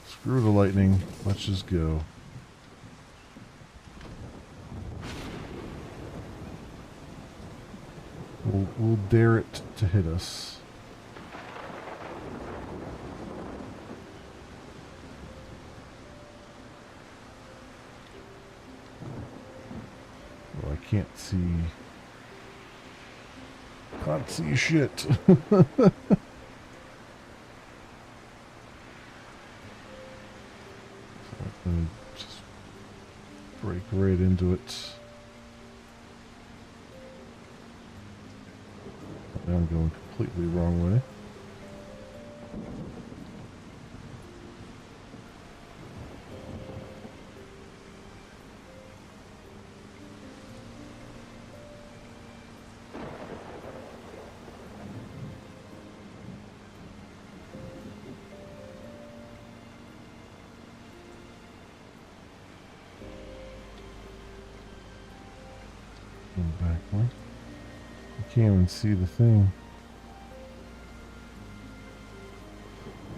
Screw the lightning. Let's just go. We'll dare it to hit us. Well, I can't see. Can't see shit. Just break right into it. Now I'm going completely wrong way. Back one. I can't even see the thing.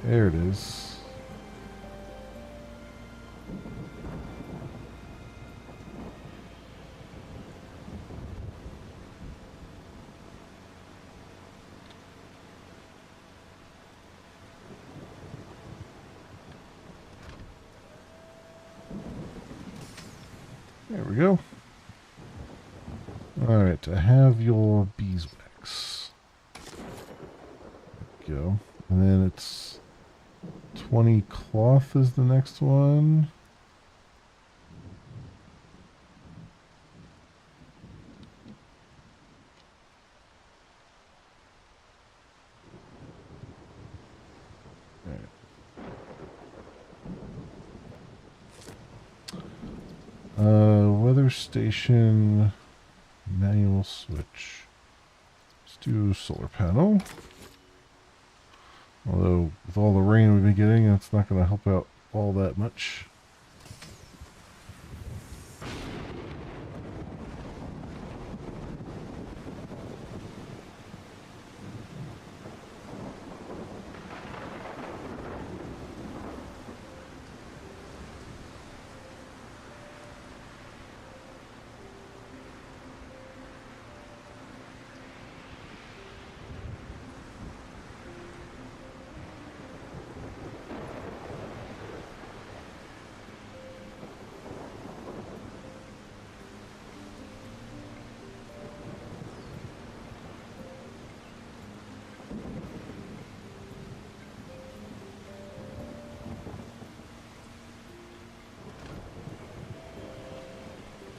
There it is. There we go. Alright, I have your beeswax. There we go. And then it's 20 cloth is the next one. Weather station, manual switch. Let's do solar panel. Although, with all the rain we've been getting, that's not going to help out all that much.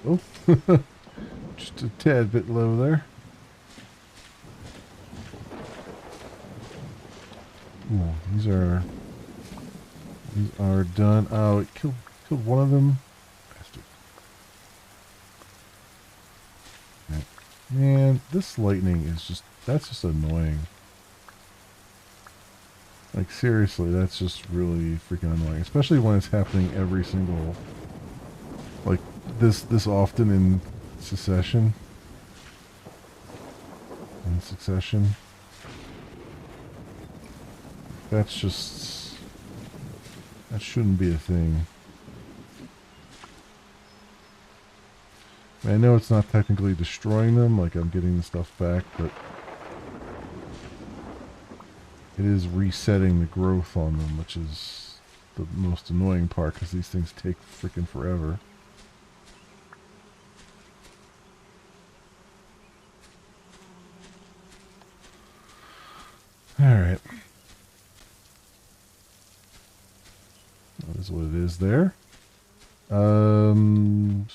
Oh, just a tad bit low there. Ooh, these are done. Oh, it killed one of them. Bastard. Right. Man, this lightning is that's just annoying. Like seriously, that's just really freaking annoying, especially when it's happening every single, like this often in succession. That shouldn't be a thing. I know it's not technically destroying them, like I'm getting the stuff back, but it is resetting the growth on them, which is the most annoying part because these things take freaking forever. Alright. That is what it is there. Alright.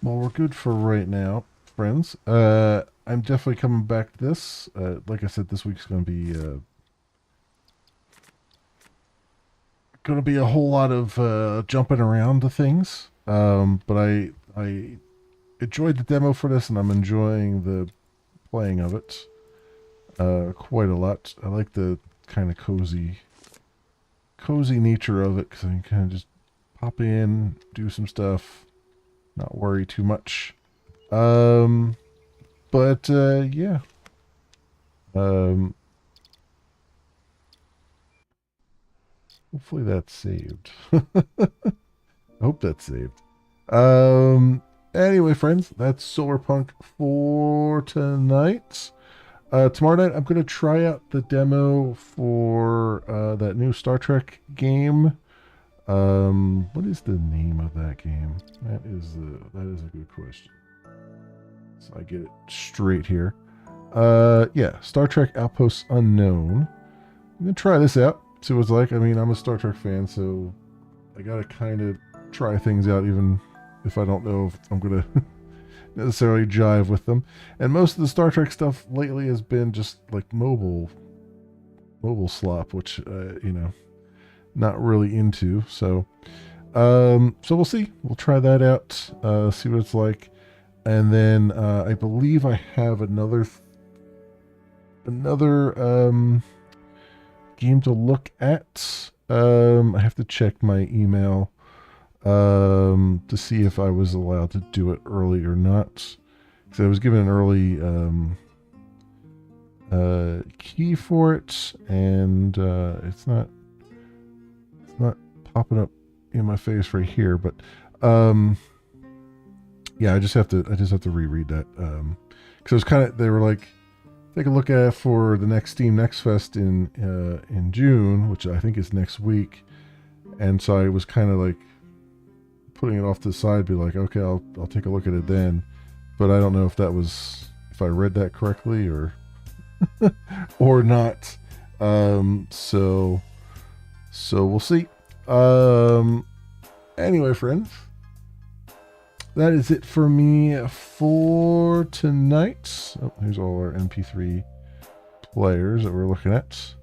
Well, we're good for right now, friends. I'm definitely coming back to this. Like I said, this week's going to be a whole lot of jumping around to things. But I enjoyed the demo for this, and I'm enjoying the playing of it quite a lot. I like the kind of cozy nature of it because I can kind of just pop in, do some stuff, not worry too much. But yeah. Hopefully that's saved. I hope that's saved. Anyway, friends, that's Solarpunk for tonight. Tomorrow night, I'm going to try out the demo for that new Star Trek game. What is the name of that game? That is a good question. So I get it straight here. Yeah, Star Trek Outposts Unknown. I'm going to try this out, see what it's like. I mean, I'm a Star Trek fan, so I got to kind of try things out even if I don't know if I'm going to necessarily jive with them. And most of the Star Trek stuff lately has been just like mobile slop, which not really into. So we'll see. We'll try that out, see what it's like. And then I believe I have another game to look at. I have to check my email to see if I was allowed to do it early or not. Because I was given an early key for it, and it's not popping up in my face right here. But yeah, I just have to reread that because it was kind of, they were like, take a look at for the next Steam Next Fest in June, which I think is next week. And so I was kind of like putting it off to the side, be like, okay, I'll take a look at it then. But I don't know if I read that correctly or or not. So we'll see. Anyway, friends, that is it for me for tonight. Oh, here's all our MP3 players that we're looking at.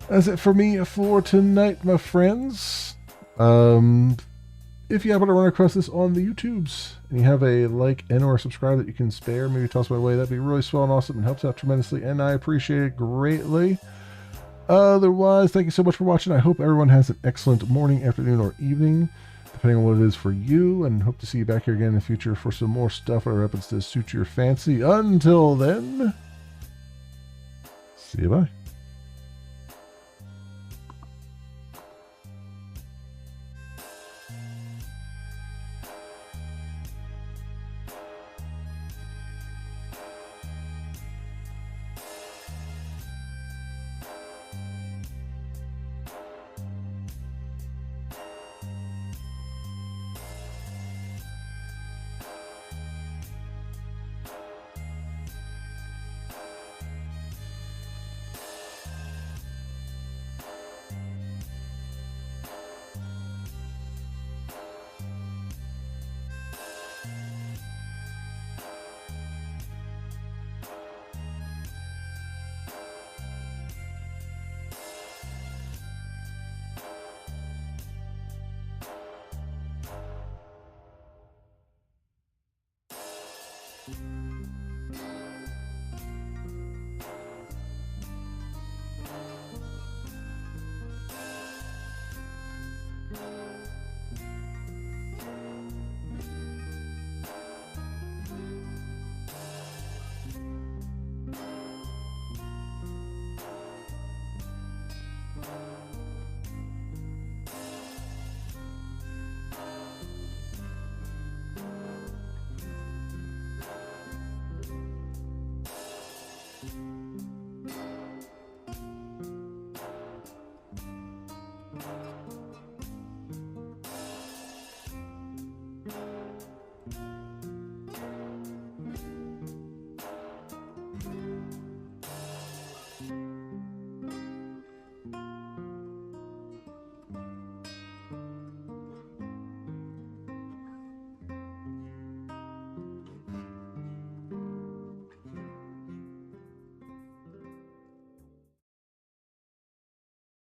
That's it for me for tonight, my friends. If you happen to run across this on the YouTubes and you have a like and or subscribe that you can spare, maybe toss my way, that'd be really swell and awesome and helps out tremendously, and I appreciate it greatly. Otherwise, thank you so much for watching. I hope everyone has an excellent morning, afternoon, or evening, depending on what it is for you, and hope to see you back here again in the future for some more stuff that happens to suit your fancy. Until then, see you bye.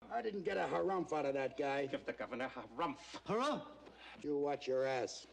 I didn't get a harumph out of that guy. Give the governor a harumph. You watch your ass.